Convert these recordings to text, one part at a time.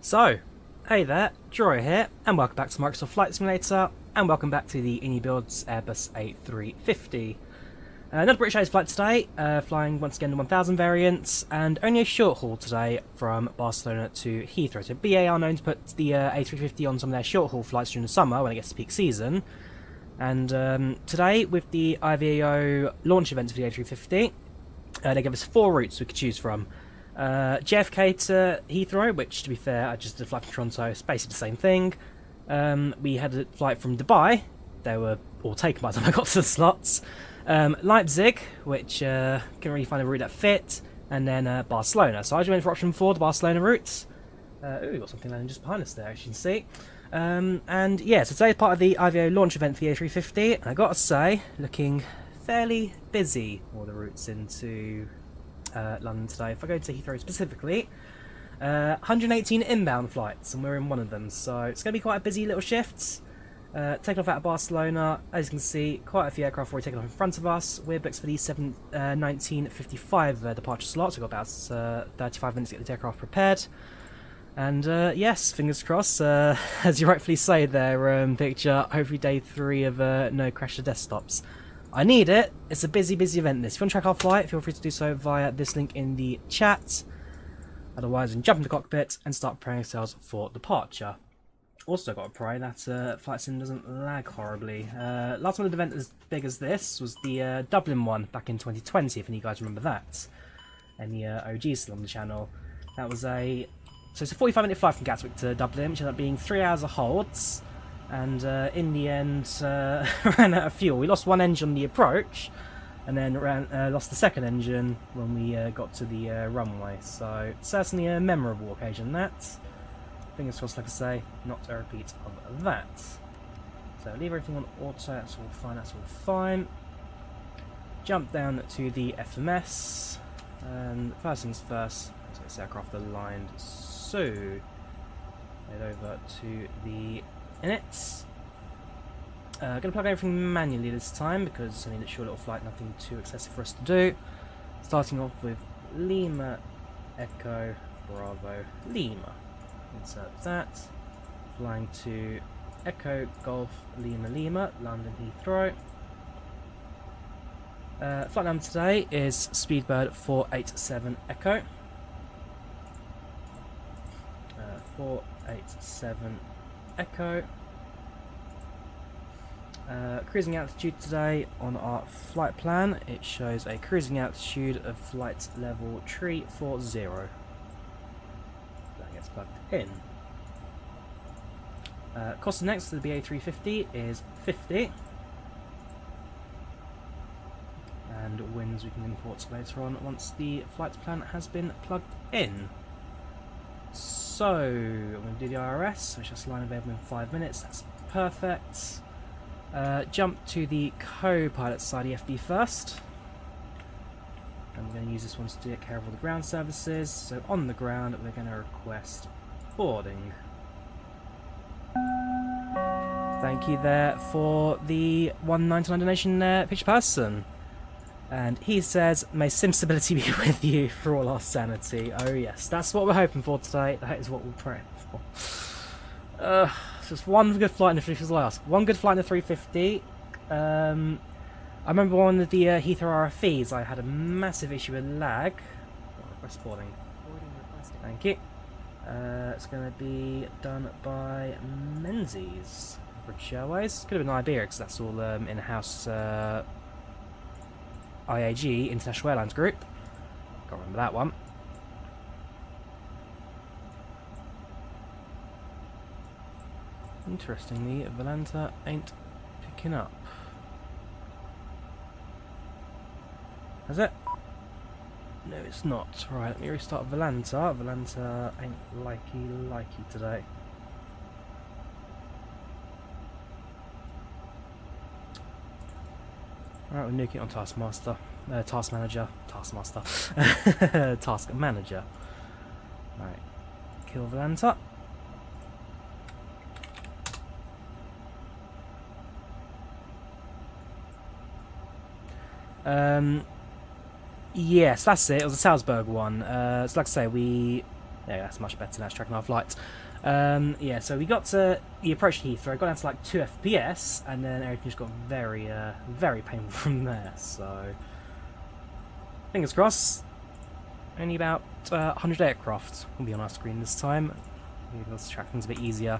So, hey there, Drawyah here, and welcome back to Microsoft Flight Simulator, and welcome back to the iniBuilds Airbus A350. Another British Airways flight today, flying once again the 1000 variants, and only a short haul today from Barcelona to Heathrow. So BA are known to put the A350 on some of their short haul flights during the summer when it gets to peak season. And today, with the IVAO launch event for the A350, they gave us 4 routes we could choose from. JFK to Heathrow, which, to be fair, I just did a flight from Toronto, it's basically the same thing. We had a flight from Dubai, they were all taken by the time I got to the slots. Leipzig, which couldn't really find a route that fit, and then Barcelona. So I just went for option 4, the Barcelona route. Ooh, we've got something landing just behind us there, as you can see. And yeah, so today's part of the IVAO launch event for the A350, and I gotta say, looking fairly busy, all the routes into London today. If I go to Heathrow specifically, 118 inbound flights, and we're in one of them, so it's going to be quite a busy little shift. Taking off out of Barcelona, as you can see, quite a few aircraft already taken off in front of us. We're booked for the 19:55 departure slot, so we've got about 35 minutes to get the aircraft prepared. And yes, fingers crossed, as you rightfully say there, picture, hopefully day 3 of no crash to desktops. I need it. It's a busy event this. If you want to track our flight, feel free to do so via this link in the chat. Otherwise, you can jump in the cockpit and start preparing yourselves for departure. Also got to pray that flight sim doesn't lag horribly. Last one event as big as this was the Dublin one back in 2020, if any of you guys remember that. And the OGs still on the channel. That was so it's a 45-minute flight from Gatwick to Dublin, which ended up being 3 hours of holds. And in the end, ran out of fuel. We lost one engine on the approach, and then lost the second engine when we got to the runway. So certainly a memorable occasion, that. Fingers crossed, like I say, not a repeat of that. So leave everything on auto, that's all fine, that's all fine. Jump down to the FMS, and first things first, let's get this aircraft aligned. So, head over to the inits. Going to plug everything manually this time because it's only a short little flight, nothing too excessive for us to do. Starting off with Lima, Echo, Bravo, Lima. Insert that. Flying to Echo, Golf, Lima, Lima, London Heathrow. Flight number today is Speedbird 487 Echo. 487 Echo. Cruising altitude today on our flight plan, it shows a cruising altitude of flight level 340. That gets plugged in. Cost next to the A350 is 50. And winds we can import later on once the flight plan has been plugged in. So, I'm going to do the IRS, which has line available in 5 minutes, that's perfect. Jump to the co-pilot side EFB first. And we're going to use this one to take care of all the ground services. So on the ground, we're going to request boarding. Thank you there for the $1.99 donation there, Picture Person. And he says, may sim stability be with you for all our sanity. Oh yes, that's what we're hoping for today. That is what we're praying for. Just one good flight in the 350 last. One good flight in the 350. I remember one of the Heathrow RFEs, I had a massive issue with lag. Request boarding. Thank you. It's going to be done by Menzies, British Airways. Could have been Iberia because that's all in-house IAG, International Airlines Group. Can't remember that one. Interestingly, Volanta ain't picking up. Has it? No, it's not. Right, let me restart Volanta. Volanta ain't likey today. Alright, we're nuking it on Taskmaster. Task Manager. Taskmaster. Task Manager. Right. Kill Volanta. Yes, that's it. It was a Salzburg one. So like I say, we There, that's much better. That's tracking our flight. Yeah, so we got to the approach to Heathrow, got down to like 2 FPS, and then everything just got very, very painful from there. So, fingers crossed. Only about 100 aircraft will be on our screen this time. Maybe let's track things a bit easier.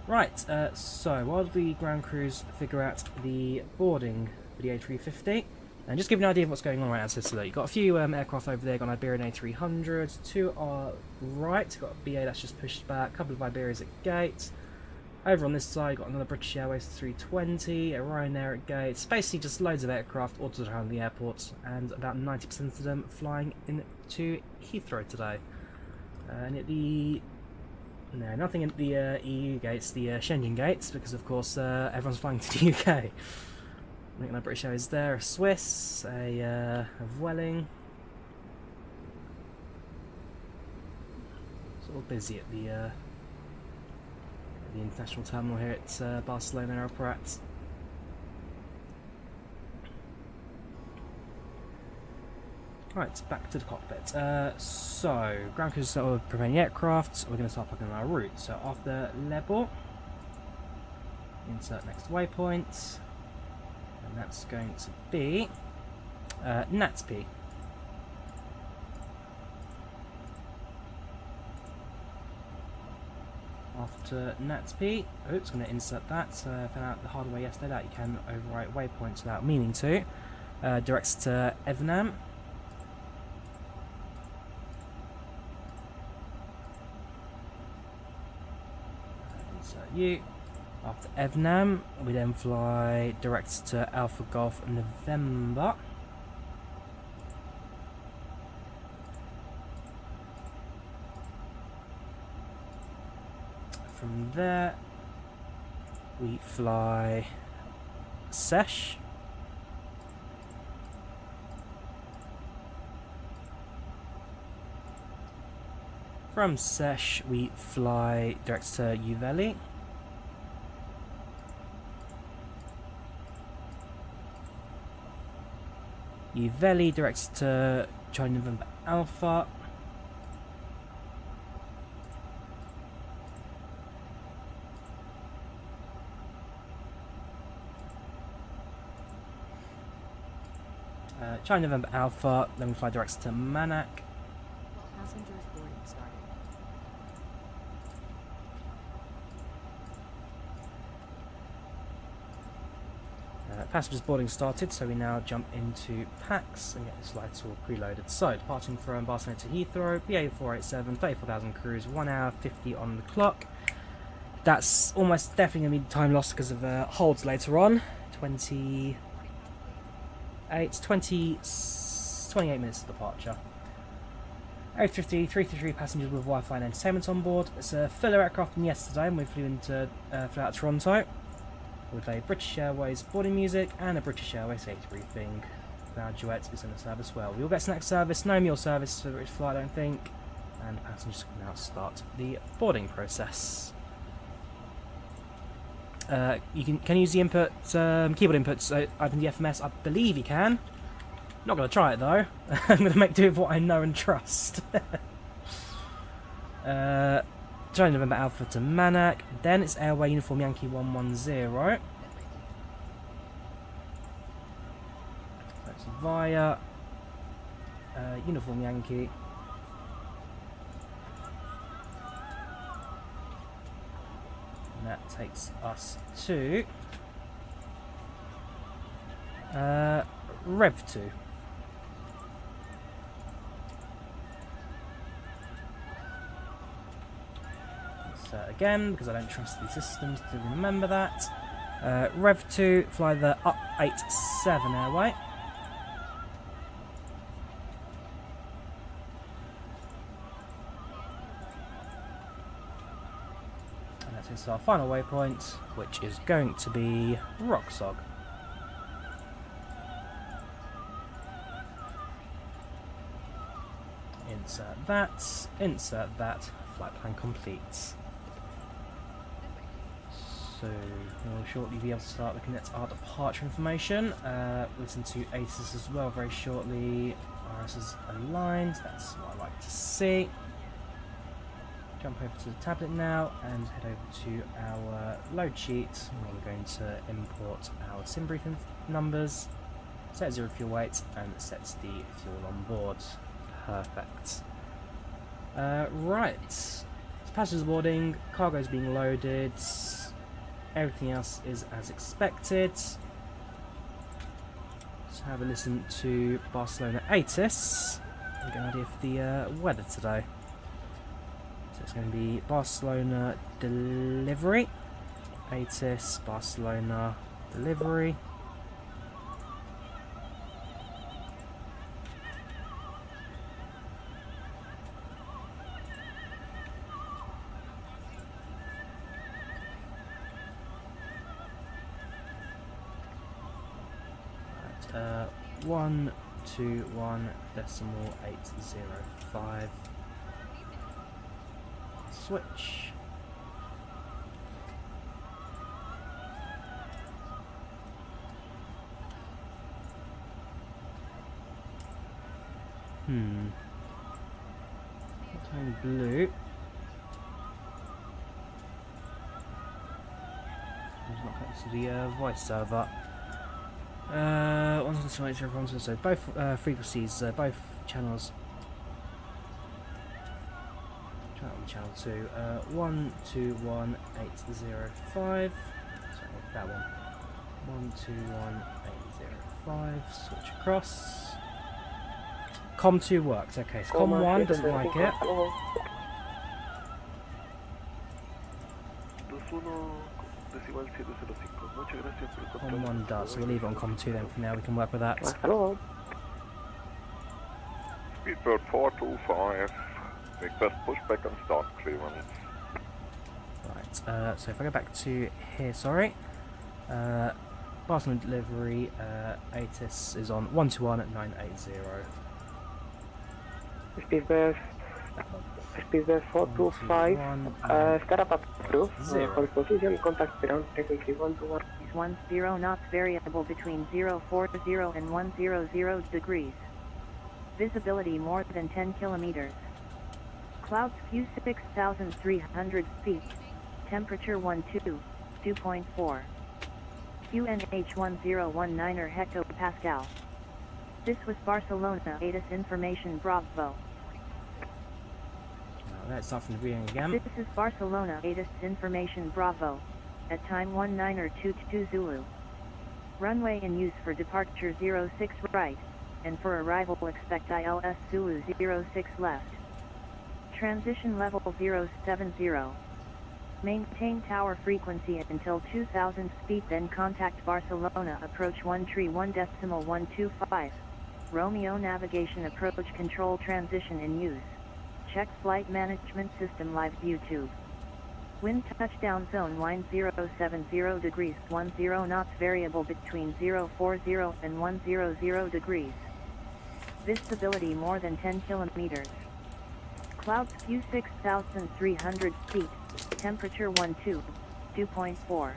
Right, so while the ground crews figure out the boarding for the A350, and just give you an idea of what's going on right now. So you've got a few aircraft over there, got an Iberian A300, 2 are right, got a BA that's just pushed back, a couple of Iberias at gate. Over on this side, got another British Airways 320, a Ryanair at gate. It's basically just loads of aircraft all around the airport, and about 90% of them flying into Heathrow today. And at the... No, nothing at the EU gates, the Schengen gates, because of course everyone's flying to the UK. I think my British Airways there, a Swiss, a Vueling. It's all busy at the international terminal here at Barcelona Airport. Right, back to the cockpit. So, ground crews are preparing the aircraft. We're going to start plugging in our route. So, after level, insert next waypoint, and that's going to be NATP. After NATP, oh, it's going to insert that. Found out the hard way yesterday that you can overwrite waypoints without meaning to. Directs to Evnam. You. After Evnam, we then fly direct to Alpha Golf November. From there, we fly Sesh. From Sesh, we fly direct to Uveli. Uveli directs to Charlie November Alpha. Charlie November Alpha, then we fly directs to Manak. Passengers boarding started. Passengers boarding started, so we now jump into PACX and get this flight all preloaded. So, departing from Barcelona to Heathrow, BA 487, 34,000 cruise, 1 hour 50 on the clock. That's almost definitely going to be time lost because of holds later on. 28 minutes of departure. A350, 333 passengers with Wi-Fi and entertainment on board. It's a fuller aircraft than yesterday, and we flew out of Toronto with a British Airways boarding music and a British Airways safety briefing. Our duet is in the service as well. We will get snack service, no meal service for the British flight, I don't think. And passengers can now start the boarding process. You can use the input keyboard inputs. IVAO I believe you can. Not going to try it though. I'm going to make do with what I know and trust. Charlie November Alpha to Manak. Then it's Airway Uniform Yankee 110. That's via Uniform Yankee. And that takes us to Rev 2. Again, because I don't trust these systems to remember that. Rev 2, fly the Up 87 airway. And that is our final waypoint, which is going to be Roxog. Insert that, flight plan complete. So we'll shortly be able to start looking at our departure information. Listen to ATIS as well very shortly. RS is aligned, that's what I like to see. Jump over to the tablet now and head over to our load sheet where we're going to import our sim briefing numbers, set 0 fuel weight, and it sets the fuel on board. Perfect. Right, passengers boarding, cargo's being loaded, everything else is as expected. Let's have a listen to Barcelona ATIS and get an idea for the weather today. So it's going to be Barcelona delivery, ATIS, Barcelona delivery. At 121.805. Switch. Tiny blue. It's not connected to the voice server. So both frequencies, both channels. Try that on channel 2. 121.805. Sorry, that one. 121.805. Switch across. COM 2 works. Okay, so COM 1 doesn't like it. COM 1 does, so we'll leave it on COM 2 then for now, we can work with that. Hello. Speedbird 425, request pushback and start clearance. Right, so if I go back to here, sorry. Barcelona delivery, ATIS is on 121.980. Speedbird 425, startup approved, for position, contact ground frequency 121. 10 knots variable between 040 and 100 degrees. Visibility more than 10 kilometers. Clouds view 6,300 feet. Temperature 2.4. QNH 1019 hectopascal. This was Barcelona ATIS information Bravo. Let's start from the beginning again. This is Barcelona ATIS information Bravo. At time 1922 Zulu. Runway in use for departure 06 right, and for arrival expect ILS Zulu 06 left. Transition level 070. Maintain tower frequency until 2000 feet, then contact Barcelona approach 131.125. Romeo navigation approach control transition in use. Check flight management system live YouTube. Wind touchdown zone wind 070 degrees 10 knots variable between 040 and 100 degrees. Visibility more than 10 kilometers. Clouds view 6,300 feet. Temperature 2.4.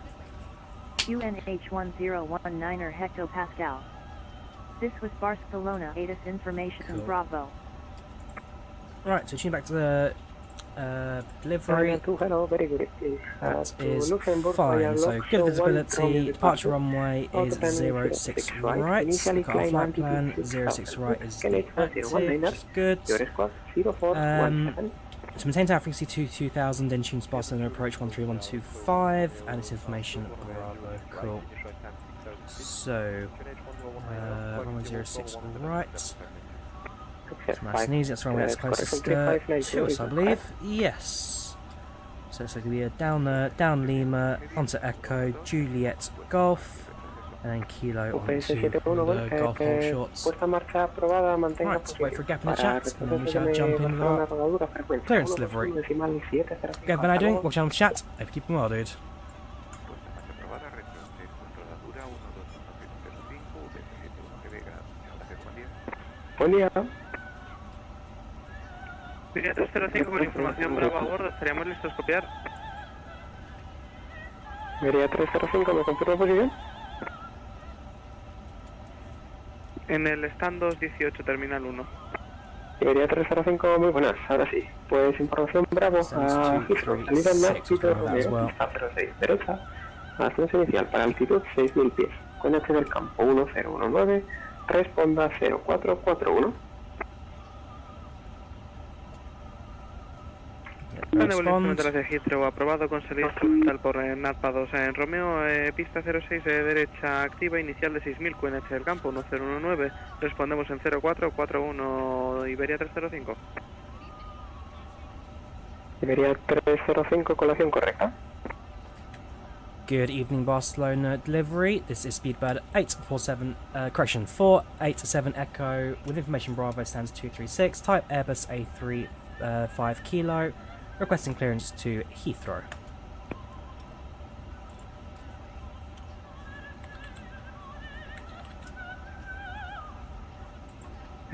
QNH 1019 hectopascal. This was Barcelona ATIS information Bravo. Right, so tune back to the delivery. Very good. That is fine, so good visibility, departure runway is 06 right, we've got our flight plan, 06 right is the active, which is good. To maintain tower frequency 2000, then tune to Barcelona approach 13125, and it's information Bravo, cool. So, runway 06 right. It's nice and easy, that's runway that's closest to us, I believe. Yes. So it's going to be a down Lima, onto Echo, Juliet Golf, and then Kilo onto the Golf hole shorts. Right, wait for a gap in the chat, and then we shall jump in with our clearance delivery. Gavin, how are you doing? Watch out on the chat. Hope you keep them well, dude. Buen día. Línea 305 con información Bravo a bordo, estaríamos listos a copiar. Línea 305, ¿me confirma posición? En el stand 218, terminal 1. Iberia 305, muy buenas, ahora sí. Pues información Bravo a Heathrow, salida en Nashville, Romeo, pista 06 derecha, ascenso inicial para altitud 6000 pies, conexión del campo 1019, responda 0441. Plan de vuelo hacia Heathrow, aprobado con servicio total por NATPA 2 en Romeo, pista 06 derecha activa, inicial de 6000, QNH del campo 1019, respondemos en 0441, Iberia 305. Iberia 305, colación correcta. Good evening, Barcelona delivery. This is Speedbird 487 Echo with information Bravo stands 236, type Airbus A350 kilo, requesting clearance to Heathrow.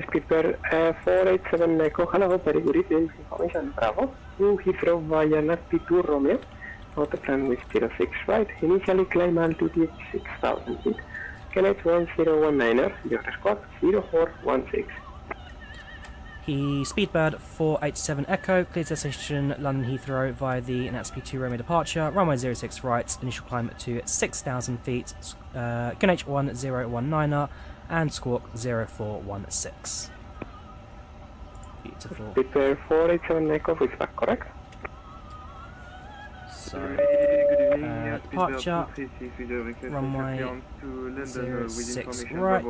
Speedbird 487 Echo, hello, very good evening, information Bravo, to Heathrow via Nashville to Romeo, autoplan with 06 right, initially climb altitude 6000 feet, KNH 1019er, your squawk 0416. He Speedbird 487 Echo, clears destination London Heathrow via the NATSP2 Romeo departure, runway 06 right, initial climb to 6,000 feet, KNH 1019er, and squawk 0416. Beautiful. Speedbird 487 Echo, pushback correct? So, departure, runway 06 right,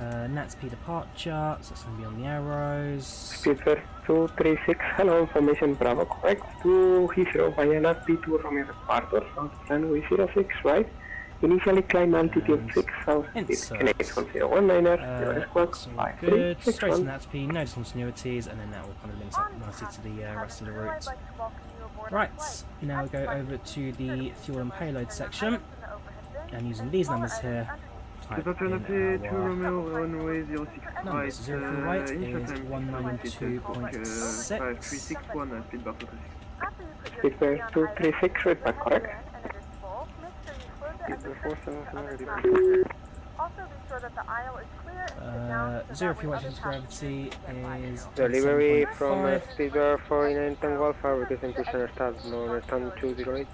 NATSP departure, so it's going to be on the arrows. Speedbird 236, hello, information Bravo correct, to Heathrow via NATSP to Romeo departure, runway 06 right, initially climb altitude 6000 feet, KNH 1019er, your squawk good, straight to 5361. NATSP, no discontinuities, and then that will kind of link up nicely to the rest of the route. Right, now we go over to the fuel and payload section, and using these numbers here, type in our numbers. 0 fuel weight is 192.6. Speedbird 236, right back correct? Zero fuel weight to gravity is Delivery from 27.5. Speedbird 489 Tango Alpha, requesting position start, no stand 208.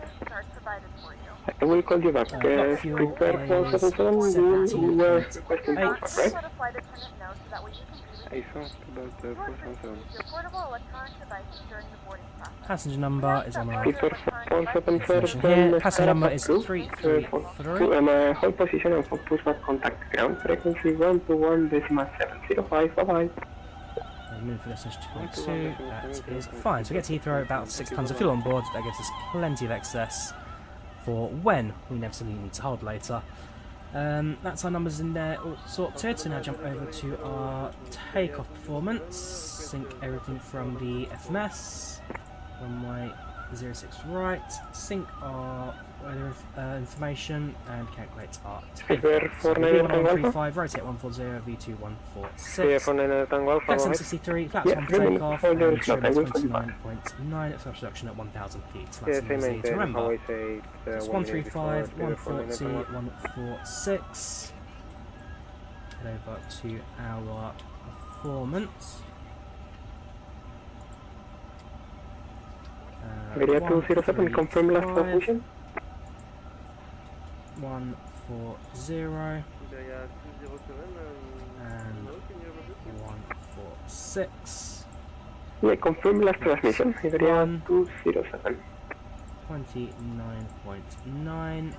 I will call you back. Speedbird 477, you were requesting pushback, right? ISO, about 477. Passenger number is on our Speedbird 477, here. Passenger number is 333. hold position and for pushback contact ground frequency 121.705, bye bye. Move for destination 2.2, that is fine. So we get to Heathrow, about 6 tons of fuel on board, that gives us plenty of excess for when we inevitably need to hold later. That's our numbers in there all sorted, so now jump over to our takeoff performance, sync everything from the FMS, runway 06 right, sync our weather information and calculate our Speedbird takeoff. So V1 Tango Alpha. V135, rotate 140, V2 146. 499 Tango Alpha, Flaps go on ahead. 63, flaps Yeah, on really, takeoff, hold your and slot, I trim will call you back. 29.9, exhaust reduction at 1,000 feet. So Yeah, that's same easy to maintain, remember. always say It's 135, 140, 146. Head over to our performance. Iberia 207, confirm last 135, position. 140 and 146. Yeah, confirm last transmission. Iberia 1. 207. 29.9.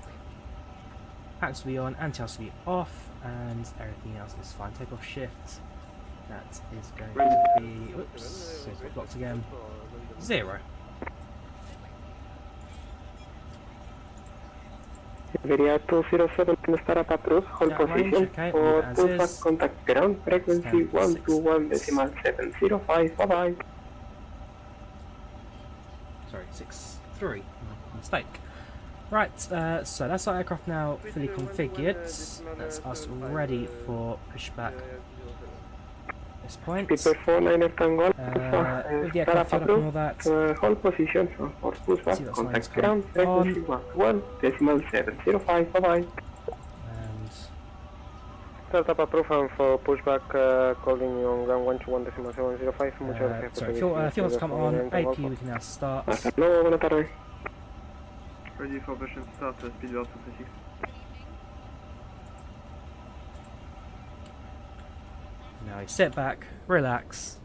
Packs will be on, anti-house will be off, and everything else is fine. Takeoff shift. That is going to be. Oops, so it's blocked again. 0. Iberia 207, startup approved, hold That range, position okay, for leave as pushback is. contact ground frequency Stand 121.705, bye bye. Sorry, 6.3. Mistake. Right, so that's our aircraft now fully configured. That's us ready for pushback at this point. Speedbird 49er Tango With the aircraft startup filled up and all approved, that, hold position for See pushback what contact signs ground come frequency 121.705, bye bye. and Startup approved and for pushback calling you on ground 121.705. Muchas gracias por Sorry, fuel to come on. AP, Golfo. we can now start. Hasta luego, buena tarde. Ready for version start, speed loss 26. Now you sit back, relax,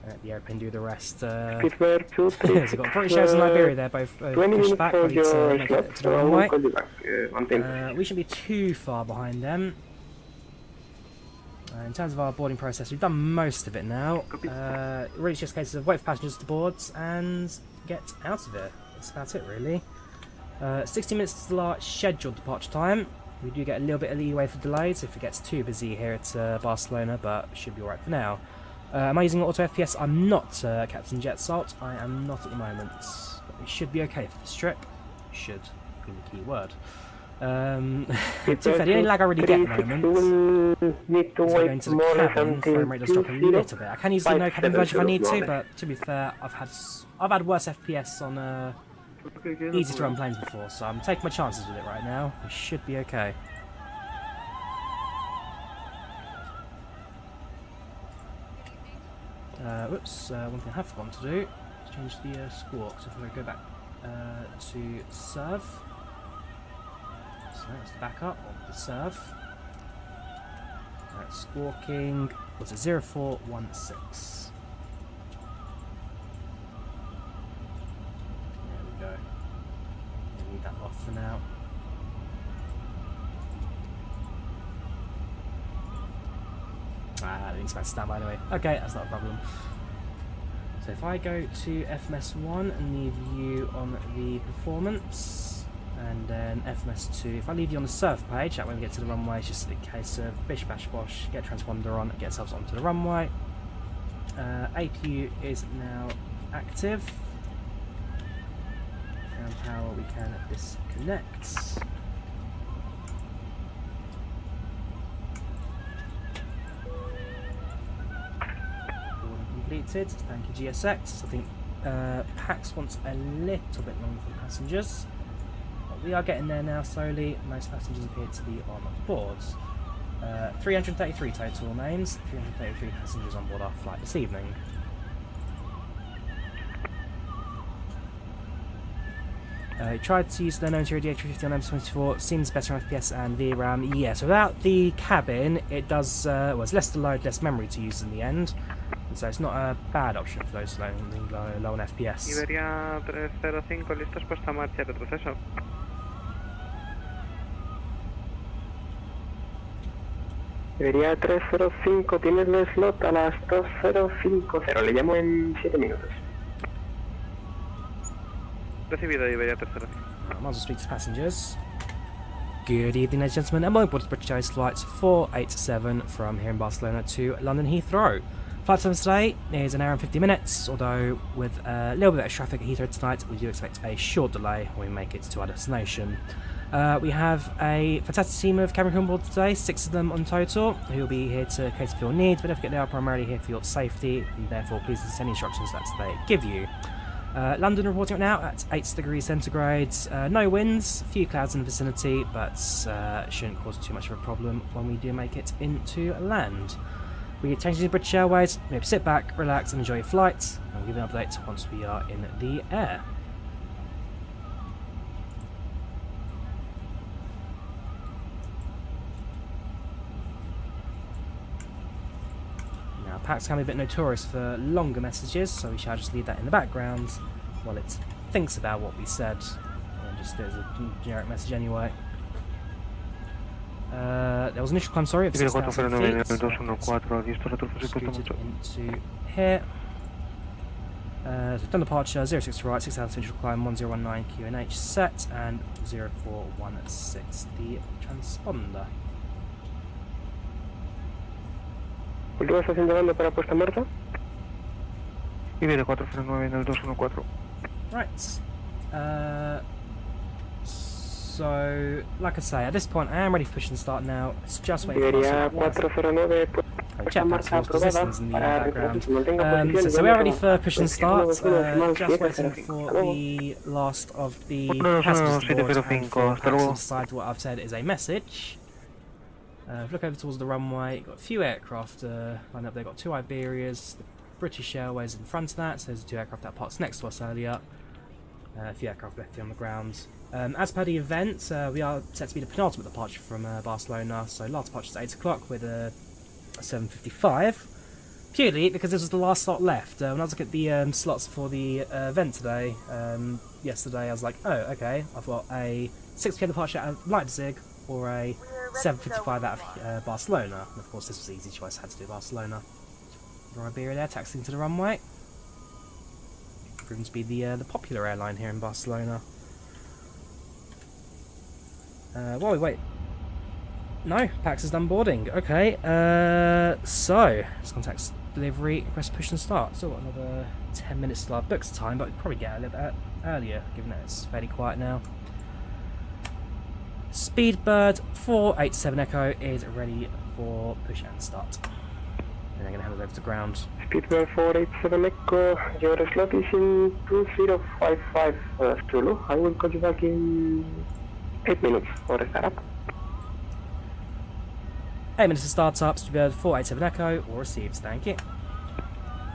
and let the airplane do the rest. Speedbird 236. So you've got British Airways and Liberia there, both 20 pushed minutes back, for ready to your make slot, it to the so I will runway. call you back. Mantente. We shouldn't be too far behind them. In terms of our boarding process, we've done most of it now. Really, it's just a case of wait for passengers to board and get out of it. That's about it, really. 60 minutes to the scheduled departure time. We do get a little bit of leeway for delays if it gets too busy here at Barcelona, but should be alright for now. Am I using auto FPS? I'm not, Captain Jet Salt. I am not at the moment. But we should be okay for this trip. Should be the key word. To be fair, the only lag I really get at the moment will need to is wait going to the more or less cabin. until Frame rate does drop a little bit. I can use the no cabin version if I need to, 57 but to be fair, I've had worse FPS on easy to run planes before, so I'm taking my chances with it right now. We should be okay. Whoops, one thing I have forgotten to do is change the squawk. So if we go back to serve, so that's the backup on the serve. Squawking was it 0416. There we go. Leave that off for now. Ah, it's about to stand by anyway. Okay, that's not a problem. So if I go to FMS1 and leave you on the performance, and then FMS2, if I leave you on the surf page, that way we get to the runway, it's just a case of bish bash bosh, get transponder on, get ourselves onto the runway. APU is now active. Ground power we can disconnect. Completed. Thank you, GSX. I think PACX wants a little bit longer for passengers, but we are getting there now slowly. Most passengers appear to be on board. 333 total names, 333 passengers on board our flight this evening. Tried to use the known the A350 on MS24, seems better on FPS and VRAM. Yeah, so without the cabin, it does, well, it's less to load, less memory to use in the end. So it's not a bad option for those low on FPS. Iberia 305, listos, puesta marcha, retroceso. Iberia 305, tienes el slot a las 2050. Le llamo en 7 minutos. Recibido, Iberia 305. I might as well speak to passengers. Good evening, ladies and gentlemen, and welcome to British Airways flights 487 from here in Barcelona to London Heathrow. Flight time today is an hour and 50 minutes, although with a little bit of traffic at Heathrow tonight, we do expect a short delay when we make it to our destination. We have a fantastic team of cabin crew on board today, 6 of them on total, who will be here to cater for your needs, but don't forget they are primarily here for your safety, and therefore please listen to any instructions that they give you. London reporting right now at 8 degrees centigrade, no winds, a few clouds in the vicinity, but shouldn't cause too much of a problem when we do make it into land. We change to British Airways, maybe sit back, relax and enjoy your flight, and we'll give you an update once we are in the air. Now PACX can be a bit notorious for longer messages, so we shall just leave that in the background while it thinks about what we said, and just do it as a generic message anyway. There was an initial climb, sorry, of 6,000 feet, so scooted into here. So done departure, 06 to right, 6,000 initial climb, 1019 QNH set, and 0416 the transponder. Última estación de mando para puesta en marcha. Iberia 409 en el 214. Right. So, like I say, at this point I am ready for push and start now. It's just waiting for Iberia 409 puesta en marcha aprobada para reporte se mantenga posición. So we are ready for push and start. Just waiting for the last of the passengers to board and for Pax to decide what I've said is a message. If you look over towards the runway, you've got a few aircraft lined up there. Got 2 Iberias, the British Airways in front of that, so there's 2 aircraft that parked next to us earlier. A few aircraft left on the ground. As per the event, we are set to be the penultimate departure from Barcelona, so last departure is 8 o'clock with a 7:55. Purely because this was the last slot left. When I was looking at the slots for the event today, yesterday, I was like, oh, okay, I've got a 6 PM departure out of Leipzig or a 7:55 out of Barcelona. And of course, this was the easy choice, I had to do Barcelona. Iberia there, taxiing to the runway. Proven to be the popular airline here in Barcelona. While we wait. No, PACX has done boarding. Okay, so let's contact delivery, press push and start. Still got another 10 minutes till our book's time, but we'll probably get a little bit earlier, given that it's fairly quiet now. Speedbird 487 Echo is ready for push and start. And they're going to hand it over to ground. Speedbird 487 Echo, your slot is in 2055 Zulu. I will call you back in 8 minutes for a startup. 8 minutes to start up, Speedbird 487 Echo, or receives, thank you.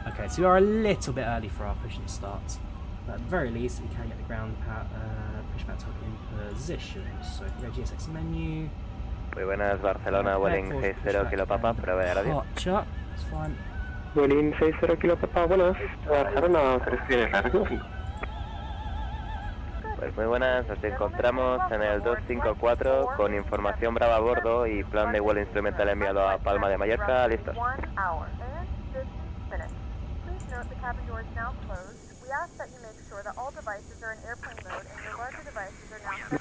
Okay, so we are a little bit early for our push and start. But at the very least, we can get the ground pushback target in position. So if we go GSX menu. Muy buenas, Barcelona, Welling 60 Kilo Papa, prueba de radio. Departure, it's fine. Welling 60 Kilo Papa, buenas. Barcelona, 3 radio 5. Pues muy buenas, nos encontramos en el 254 con información brava a bordo y plan de vuelo instrumental enviado a Palma de Mallorca, listos.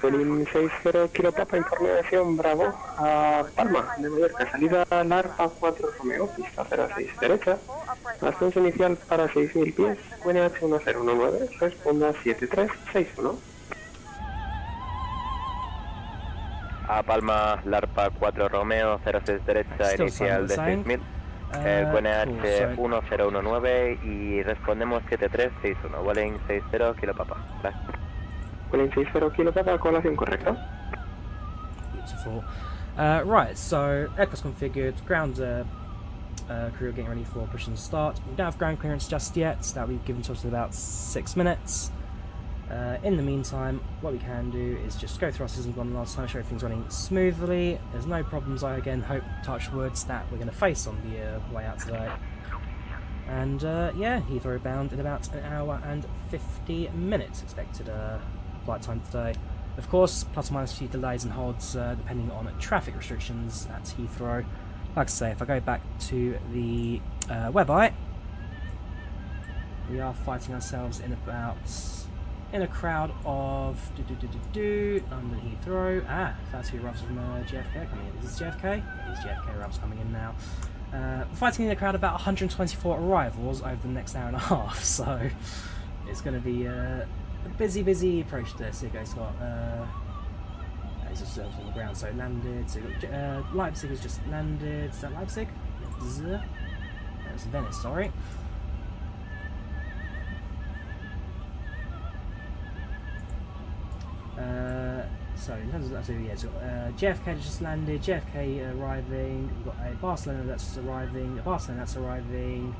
Welling 60 Kilo Papa, información bravo a Palma de Mallorca, salida larga 4 Romeo, pista 06 derecha, ascenso inicial para 6000 pies, QNH 1019, responda 7361. A Palma, Larpa 4 Romeo, 06 derecha, Still inicial de 6000. El QNH 1019 y respondemos 7361, Welling 60 Kilo Papa. Gracias. Welling 60 Kilo Papa, colación correcta. Beautiful. Right, so aircraft's configured, ground crew are getting ready for push and start. We don't have ground clearance just yet, so that'll be given to us in about 6 minutes. In the meantime, what we can do is just go through our systems one last time, show everything's running smoothly. There's no problems, I again hope, touch woods, that we're going to face on the way out today. And yeah, Heathrow bound in about an hour and 50 minutes expected flight time today. Of course, plus or minus a few delays and holds depending on traffic restrictions at Heathrow. Like I say, if I go back to the website, we are fighting ourselves in a crowd of London Heathrow. That's who arrives from JFK coming in. Is this JFK? It is JFK arrives coming in now. We're fighting in a crowd about 124 arrivals over the next hour and a half, so it's going to be a busy approach to this. Here goes, got he's just on the ground, so landed. So Leipzig has just landed. Is that Leipzig? That's Venice, sorry. So in terms of that, so yeah, so JFK just landed, JFK arriving, we've got a Barcelona that's arriving, a Barcelona that's arriving,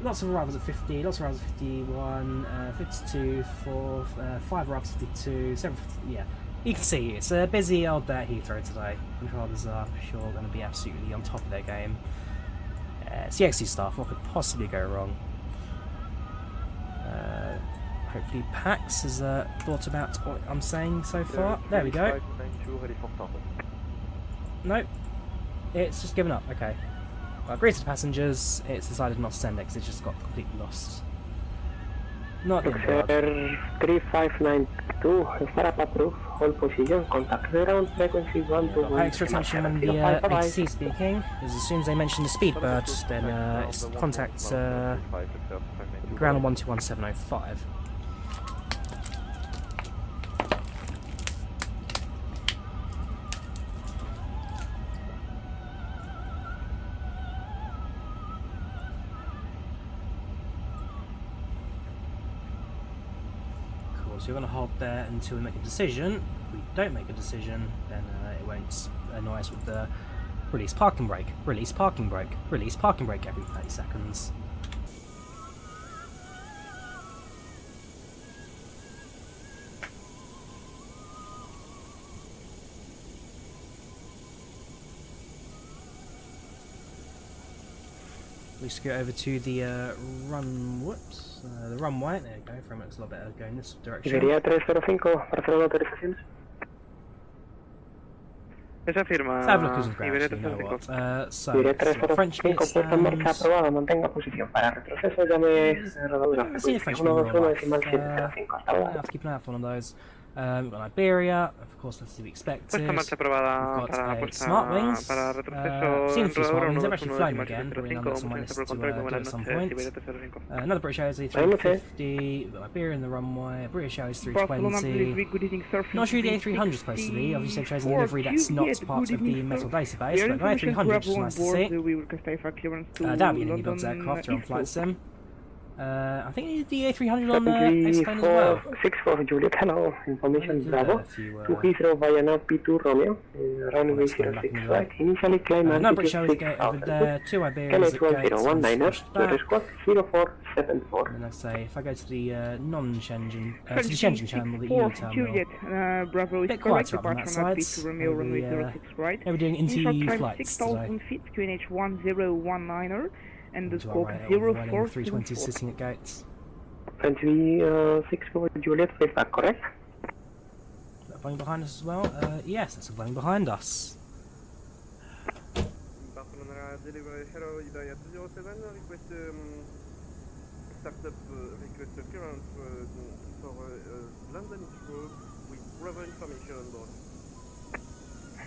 lots of arrivals at 50, lots of arrivals at 51, 52, 4, 5 arrivals at 52, 7, yeah. You can see, it's a busy old day at Heathrow today. Controllers are, I'm sure, going to be absolutely on top of their game. It's the XC staff, what could possibly go wrong? Hopefully PACX has thought about what I'm saying so far. There we go. Nope. It's just given up. Okay. Well, agreed to the passengers. It's decided not to send it because it's just got completely lost. Not the end. 3592, startup approved, hold position, contact ground frequency 12. Extra attention when the ATC speaking, because as soon as they mention the Speedbird, then it's contact ground on 121705. So you're going to hold there until we make a decision. If we don't make a decision, then it won't annoy us with the release parking brake, release parking brake, release parking brake every 30 seconds. We just go over to the the runway. There you go. Frame looks a lot better going this direction. Iberia 305, Barcelona autorizaciones. Esa firma. Let's have a look who's in ground, Iberia actually, you know 305. what. So, Iberia French 305, bits puesta en marcha and... aprobada, mantenga posición. Para retroceso llame rodadura. Let's see if French 121 decimal 705, hasta I ahora. have to keep an eye out for one of those. We've got Iberia, of course, that's to be expected. Puesta en marcha We've aprobada para got a puesta Smart Wings. para retroceso Seen a en few Smart rodadura Wings. I've actually 121 flown them again, decimal probably on that's on my 705. list Por to control, do buenas at some noches, point. Iberia 305. Another British Airways A350, we've got Iberia in the runway, British Airways Barcelona, 320. good evening, surfing. Not sure the A300 is supposed to be, obviously they've chosen a livery that's not part of the metal database, but the A300 is nice to see. We will request for clearance to That'll be an London iniBuilds aircraft on flight Heathrow. sim. I think the A300 on X-Plane as well. 64 Juliet, hello, information Do Bravo. that if you, To Heathrow via nav P2 Romeo, runway explain back 06 in a right, initially climb Another British Airways altitude gate over 6000 there, feet, two Iberians at KNH gates, 1019er, pushed your back. squad 0474. And I say, if I go to the non-Shenzhen, to the French Shenzhen channel, the EU 4 terminal, Juliet, Bravo is bit correct, quieter up on that departure nav side. P2 Romeo, runway Maybe, 06 right. we're doing Initial into climb flights today. 6000 feet, QNH 1019er, and the To our scope right, 320 0474. sitting at gates. French V64 Juliet, feedback correct? Is that flying behind us as well? Yes, that's flying behind us. Barcelona delivery hello, IVAO A350, request startup request clearance for London Heathrow with Bravo information on board.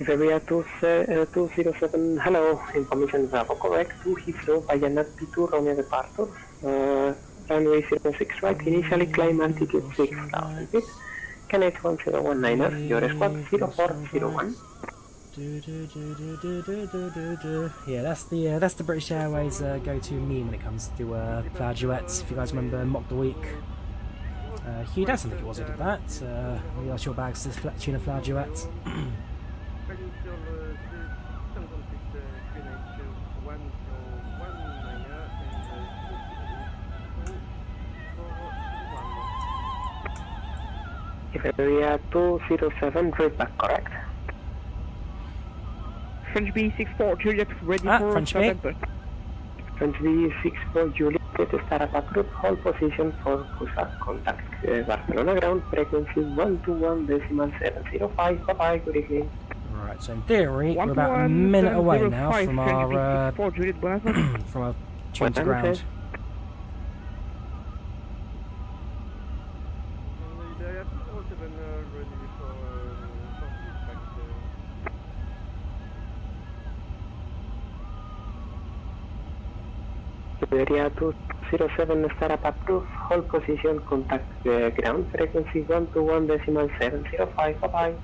Iberia 207, hello, information Bravo correct. To Heathrow via nav P2 Romeo departure. Runway 06 right, initially climb altitude 6000 feet. KNH 1019er, your squad 0401. Yeah, that's the British Airways go-to meme when it comes to flower duets. If you guys remember Mock the Week, Hugh Dance, I think it was, who did that. We asked your bags to tune a flower duet. Iberia 207, feedback correct? French B64 Juliet ready for French B. startup. French V64 Juliet, startup approved, hold position for pushback contact. Barcelona ground frequency 121 decimal 705. Bye bye, good evening. Right, so in theory, we're about a minute away now from our from our tune to ground. Iberia 207 startup approved, hold position, contact ground frequency 121 decimal 705. Bye bye.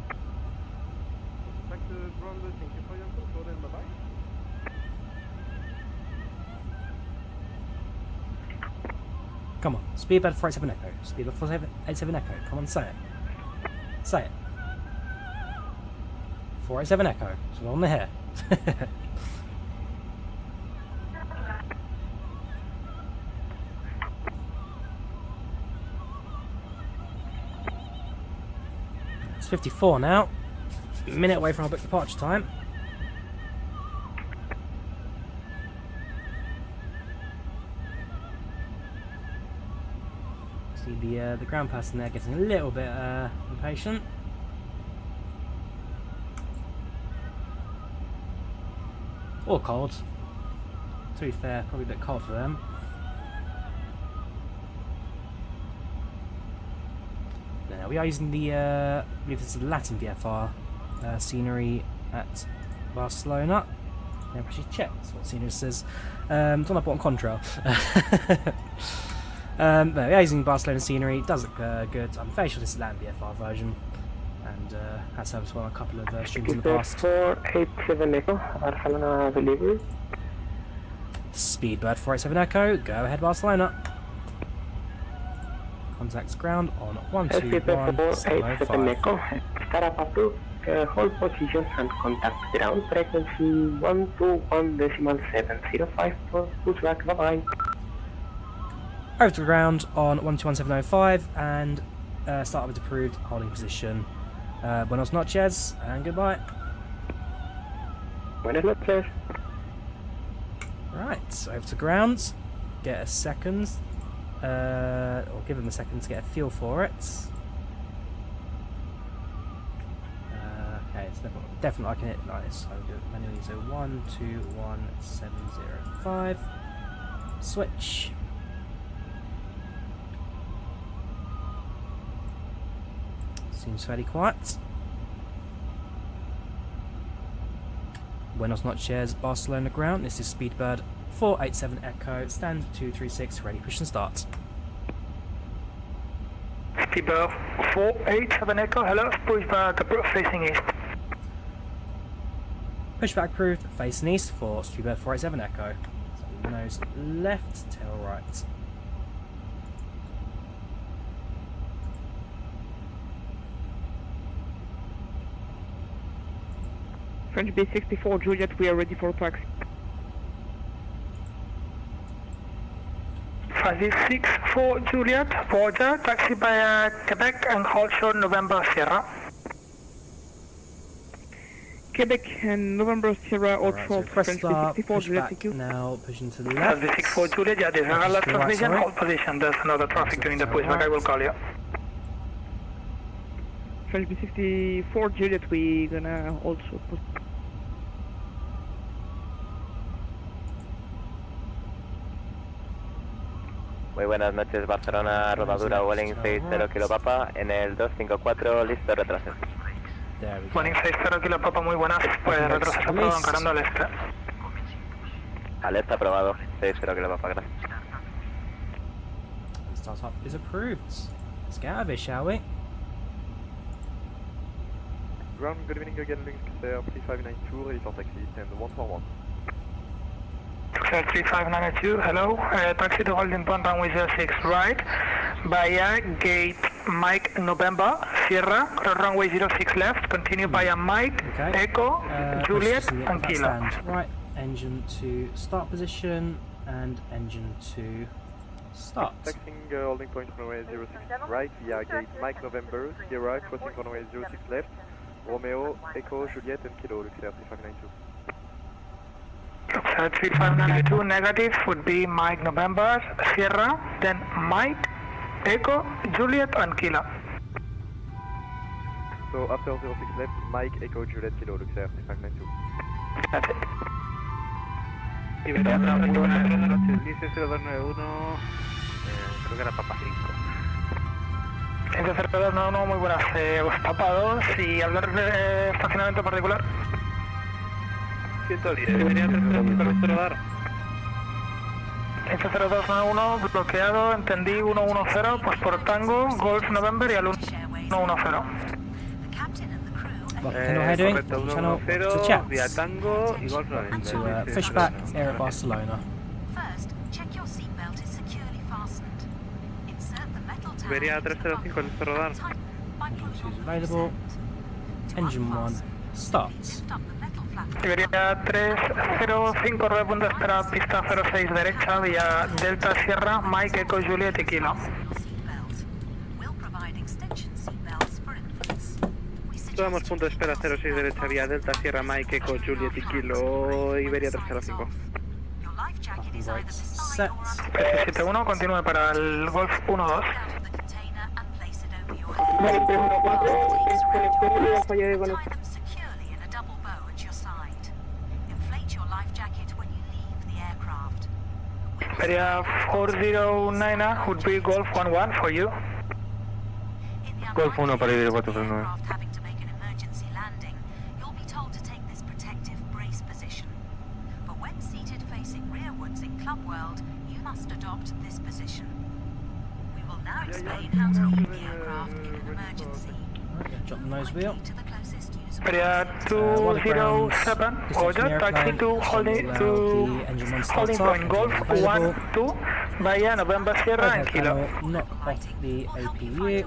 Come on, speedbird 487 Echo. Speedbird 487 Echo. Come on, say it. Say it. 487 Echo. It's on the hair. It's 54 now. A minute away from our book departure time. See the ground person there getting a little bit impatient. Or cold. To be fair, probably a bit cold for them. Now we are using the, I believe this is the Latin VFR scenery at Barcelona. I've actually checked what scenery says. It's on the bottom contrail. No, we are using Barcelona scenery. It does look good. I'm very sure this is the Latin VFR version. And has served as well a couple of streams in the past. 487 Echo, Barcelona delivery. Speedbird 487 Echo, go ahead Barcelona. Contacts ground on 121 487 Echo, startup approved, hold position and contact ground frequency 121.705 for pushback. Bye bye. Over to the ground on 121705 and startup is approved, holding position. Buenos noches and goodbye. Buenas noches. Right, over to ground. Get a second, or give them a second to get a feel for it. Okay, it's definitely I can hit like this. I'll do it manually. So 121705. Switch. Seems fairly quiet. Buenos noches, Barcelona ground. This is Speedbird 487 Echo, stand 236, ready, push and start. Speedbird 487 Echo, hello, pushback approved facing east. Pushback approved, facing east for Speedbird 487 Echo. So nose left, tail right. French B64 Juliet, we are ready for taxi. 564 Juliet, Roger, taxi by Quebec and hold short November Sierra. Quebec and November Sierra, all Right, short, so press French start, B64 Juliet, pushback thank you. now, pushing to the left. 564 Juliet, yeah, there's another to the right, transmission, sorry. hold position, there's another traffic during the to the pushback, I will call you. French B64 Juliet, we gonna also put. Muy buenas noches, Barcelona, rodadura Welling 60 Kilo Papa, en el 254, listo, retrases. There we go. Welling 60 Kilo Papa, muy buenas, pues retroceso aprobado, encarando al este. Alerta aprobado, 60 Kilo Papa, gracias. Startup is approved. Let's get out of here, shall we? Ground, good evening again, Link there, 3592, ready for taxi, and 141. 3592, hello, taxi to holding point runway 06 right, via gate Mike November, Sierra, runway 06 left, continue via Mike, Okay. Echo, Juliet, push to the and that Kilo. stand. Right, engine to start position and engine to start. Taxiing holding point runway 06 right, via gate Mike November, Sierra, crossing runway 06 left, Romeo, Echo, Juliet, and Kilo, Luxair 3592. 3592 negative would be Mike November, Sierra, then Mike, Echo, Juliet, and Kilo. So after 06 left, Mike, Echo, Juliet, Kilo, Luxair 3592. That's it. Iberia, muy buenas noches, dice 0291, creo que era Papa 5. Ente 0291, muy buenas, Papa 2 y hablar de estacionamiento particular. 110, Iberia 305 con nuestro radar. Ente 0291, bloqueado, entendí 110, pues por Tango, Golf November y al 110. What channel heading? Correcto, Channel to 110, chat. vía Tango y Golf November. To pushback, air at Barcelona. First, check your seatbelt is securely fastened. Insert the metal tag Iberia 305 con nuestro radar. Engine 2 is available. Engine 1 starts. Iberia 305, rueda punta espera, pista 06 derecha, vía Delta Sierra, Mike, Echo, Juliet y Kilo. Tomamos punto de espera 06 derecha, vía Delta Sierra, Mike, Echo, Juliet y Kilo, Iberia 305. Set. 71, continúe para el Golf 12. Area 409 would be Golf 11 for you. Golf 1 para Iberia 439. World, you must adopt this position. We will now explain how to leave the aircraft in an emergency. Drop the nose wheel. Area 207, order, taxi to holding point Golf 12 via November Sierra and Kilo. Knock off the APU.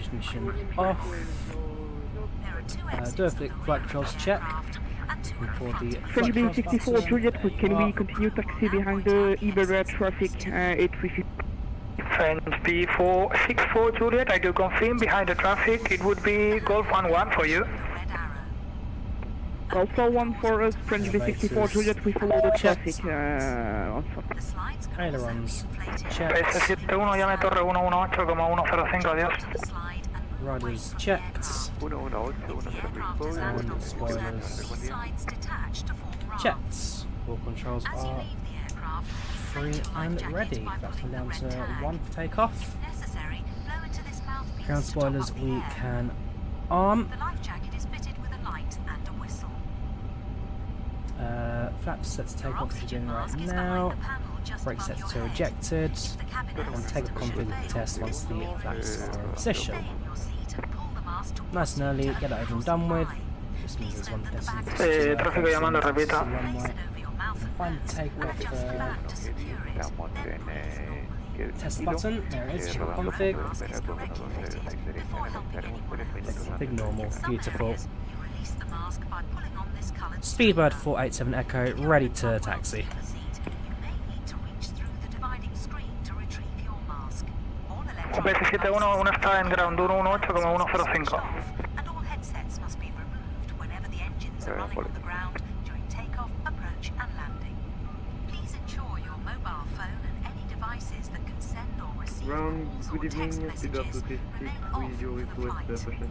ignition off. Do a flight controls check. For the French B64 Juliet, can we continue taxi behind the Airbus traffic A350? French B464 Juliet, I do confirm behind the traffic. It would be Golf 11 for you. Golf 1 for us, French B64 Juliet, we follow the traffic. Ailerons checked. PS71, llame Torre 118,105, adiós. Rudders checked. 118, And spoilers checked. All controls are free and ready. That's come down to 1 for takeoff. Ground spoilers we can arm. Flaps set to take off as we're doing right now. Brake sets to ejected. And take a config test once the flaps are in position. Nice and early, get it over and done with. Just means there's one destination. Tráfico llamando, repita. Find the takeoff test button. There it is. Check config. Big normal. Beautiful. Speedbird 487 Echo, ready to taxi. PS71, uno está en ground 118,105. Ground, good evening, Speedbird 236, we do request pushback.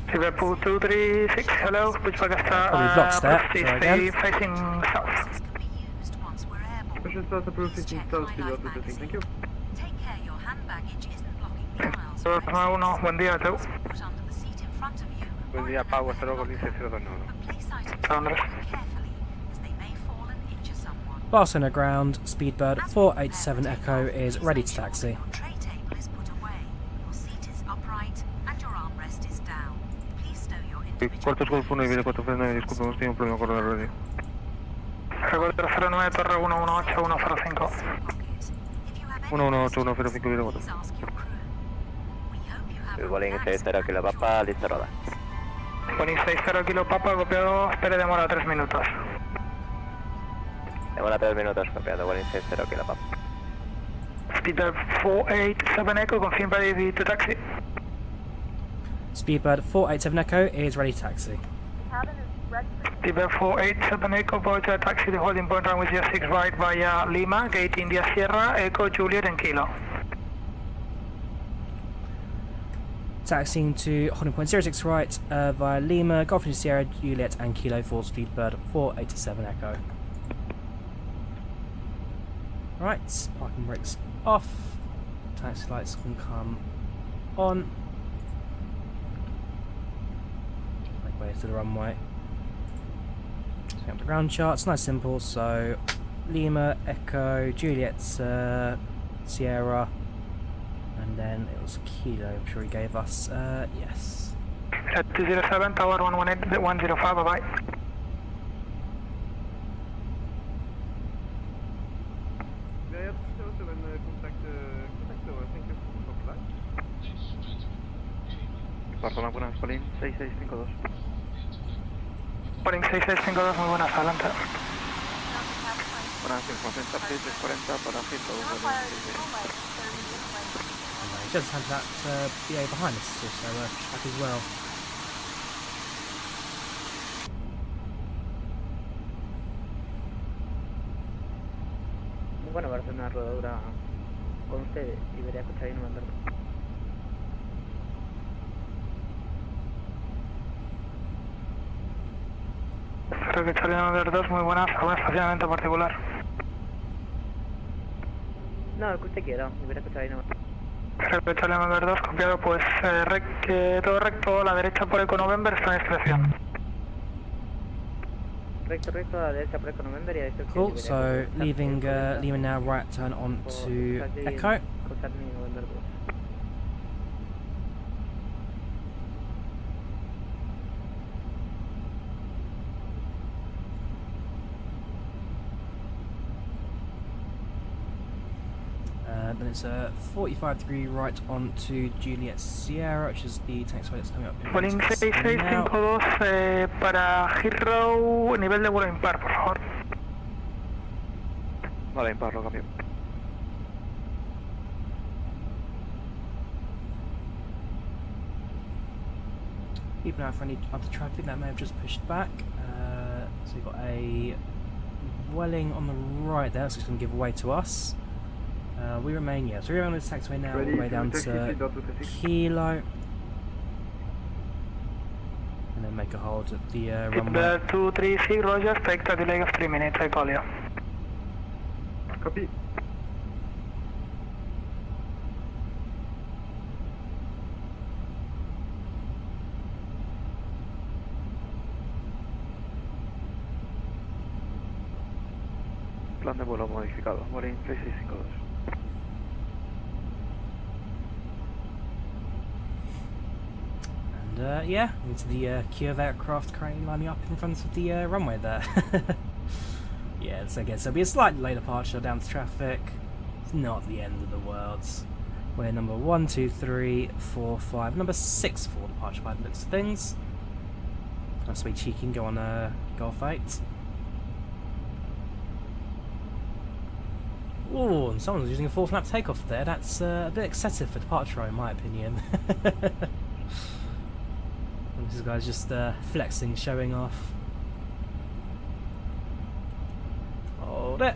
Speedbird 236, hello, pushback está facing south. Pushback start approved facing south, Speedbird 236, thank you. Uno, buen día, chau. Buen día, Pau, hasta luego, Lince 029. Barcelona ground, Speedbird 487 Echo is ready to taxi. Cuartos Golf 1 y Vida 439, disculpe, hemos tenido un problema con la radio. Recuerdo 09, Torre 118,105. 118,105, Vida 4. Volín 60 kilo papa, listo roda. Volín 60 kilo papa, copiado, espere demora 3 minutos. Demora 3 minutos, copiado, Volín 60 kilo papa. Speedbird 487 Echo, confirm ready to taxi. Speedbird 487 Echo is ready to taxi. Speedbird 487 Echo, board to taxi the holding point runway 06 right via Lima, gate India Sierra, Echo Juliet and Kilo. Taxiing to holding point 06 right via Lima, Golf India Sierra, Juliet and Kilo for Speedbird 487 Echo. Right, parking brakes off, taxi lights can come on. Make way to the runway. Set up the ground charts, nice simple, so Lima, Echo, Juliet, Sierra, and then it was Kilo, I'm sure he gave us, yes. 207, tower 118, 105, bye bye. Barcelona, buenas, Polín 6652. Polín 6652, muy buenas, adelante. Buenas, información Taxi 340 para Heathrow. He does have that BA behind us, also back as well. Bueno, para hacer una rodadura con ustedes y veré a escuchar y no mandarlo. Creo que Charlie Number 2, muy buenas, algún estacionamiento particular. No, el que usted quiera, y veré a escuchar y no mandarlo. Creo que Charlie Number 2, copiado, pues todo recto, a la derecha por Eco November, está en expresión. Recto, a la derecha por Eco November y a esto. Cool, so leaving Lima now, right turn on to Echo. then it's a 45-degree right onto Juliet Sierra, which is the taxiway that's coming up. Vueling 6652 para Heathrow, nivel de vuelo impar, por favor. Vale, impar, lo cambio. Keep an eye for any other traffic that may have just pushed back. So we've got a Welling on the right there, so it's going to give way to us. We remain, so we remain on this taxiway now, all the way down to Kilo. And then make a hold at the runway. 236, Roger, expect a delay of 3 minutes, I call you. Copy. Plan de vuelo modificado, Vueling 6652. And yeah, into the queue of aircraft currently lining up in front of the runway there. Yeah, so again, so it'll be a slightly late departure down to traffic. It's not the end of the world. We're number 1, 2, 3, 4, 5, number 6 for departure by the looks of things. Nice sweet cheeky can go on Golf 8. Ooh, and someone's using a full flap takeoff there. That's a bit excessive for departure, in my opinion. This guy's just flexing, showing off. Hold it.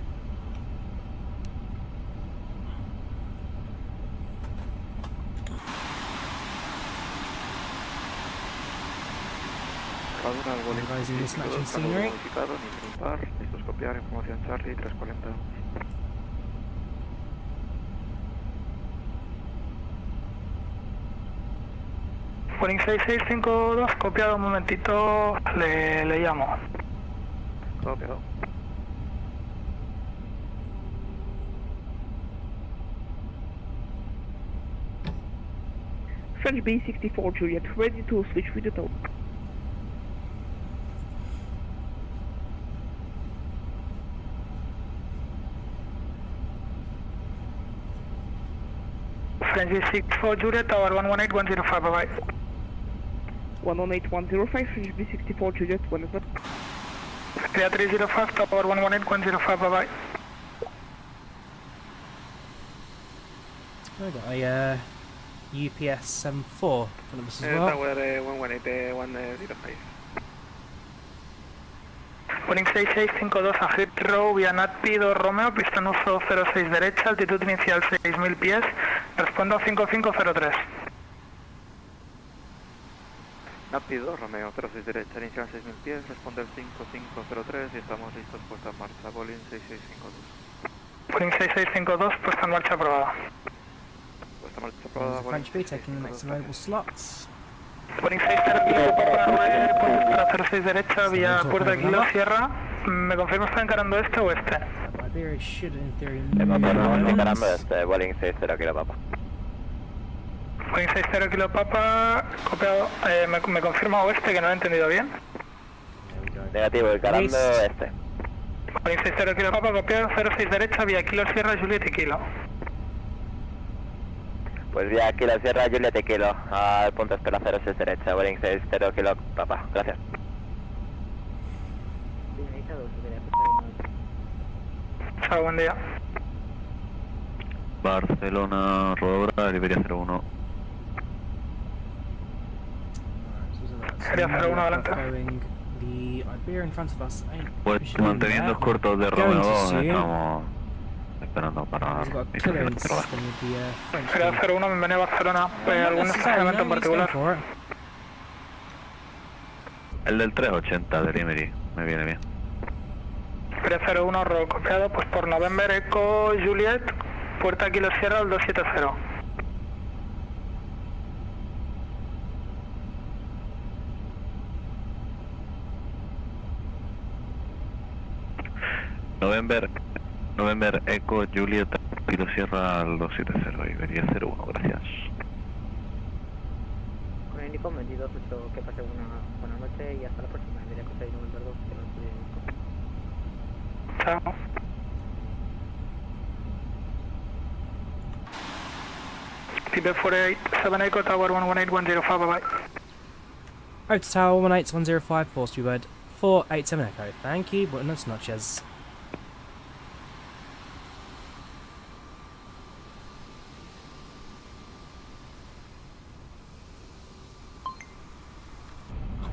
Revising this matching scenery. Listos copiar información Charlie 340. Vueling 6652, copiado, un momentito, le llamo. Copiado. French B64 Juliet, ready to switch with the tow. French B64 Juliet, tower 118105, bye-bye. 118105, French B64 Juliet, when is that? Clear 305, tower 118105, bye-bye. I got a UPS 74 for us as well. Tower 118105. Vueling 6652 a Heathrow, vía NAT-2 Romeo, pista en uso 06 derecha, altitud inicial 6000 pies, respondo 5503. NAT-2 Romeo 06 derecha, inicial 6000 pies, responde el 5503 y estamos listos, puesta en marcha, Vueling 6652. Vueling 6652, puesta en marcha aprobada. Puesta en marcha aprobada, French B taking the next available slots. Vueling 60 para 06 derecha, vía puerta Kilo Sierra. ¿Me confirma está encarando este o este? Iberia should in theory encarando este, Vueling 60 Kilo Papa. Vueling 60 Kilo Papa, copiado. ¿Me confirma oeste, que no lo he entendido bien? Negativo, encarando este. Vueling 60 Kilo Papa, copiado 06 derecha, vía Kilo Sierra, Juliet y Kilo. Pues vía Kilo Sierra, Juliet y Kilo, al punto espera 06 derecha, Vueling 60 Kilo Papa, gracias. Chao, buen día. Barcelona, Rodobra, Iberia 01. Sería 01 adelante. Pues manteniendo cortos de Romeo 2, estamos esperando para... Sería 01, bienvenido a Barcelona. ¿Algún estacionamiento en particular? El del 380 del Emery, me viene bien. Sería 01, rol copiado, pues por November, Eco, Juliet, puerta Kilo Sierra, al 270. November, Eco, Juliet, Kilo Sierra al 270, Iberia 01, gracias. Con el Nicom 22, que pase una buena noche y hasta la próxima. Iberia Costa y November 2, que no estoy. Chao. Tibet 487 Echo Tower 118105, bye-bye. Out to Tower 18105, force to bird 487 Echo. Thank you, buenas noches.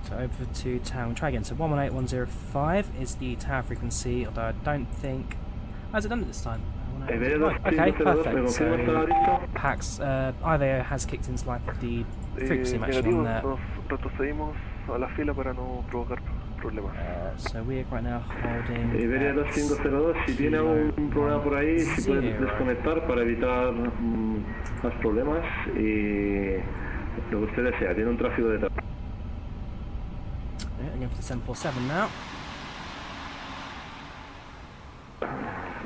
So over to town, try again. So 118105 is the tower frequency, although I don't think... Has it done it this time? Okay, perfect. So PACX, IVAO has kicked into life with the frequency matching on there. So we are right now holding Iberia 2502, si tiene un problema por ahí, si puedes desconectar para evitar más problemas y lo que usted desea, tiene un tráfico de tráfico. Again for the 747 now.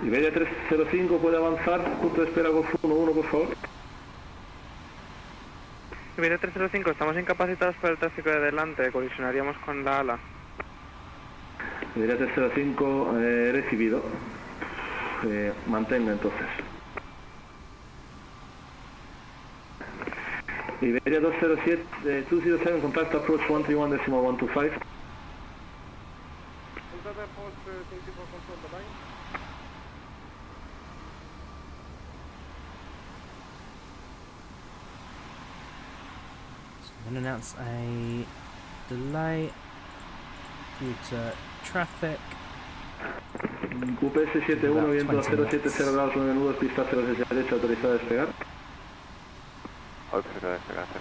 Iberia 305 puede avanzar, punto de espera Golf 11 por favor. Iberia 305, estamos incapacitados por el tráfico de delante, colisionaríamos con la ala. Iberia 305 recibido, mantenga entonces. Iberia 207, contact approach 131.125. I'm going to announce a delay due to traffic. UPS 71, viento a 070 grados 9 nudos, pista 06 derecha, autorizada a despegar. Autorizada a despegar 06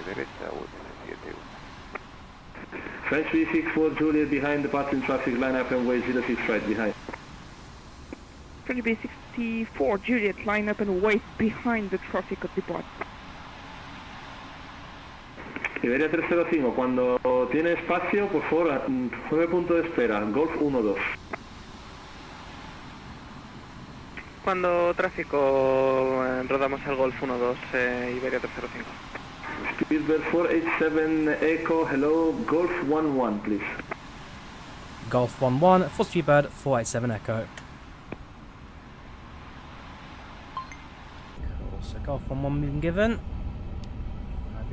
derecha, UPS 71. French V64 Juliet behind departing traffic line up and way 06 right behind. French V64 Juliet, line up and wait behind the traffic at depart. Iberia 305, cuando tiene espacio, por favor, 9 puntos de espera, Golf 12. Cuando tráfico, rodamos el Golf 12, Iberia 305. Speedbird 487 Echo, hello, Golf 11, please. Golf 11, full speedbird 487 Echo. Cool, so Golf 11 being given.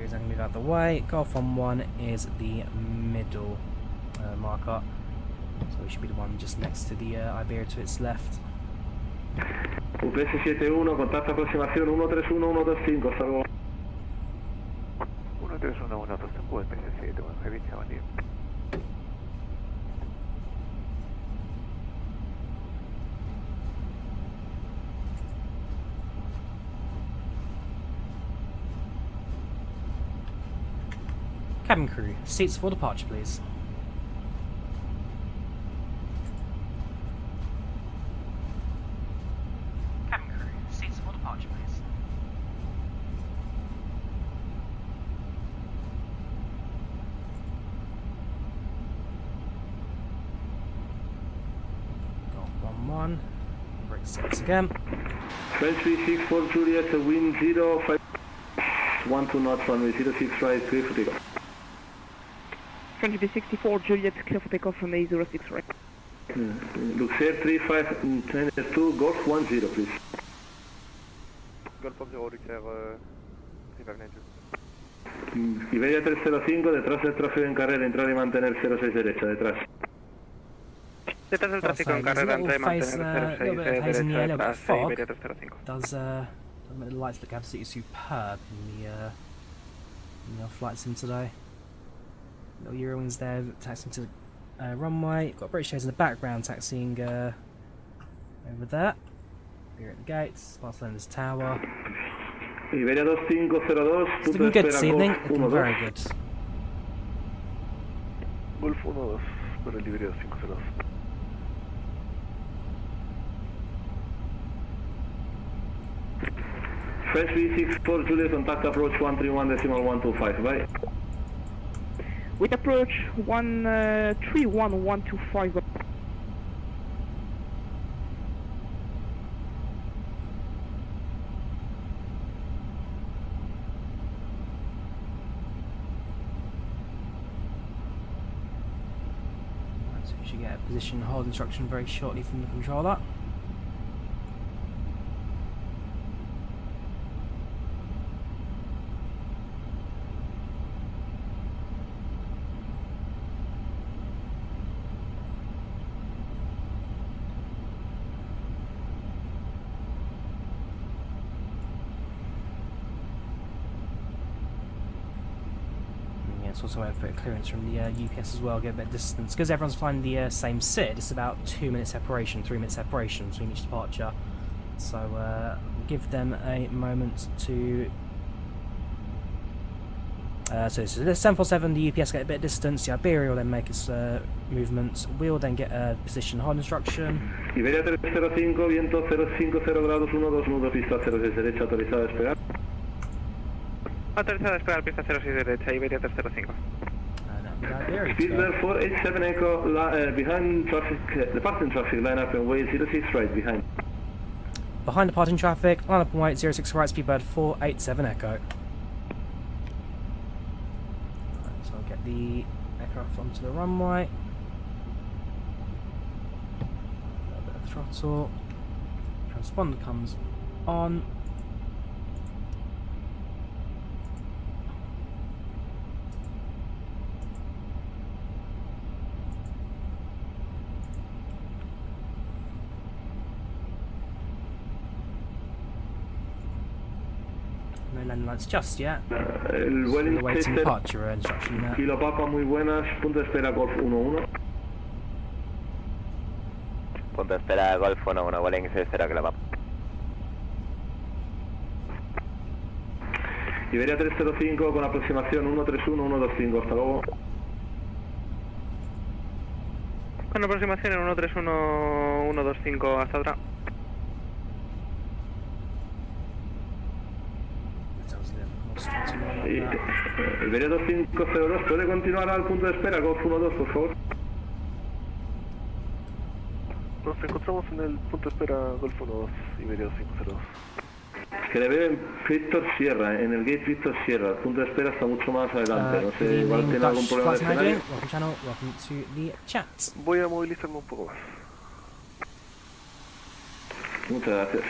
Is going to move out the way. Golf 11 is the middle marker, so we should be the one just next to the Iberia to its left. UPS 71, contacto aproximación 131, 125, hasta luego. 131, 125, UPS 71, heavy 70. Cabin crew, seats for departure, please. Cabin crew, seats for departure, please. Golf 11, break seats again. French V64 Juliet, wind 05, 12 knots, runway 06 right, clear for takeoff. French V64 Juliet, clear for takeoff from A06 right. Luxair 3592, Golf 10, please. Golf 10, Luxair 3592. Iberia 305, detrás del tráfico en carrera, entrar y mantener 06 derecha, detrás. Detrás del tráfico en carrera, entrar y mantener 06 derecha, detrás, Iberia 305. Does make the lights look absolutely superb in the flight sim today. Little Eurowings there taxiing to the runway. Got British Airways in the background taxiing over there. We're at the gates. Barcelona's tower. Iberia 2502. It's looking good this evening. Looking very good. Golf 12 para el Iberia 2502. French V64 Juliet, contact approach 131.125, bye. With approach 131.125. So we should get a position hold instruction very shortly from the controller. also wait for clearance from the UPS as well, get a bit of distance. Because everyone's flying the same SID, it's about 2 minute separation, 3 minute separation between each departure. So give them a moment to... so this is 747, the UPS get a bit of distance, the Iberia will then make its movement, we'll then get a position hold instruction. Iberia 305, viento 050 grados, 12 nudo, pista 06 derecha, autorizada a despegar. Autorizada a despegar, pista 06 derecha, Iberia 305. Speedbird 487 Echo, behind traffic, departing traffic, line up and way 06 right, behind. Behind departing traffic, line up and wait 06 right, Speedbird 487 Echo. So I'll get the aircraft onto the runway. A little bit of throttle. Transponder comes on. No landing lights just yet. El vuelo waiting departure instruction there. Kilo Papa, muy buenas, punto de espera Golf 11. Punto de espera Golf 11, vuelen 60 que la mapa. Iberia 305 con aproximación 131, 125, hasta luego. Con aproximación en 131, 125, hasta atrás. Iberia 2502, ¿puede continuar al punto de espera Golf 12, por favor? Nos encontramos en el punto de espera Golf 12, Iberia 2502. Que le veo en Victor Sierra, en el gate Victor Sierra, el punto de espera está mucho más adelante, no sé, igual tiene algún problema de escenario. Voy a movilizarme un poco más. Muchas gracias.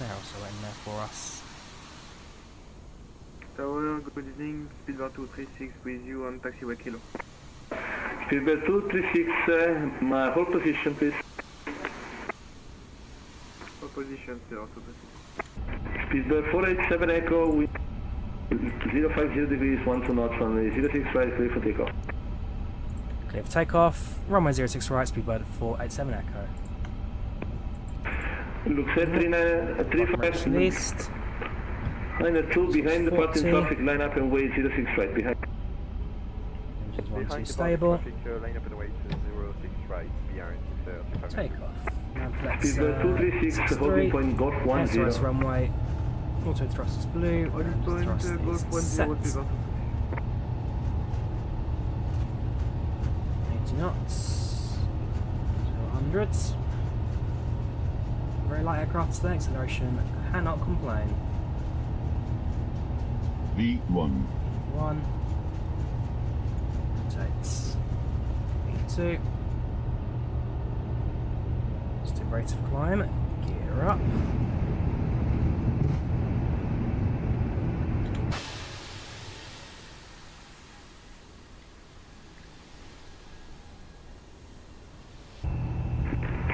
Also in there for us. Tower, good evening, Speedbird 236 with you on taxiway Kilo. Speedbird 236, my hold position please. Hold position 026. Speedbird 487 Echo, with 050 degrees, 12 knots on the 06 right, clear for takeoff. Clear for takeoff, runway 06 right, Speedbird 487 Echo. Luxer 35 released. 902 behind departing traffic, line up and wait 06 right, behind. Engines 1 2 stable. Line up and wait 06 right, behind Takeoff. Speedbird 236, holding point Golf 10. Runway. Auto thrust is blue. Thrust is set. 80 knots. 200s. Very light aircraft today, acceleration cannot complain. V1. V1. Takes V2. Still rate of climb. Gear up.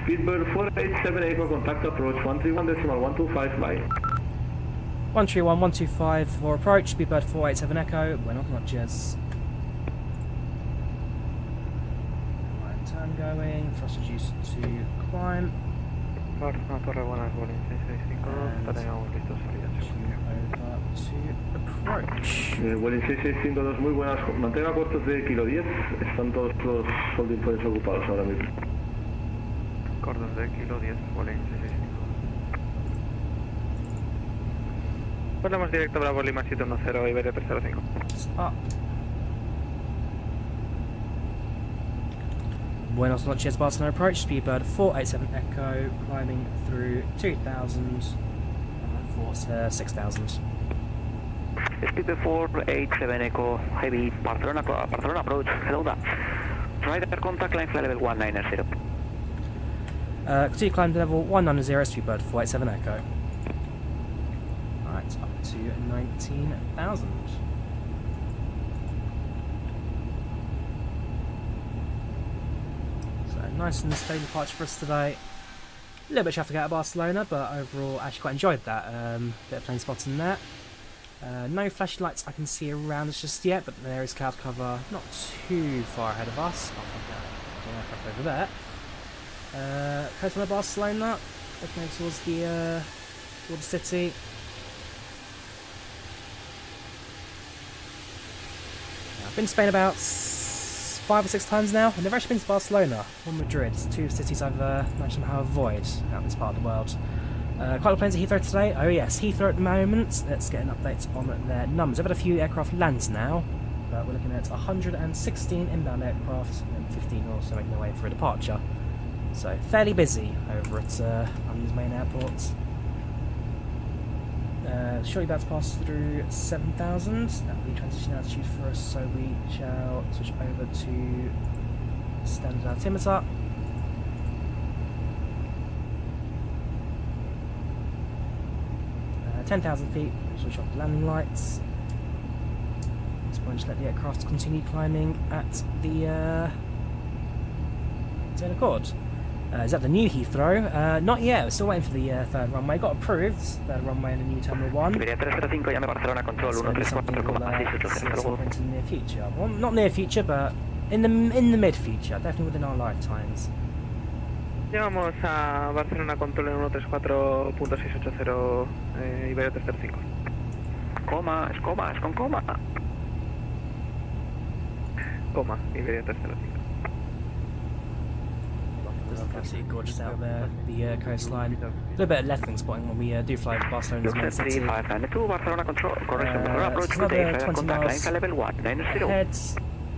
Speedbird 487 Echo, contact approach 131.125, bye. 131.125 for approach, Speedbird 487 Echo, buenos noches. Right turn going, thrust reduced to climb. Barcelona, Torre, buenas, Bolín 6652, tenemos listos salida Over to approach. Vueling 6652, muy buenas, mantenga cortos de kilo 10, están todos los holding points ocupados ahora mismo. Cordos de kilo 10, Bolín 665. Volvemos directo Bravo Lima 710, Iberia 305. Up. Buenos noches, Barcelona approach, Speedbird 487 Echo, climbing through 2000, for 6000. Speedbird 487 Echo, heavy, Barcelona approach, hello there. Rider contact line flight level 190. Continue climb to level 190, Speedbird 487 Echo. Alright, up to 19,000. So nice and steady departure for us today. A little bit traffic out of Barcelona, but overall I actually quite enjoyed that. Bit of plane spotting there. No flashing lights I can see around us just yet, but there is cloud cover not too far ahead of us. Over there. Coastal of Barcelona, looking towards the city. I've been to Spain about 5 or 6 times now. I've never actually been to Barcelona or Madrid. It's 2 cities I've managed to somehow avoid out in this part of the world. Quite a lot of planes at Heathrow today. Oh yes, Heathrow at the moment. Let's get an update on their numbers. I've had a few aircraft lands now, but we're looking at 116 inbound aircraft and 15 also making their way for a departure. So fairly busy over at London's main airport. Shortly about to pass through 7,000. That will be transition altitude for us, so we shall switch over to standard altimeter. Uh, 10,000 feet, switch off the landing lights. At this point, just let the aircraft continue climbing at the its own accord. Is that the new Heathrow? Not yet, we're still waiting for the third runway. Got approved, third runway in the new Terminal 1. So something we'll see at some point in the near future. Well, not near future, but in the mid future, definitely within our lifetimes. Llegamos a Barcelona control en 134.680 IVAO A350. Coma, es coma, es con coma. Coma, IVAO A350. Absolutely gorgeous out there, the coastline. A little bit of left wing spotting when we do fly to Barcelona's main city. Another 20 miles ahead,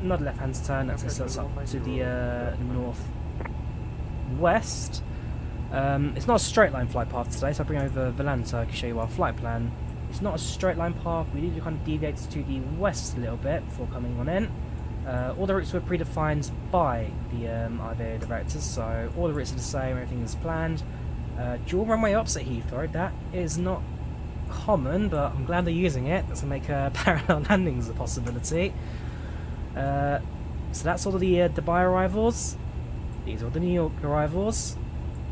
not a left hand turn, that takes us up to the north west. It's not a straight line flight path today, so I'll bring over Volanta, I can show you our flight plan. It's not a straight line path, we need to kind of deviate to the west a little bit before coming on in. All the routes were predefined by the IVAO directors, so all the routes are the same, everything is planned. Dual runway ops at Heathrow, that is not common, but I'm glad they're using it. That's going to make parallel landings a possibility. So that's all of the Dubai arrivals. These are the New York arrivals.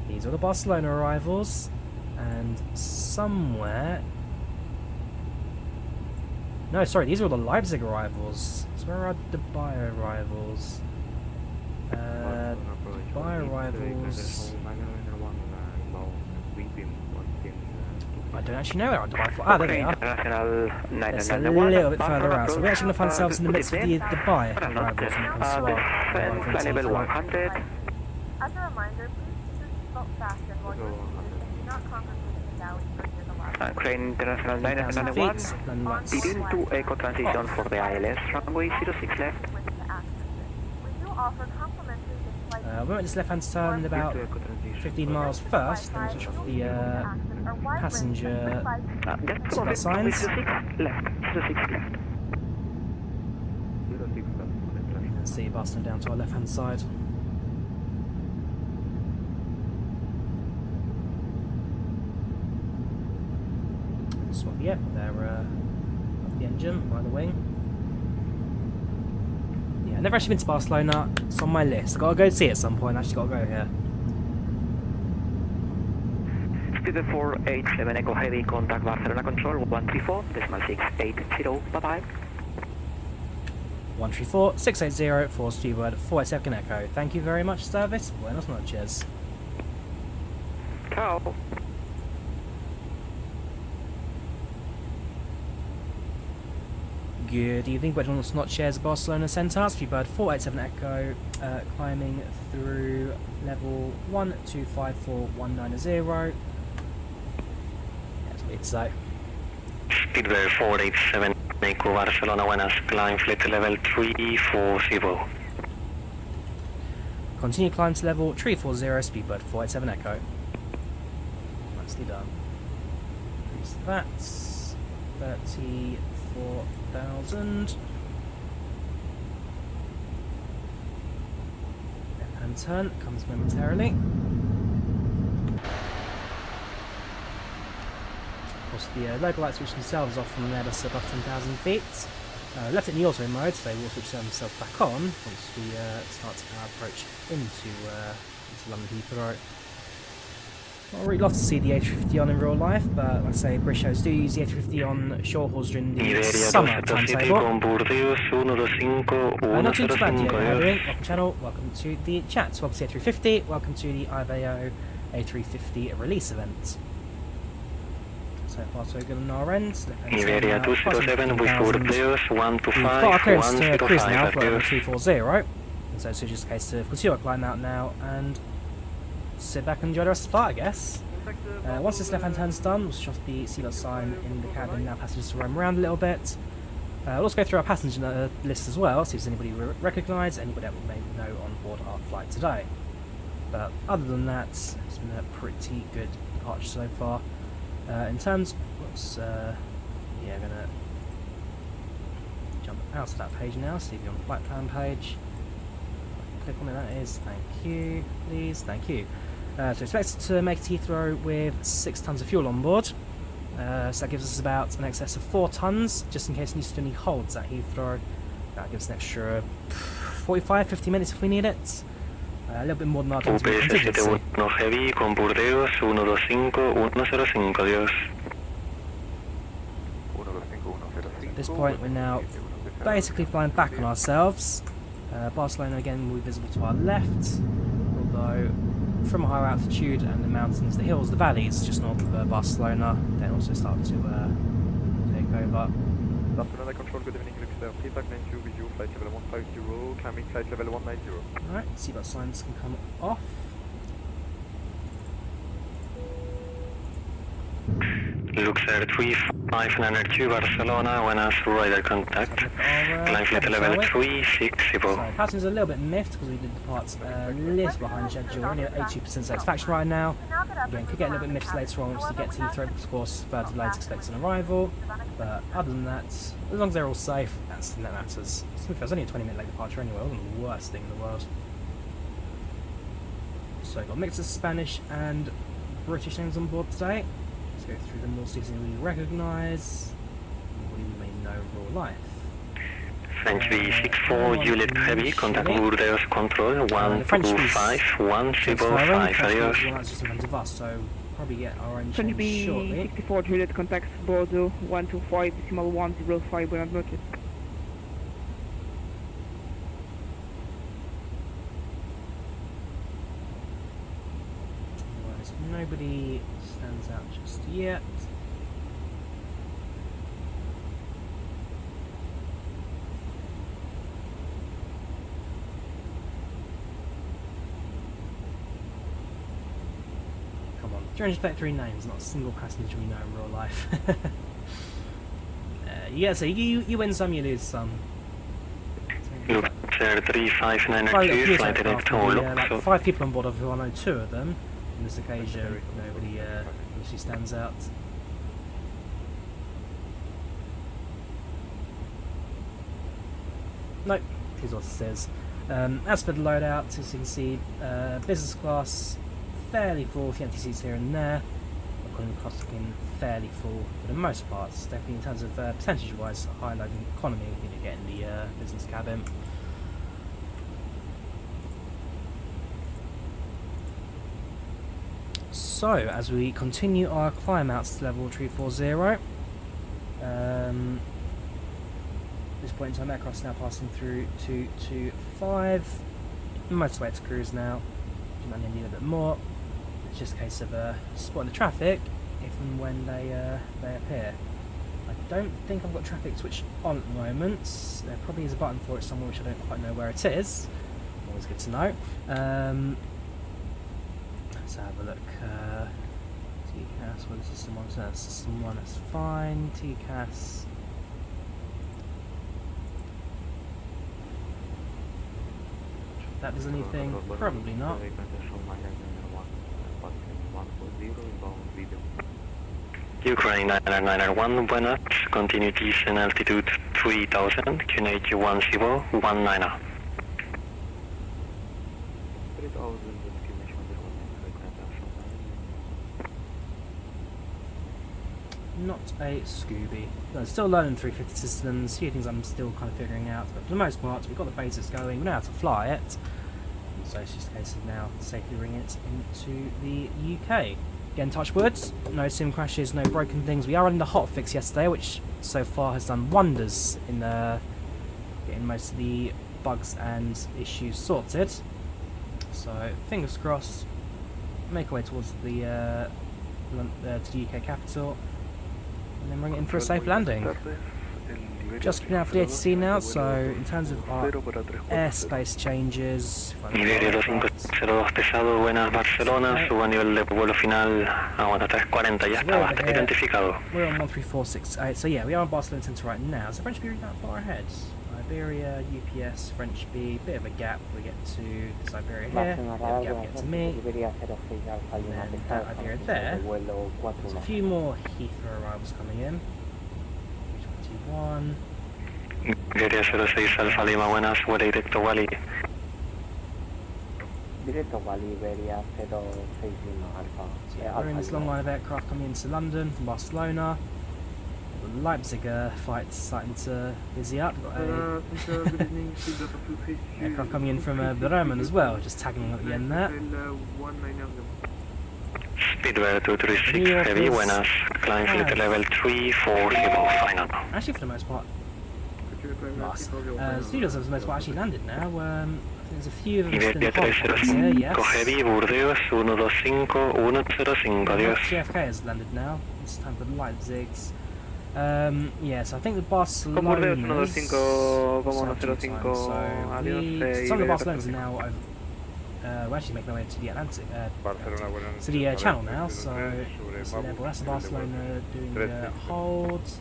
These are the Barcelona arrivals. And somewhere... No, sorry, these are all the Leipzig arrivals. So where are Dubai arrivals? Dubai arrivals... I don't actually know where our Dubai flight... Ah, there they are. That's a little bit further out. So we're actually going to find ourselves in the midst of the Dubai arrivals when it comes to our arrival. As a reminder, please keep your seatbelt fastened while you're seated and do not congregate in the galleys or near the lobby. Crane International 991, begin to echo transition for the ILS, runway 06 left. We do offer complimentary flight. We'll make this left-hand turn in about 15 miles first, then we'll switch off the passenger seatbelt signs. Let's see, Barcelona down to our left-hand side. Swap the air, they're off the engine, by the wing. Yeah, I've never actually been to Barcelona, it's on my list. I've got to go see it at some point, I've actually got to go here. Speed 487 Echo Heavy, contact Barcelona Control 134.680, bye bye. 134-680 for Steward 487 Echo. Thank you very much, service. Buenos noches. Ciao. Good evening, Buenos noches, Barcelona Centaurs. Steward 487 Echo, climbing through level 1254190. That's what it's say. Speedbird 487 Echo Barcelona, buenas, climb flight level 340. Continue climb to level 340, Speedbird 487 Echo. Nicely done. So that's 34,000. Left-hand turn comes momentarily. Of course, the local lights switch themselves off from an Airbus above 10,000 feet. Left it in the auto mode, so they will switch themselves back on once we start our approach into London Heathrow. I'd really love to see the A350 on in real life, but like I say, British shows do use the A350 on short hauls during the summer timetable. Not too bad yet, how are you doing? Welcome channel, welcome to the chat, welcome to the A350, welcome to the IVAO A350 release event. So far so good on our end. Iberia 207 with 4 players, 1 to 5, We've got our clearance to cruise now, five, for 340. And so it's just a case of continue our climb out now and sit back and enjoy the rest of the flight, I guess. Once this left-hand turn's done, we'll switch off the seatbelt sign in the cabin, now passengers to roam around a little bit. We'll also go through our passenger list as well, see if there's anybody we recognise, anybody that we may know on board our flight today. But other than that, it's been a pretty good departure so far. In terms, whoops, yeah, I'm gonna jump out of that page now, see if you're on the flight plan page. Click on it, that is, thank you, please, thank you. So expected to make Heathrow with 6 tons of fuel on board. So that gives us about an excess of 4 tons, just in case it needs to do any holds at Heathrow. That gives us an extra 45-50 minutes if we need it. A little bit more than our tons of contingency. Heavy con Burdeos 125 105, adiós. At this point we're now basically flying back on ourselves. Barcelona again will be visible to our left, although from a higher altitude and the mountains, the hills, the valleys just north of Barcelona, then also start to take over. Barcelona control, good evening, Luxor, feedback 92 with you, flight level 150, climbing flight level 190. Alright, seatbelt signs can come off. Luxor 3592 Barcelona, buenas, rider contact, climb flight level 360. So passengers are a little bit miffed because we did depart a little behind schedule, only at 82% satisfaction right now. Again, could get a little bit miffed later on once we get to Heathrow, of course, further delays expected on arrival. But other than that, as long as they're all safe, that's the thing that matters. It was only a 20-minute late departure anyway, it wasn't the worst thing in the world. So got a mix of Spanish and British names on board today. Let's go through them all, see if we recognise, what we may know in real life. French V64, Juliet Heavy, contact Burdeos control, 125 105, adiós. That's just in front of us, so probably get our own Can change shortly. 64 Juliet contacts Bordeaux 125.105, buenas noches. Otherwise, nobody stands out just yet. Come on, 333 names, not a single passenger we know in real life. Yeah, so you win some, you lose some. Luxor 3592, flight direct to like 5 people on board, of who I know 2 of them. On this occasion, nobody usually stands out. Nope, here's what it says. As for the loadout, as you can see, business class fairly full, a few empty seats here and there. Economy class looking fairly full for the most part. Definitely in terms of percentage-wise, high loading economy, you get in the business cabin. So, as we continue our climb out to level 340, at this point in time, aircraft's now passing through 225, motorway to cruise now. You might need a bit more. It's just a case of spotting the traffic if and when they appear. I don't think I've got traffic switched on at the moment. There probably is a button for it somewhere which I don't quite know where it is. Always good to know. Let's have a look. TCAS, what is system 1? So that's system 1, that's fine. TCAS. That does anything? Probably not. Ukraine 9991, buenas, continue descent altitude 3000, QNH 1019. not a Scooby. I'm still learning 350 systems, a few things I'm still kind of figuring out, but for the most part we've got the basics going, we know how to fly it, so it's just a case of now safely bringing it into the UK. Again, touch wood, no sim crashes, no broken things. We are running the hotfix yesterday, which so far has done wonders in getting most of the bugs and issues sorted. So fingers crossed, make our way towards the to the UK capital, and then bring it in for a safe landing. Just coming out for the ATIS now, so in terms of our airspace changes... Iberia 2502 pesado, buenas Barcelona, suba a nivel de vuelo final a 340, ya está bastante identificado. We're on 13468, so yeah, we are on Barcelona Centre right now. Is the French B that far ahead? Iberia, UPS, French B, bit of a gap we get to this Iberia here, bit of a gap we get to me, and then that Iberia there. There's a few more Heathrow arrivals coming in. 21. Iberia 06 Alfa Lima, buenas, vuelo directo Wally. Directo Wally, Iberia 06 Lima Alfa. So we're in this long line of aircraft coming into London from Barcelona. The Leipzig flight's starting to busy up. Got a aircraft coming in from Bremen as well, just tagging along at the end there. Speedbird 236 heavy, buenas, climb filter level 340 final. Actually, for the most part, Studios for the most part actually landed now. I think there's a few of them still in the hotbox here, yes. Heavy, Burdeos 125 105, adios. TFK has landed now, it's time for the Leipzigs. Yes, I think the Barcelona. Some of the Barcelonas are now over. We're actually making our way to the Atlantic, to the channel now, so that's Barcelona doing the holds.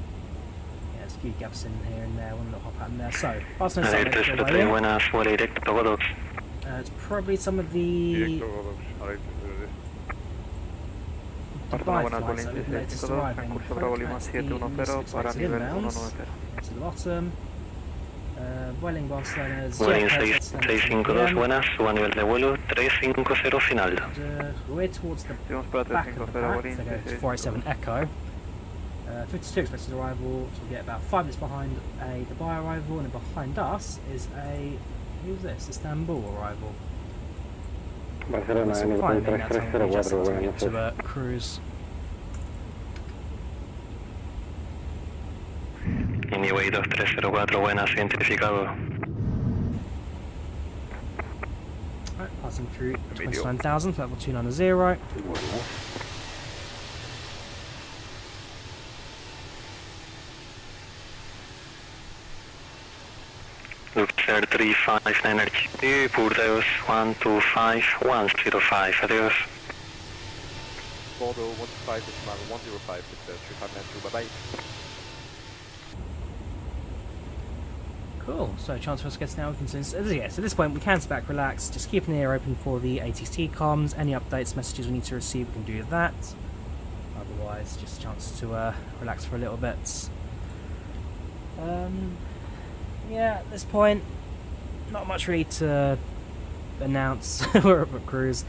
Yeah, there's a few gaps in here and there, one little hop out in there. So, Barcelona's it's probably some of the Dubai flights that we've latest arriving. Inbounds to the bottom. Vueling Barcelona's Vueling 652, buenas, suba a nivel de vuelo 350 final. We're towards the back of the pack, so go to 487 Echo. 52 expected arrival, so we get about 5 minutes behind a Dubai arrival, and then behind us is a, who's this, Istanbul arrival. Barcelona, so N 334, buenas to cruise. Anyway 2304, buenas, identificado. Right, passing through 29,000, level 290. Luxair 359 RQ, Burdeos 125 105, adios. Bordeaux 125 decimal 105 with 3592, bye bye. Cool, so chance for us to get now, yes, at this point we can sit back, relax, just keep an ear open for the ATIS comms, any updates, messages we need to receive, we can do that. Otherwise, just a chance to relax for a little bit. Yeah, at this point, not much really to announce. We're up at cruise.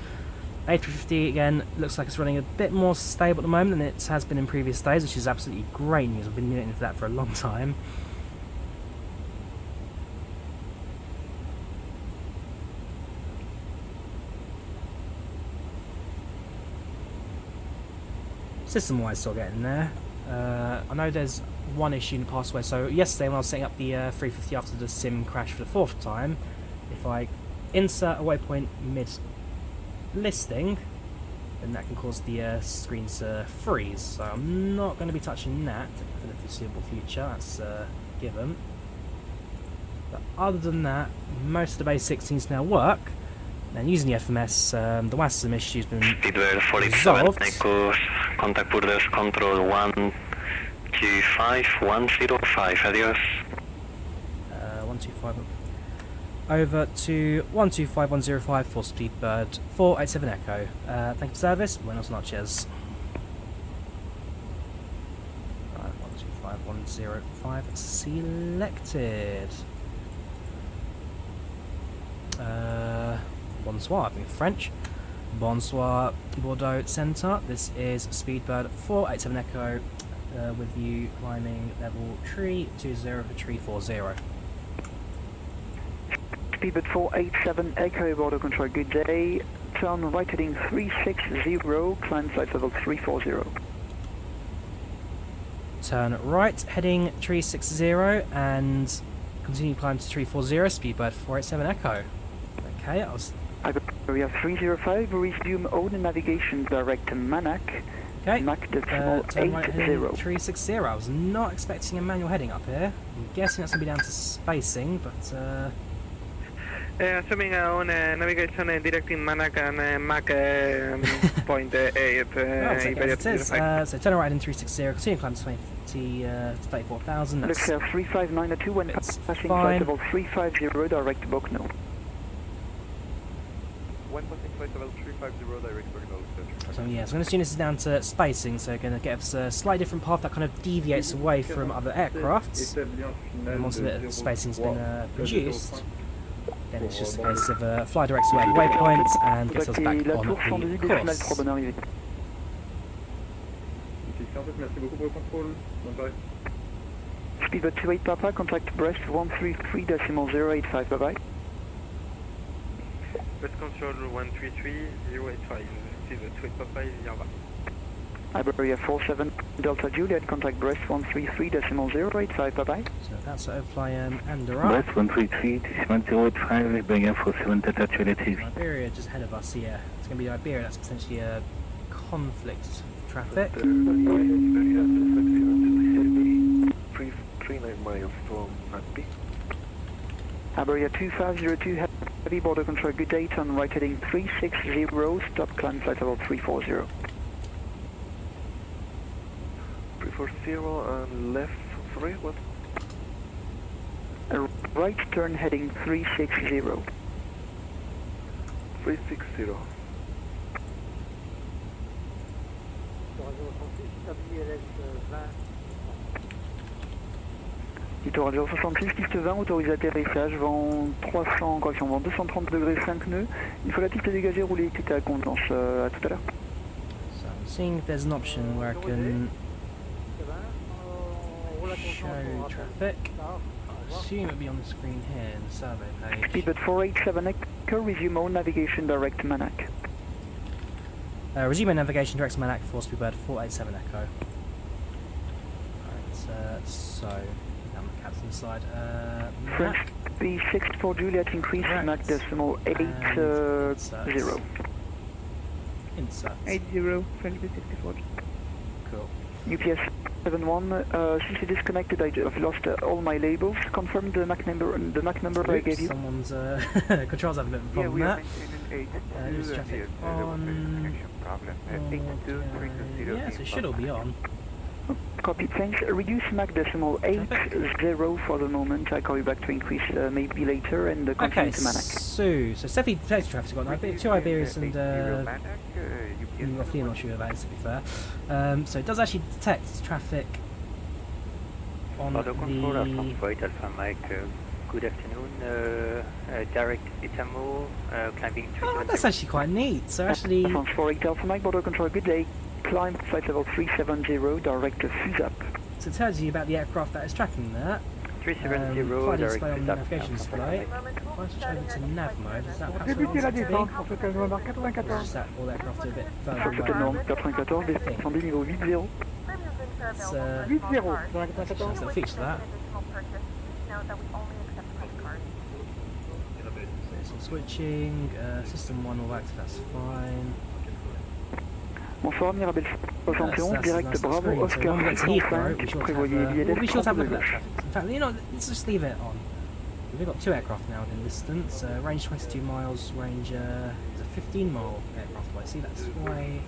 A350 again looks like it's running a bit more stable at the moment than it has been in previous days, which is absolutely great news. I've been waiting for that for a long time. System-wise, still getting there. I know there's one issue in the past way. So yesterday when I was setting up the 350 after the sim crash for the 4th time, if I insert a waypoint mid-listing, then that can cause the screens to freeze. So I'm not going to be touching that for the foreseeable future, that's given. But other than that, most of the basics seems to now work. And using the FMS, the WASM issue has been resolved. Contact Burdeos control 125105, adios. 125 over to 125105 for Speedbird 487 Echo. Thank you for service, buenos noches. 125105 selected. Bonsoir, I think French. Bonsoir, Bordeaux Centre. This is Speedbird 487 Echo. with you climbing level 320 for 340. Speedbird 487 Echo border control, good day. Turn right heading 360, climb flight level 340. Turn right heading 360 and continue climb to 340, Speedbird 487 Echo. Okay, I was... Area 305, resume own navigation direct to Manac. Okay, Mac decimal turn right heading 80. 360. I was not expecting a manual heading up here. I'm guessing that's going to be down to spacing, but... assuming on navigation direct in Manac and Mac point 8. So turn right in 360, continue climb to 34,000. Looks 35902 when passing flight level 350 direct to Bognor. When passing flight level 350 direct to Bognor. So yeah, so I'm going to assume this is down to spacing, so going to get us a slightly different path that kind of deviates away from other aircrafts. And once a bit of spacing's been produced, then it's just a case of fly direct away the waypoint and gets us back on the course. Speedbird 28 Papa, contact Brest 133.085, bye bye. Brest control 133.085, Speedbird 28 Papa is Java. Iberia 47 Delta Juliet, contact Brest 133.085, bye bye. So that's fly Andorra. Brest 133.085, Iberia 47 Delta Juliet. Iberia just ahead of us, yeah. It's going to be Iberia, that's potentially a conflict traffic. 39 miles from Nagby. Iberia 2502 heavy border control, good day, turn right heading 360, stop climb flight level 340. 340 and left, sorry, what? Right turn heading 360. 360. Littoral 66, piste 20, autorisé atterrissage, vent 300, correction, vent 230 degrés 5 nœuds. Une fois la piste dégagée, roulez tout à contenance. À tout à l'heure. So I'm seeing if there's an option where I can show traffic. I assume it'll be on the screen here in the survey page. Speedbird 487 Echo, resume all navigation direct to Manac. Resume navigation direct to Manac for Speedbird 487 Echo. Right, so down the captain's side. French B6 for Juliet, increase Mac decimal 80. Insert. 80, French B64. Cool. UPS 71, since you disconnected, I've lost all my labels. Confirm the MAC number I gave you. Someone's controls have a bit of a problem with that. News traffic on. Yeah, so it should all be on. Copy, thanks. Reduce MAC decimal 80 for the moment. I'll call you back to increase maybe later and continue to Manac. So it's definitely detected traffic's got two Iberians and roughly, I'm not sure about it to be fair. So it does actually detect traffic on the... Alpha Mike, good afternoon, direct Itamo, climbing 370. Oh, that's actually quite neat. So actually... 48 Alpha Mike, border control, good day. Climb flight level 370, direct to Fusap. So it tells you about the aircraft that is tracking that. 370, flight direct display on the Fusap. navigation display. If I switch over to nav mode, is that perhaps what I want it to be? Or is that all aircraft a bit further away? 94, descendez niveau 80. It's a little feature that. So some switching, system 1 will work, so that's fine. Bonsoir, Mirabel 71, direct Bravo, Oscar 65, prévoyez billet We'll be sure to have a look at that d'être. traffic. In fact, you know, let's just leave it on. We've got two aircraft now within distance, range 22 miles, range is a 15 mile aircraft away. See, that's why...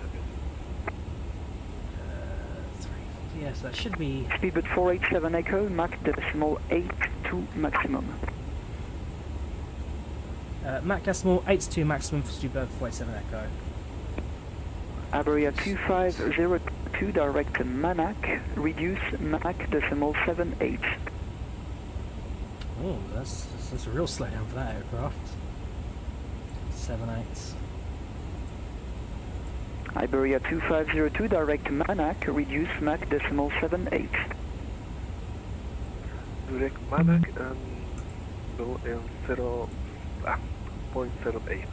yeah, so that should be... Speedbird 487 Echo, Mac decimal 82 maximum. Mac decimal 82 maximum for Speedbird 487 Echo. Iberia 2502 direct to Manac, reduce Mac decimal 78. Oh, that's a real slowdown for that aircraft. 78. Iberia 2502, direct Manac, reduce Mach decimal 78. Direct Manac and go in 0.78.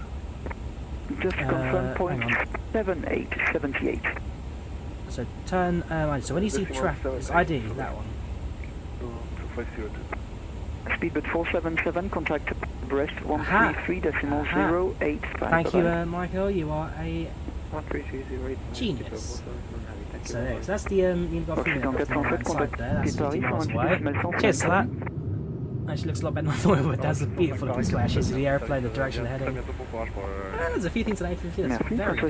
Just confirm point 78. So turn, so when you see traffic, it's ID, that one. 2502. Speedbird 477, contact Brest 133.085. Thank you, Michael, you are a 13308. genius. So there, so that's the, you've got a inside there, that's 50 miles away. Cheers for that. Actually looks a lot better than I thought it would. That's a beautiful looking splash. Here's the airplane, the direction they're heading. There's a few things in A350 that's very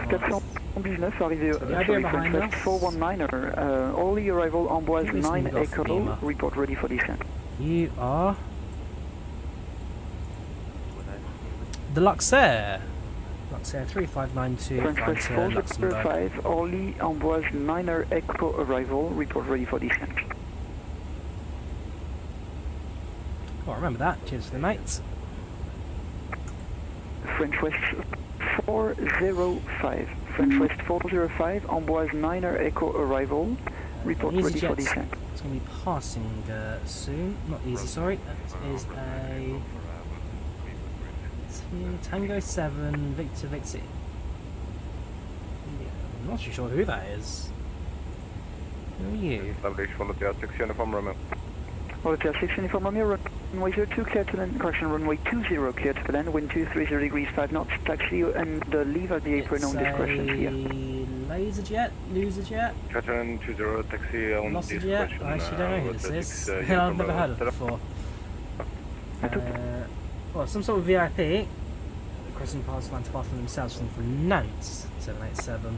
nice. So the idea behind us... 419er, early arrival Amboise 9 Echo, report ready for descent. You are... the Luxair. Luxair 3592, French 405, early Amboise 9er Echo arrival, report ready for descent. Oh, remember that. Cheers to the mates. French West 405. French West 405, Amboise 9er Echo arrival. Report ready for descent. It's going to be passing soon. Not easy, sorry. That is a Tango 7 Victor Victor. I'm not too sure who that is. Who are you? Establish Volanta 6 uniform Romeo. Volanta 6 uniform Romeo. Runway 02 clear to land, correction, runway 20 clear to land, wind 230 degrees 5 knots, taxi and leave at the apron on discretion here. Laser jet? Loser jet? Catherine 20 taxi on Lost jet? I actually don't know who this is. I've never heard of it before. Well, some sort of VIP. Crossing past land to pass themselves from Nantes 787.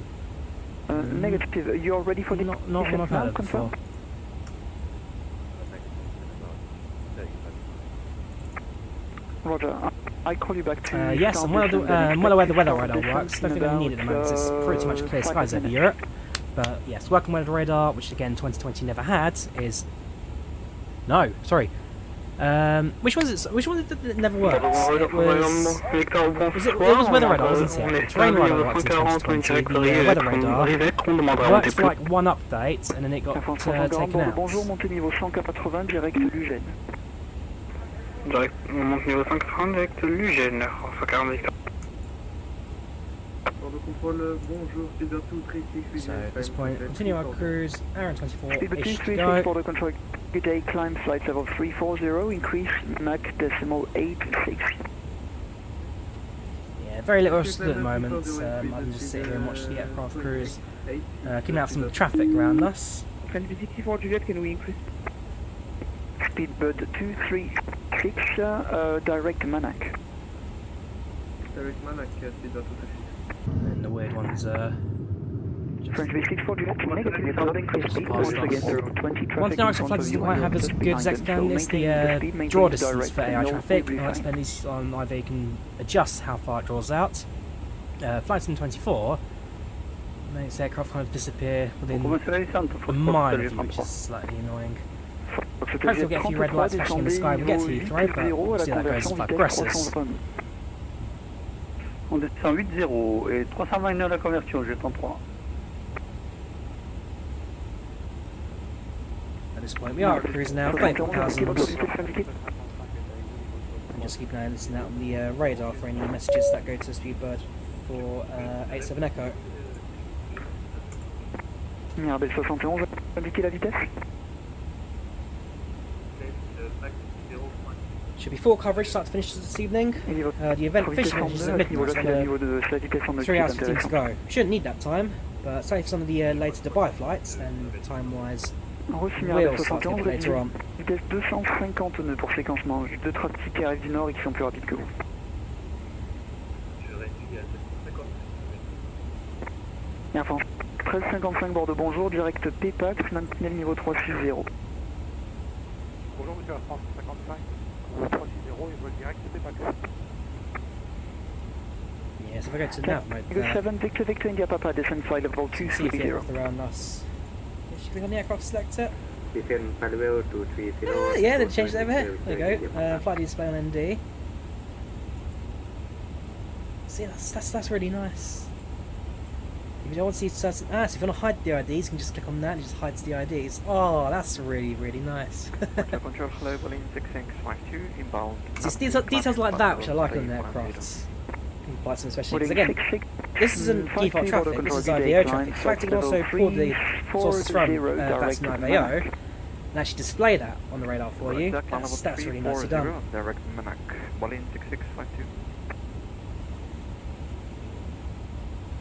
Negative, you're ready for the not one I've heard of before. Roger, I call you back to... yes, I'm well aware the weather radar works. Don't think I need it at the moment, it's pretty much clear skies over Europe. But yes, working weather radar, which again 2020 never had, is... No, sorry. Which one is it never worked? It was weather radar, wasn't it? Terrain radar worked in 2020, the weather radar worked for like one update, and then it got taken out. Bonjour, montez niveau 180, direct Lugène. Direct, on monte niveau 580, direct Lugène, 140. So at this point, continue our cruise, hour and 24-ish to go. Border control, good day, climb flight level 340, increase Mach decimal 86. Yeah, very little else to do at the moment. I can just sit here and watch the aircraft cruise, keeping out some of the traffic around us. French 64 Juliet, can we increase? Speedbird 236, direct Manac. Direct Manac, Speedbird 236. And the weird ones, French V64 Juliet, negative, increase speed, once again, 20 traffic. One thing I actually flags doesn't quite have as good as X-Down is the draw distance for AI traffic. I like to spend these on either you can adjust how far it draws out. Flight Sim 24 makes the aircraft kind of disappear within a mile of you, which is slightly annoying. Hopefully we'll get a few red lights flashing in the sky when we get to Heathrow, but we'll see how that goes if that progresses. On descend 8-0 et 329 la conversion, jet en 3. At this point we are cruising now, 34,000. I'm just keeping an eye listening out on the radar for any messages that go to Speedbird for 87 Echo. Mirabel 71, indiquez la vitesse. Should be full coverage, start to finish this evening. The event officially finishes at midnight, 3 hours 15 to go. Shouldn't need that time, but say for some of the later Dubai flights, then time-wise, we'll start to get it later on. Vitesse 250 nœuds pour séquencement, juste 2 tracks qui arrivent du nord et qui sont plus rapides que vous. Air France 1355 bord de bonjour, direct PACX, maintenez le niveau 360. Bonjour monsieur Air France 55. 360 et vol direct PACX. Yes, if I go to nav mode there. 7 Victor Victor India Papa, descend flight level 230. See if the aircraft around us. Should click on the aircraft selector. Descend flight level 230. Yeah, they changed it over here. There we go. Flight display on ND. See, that's really nice. If you want to see certain... so if you want to hide the IDs, you can just click on that and it just hides the IDs. Oh, that's really, really nice. Control hello, Berlin 6652, inbound. It's details like that which I like on aircrafts. In flights especially, because again, this isn't default traffic, this is IVAO traffic. In fact, you can also pull the sources from that's an IVAO and actually display that on the radar for you. That's really nicely done. Direct Manac, Berlin 6652.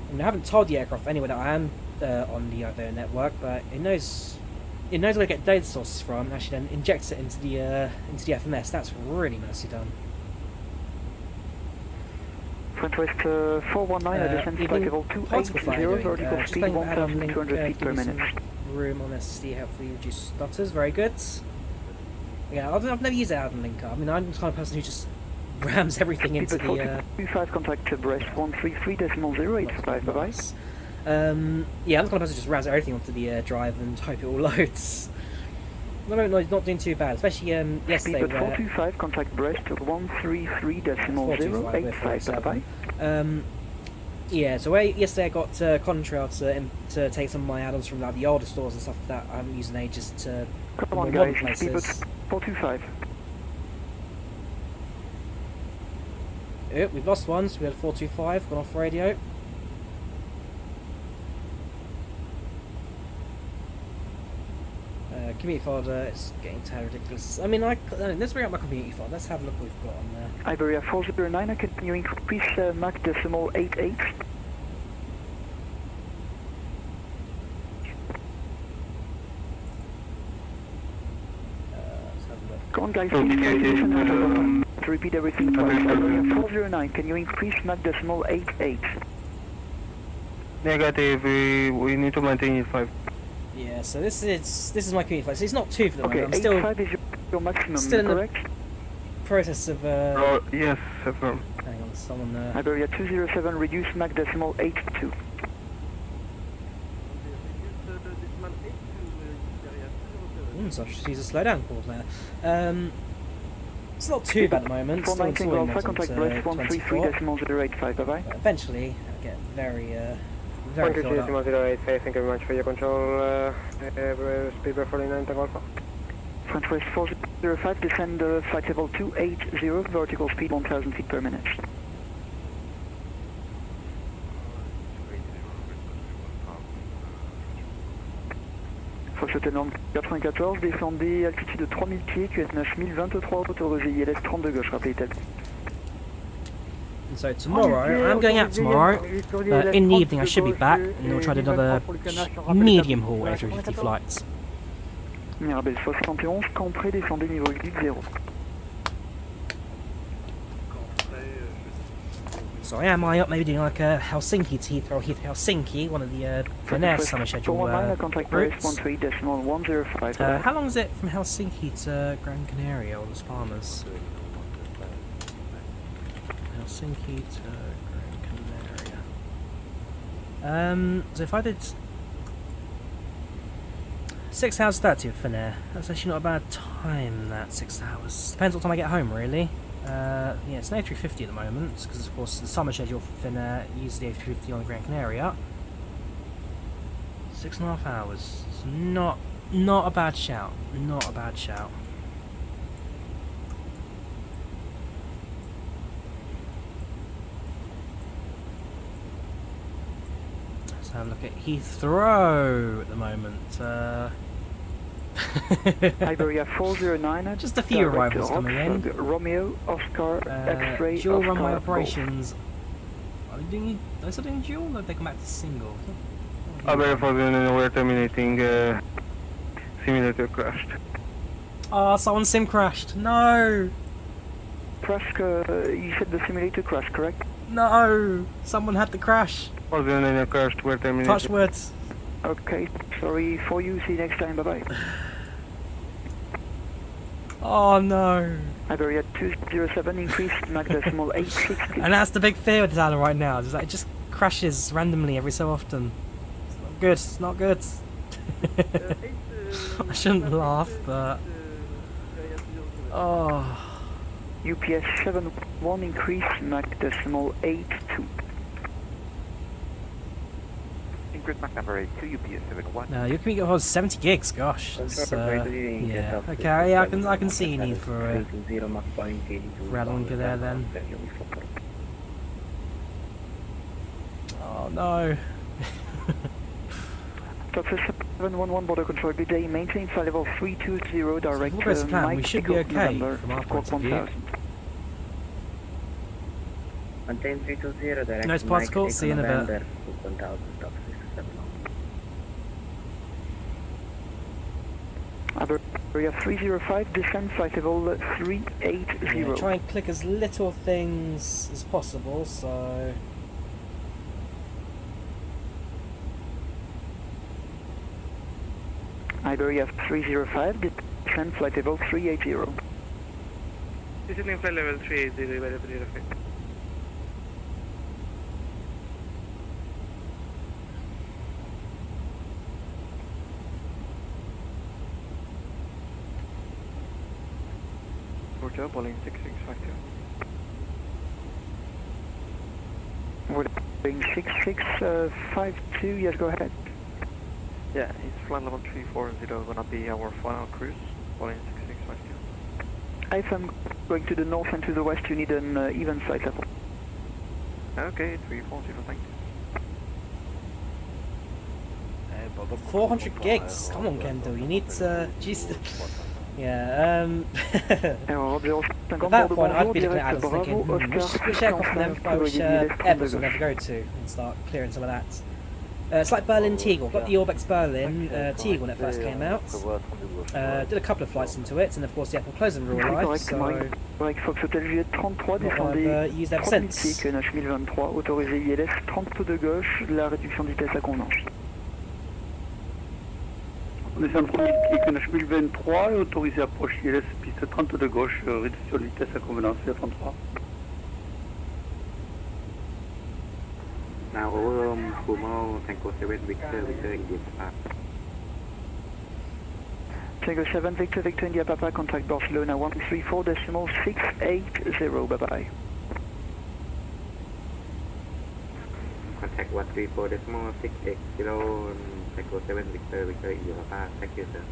I mean, I haven't told the aircraft anyway that I am on the IVAO network, but it knows where to get data sources from and actually then injects it into the FMS. That's really nicely done. Front West 419, descent flight level 280, vertical speed 1,200 feet per minute. Room on SSD, hopefully reduce stutters, very good. Yeah, I've never used an AppInTheAir. I mean, I'm the kind of person who just rams everything into the... 25 contact Brest 133.085, bye-bye. Yeah, I'm the kind of person who just rams everything onto the drive and hope it all loads. No, not doing too bad, especially yesterday where... 425 contact Brest 133.085, bye-bye. Yeah, so yesterday I got Contrail to take some of my add-ons from like the older stores and stuff that I haven't used in ages to... Come on guys, places. 425. We've lost one, so we had 425, gone off radio. Community folder, it's getting too ridiculous. I mean, let's bring up my community folder, let's have a look what we've got on there. Iberia 409, can you increase Mach decimal 88? Come on guys, please to repeat everything twice. Iberia 409, can you increase Mach decimal 88? Negative, we need to maintain 5. Yeah, so this is my community flight. So it's not 2 for the moment. I'm still 85 is your maximum, still in correct? the process of yes, affirm. Hang on, someone Iberia 207, reduce Mach decimal 82. So I should use a slow down call there. It's not too bad at the moment. Still installing mods onto 133.085, bye-bye. Eventually, I'll get very filled up. 133.085, thank you very much for your control. Speed 49 to Golf. Front West 405, descend flight level 280, vertical speed 1,000 feet per minute. Fox Tenant 94, descendez altitude de 3000 pieds, QS 9023, autorisé ILS 32 gauche, rappelez tel. So tomorrow, I'm going out tomorrow, in the evening I should be back, and then we'll try another medium haul A350 flights. Mirabel 71, Campré, descendez niveau 80. So I am maybe doing like a Helsinki to Heathrow, Helsinki, one of the Finnair summer schedule routes. How long is it from Helsinki to Gran Canaria or Las Palmas? Helsinki to Gran Canaria. So if I did 6 hours 30 of Finnair, that's actually not a bad time, that 6 hours. Depends what time I get home, really. Yeah, it's an A350 at the moment, because of course the summer schedule for Finnair uses the A350 on the Gran Canaria. 6.5 hours. It's not a bad shout. Not a bad shout. Let's have a look at Heathrow at the moment. Iberia 409, just a few arrivals coming in. Romeo, Oscar, X-ray, dual runway operations. Are they still doing dual, or have they come back to single? Iberia 409, we're terminating. Simulator crashed. Oh, someone's sim crashed. No. Crash. You said the simulator crashed, correct? No. Someone had the crash. 409 crashed. We're terminating. Touch words. Okay, sorry for you, see you next time, bye-bye. Oh no. Iberia 207, increased Mach decimal 860. And that's the big fear with this island right now, is that it just crashes randomly every so often. It's not good, it's not good. I shouldn't laugh, but... Oh. UPS 71, increased Mach decimal 82. Cruise Mac number 82 UPS 71. No, your commute holds 70 gigs. Gosh, that's, yeah. Okay, yeah, I can see a need for longer there then. Oh no. Doctor 711 border control, good day, maintain flight level 320 direct If all goes to plan, we Mike should be Takeoff okay November, from our squawk point of view. 1000. Maintain 320 direct Nice particles, see you in a bit. 1000, stop 670. Area 305, descend flight level 380. Yeah, try and click as little things as possible, so... Iberia 305, descend flight level 380. Descending flight level 380, Iberia 305. Roger, Boeing 6652. Boeing 6652, yes, go ahead. Yeah, it's flight level 340 gonna be our final cruise, Boeing 6652. If I'm going to the north and to the west, you need an even flight level. Okay, 340, thank you. 400 gigs? Come on, Kendall, you need to... Jeez. Yeah, at that point I'd be looking at Alice thinking, which aircraft will never fly, which Airbus will never go to, and start clearing some of that. It's like Berlin Tegel, got the Orbex Berlin Tegel when it first came out, did a couple of flights into it, and of course the Apple closing rule life, so I've used ever since. Autorisé ILS 30 de gauche, la réduction de vitesse à convenance. On est sur le premier clic NH 1023 et autorisé approche ILS piste 30 de gauche, réduction de vitesse à convenance, c'est 33. Now over Fumo, Tango 7, Victor, India Papa. Tango 7, Victor, India Papa, contact Barcelona 134.680, bye bye. Contact 134.680, Tango 7, Victor, India Papa, thank you sir.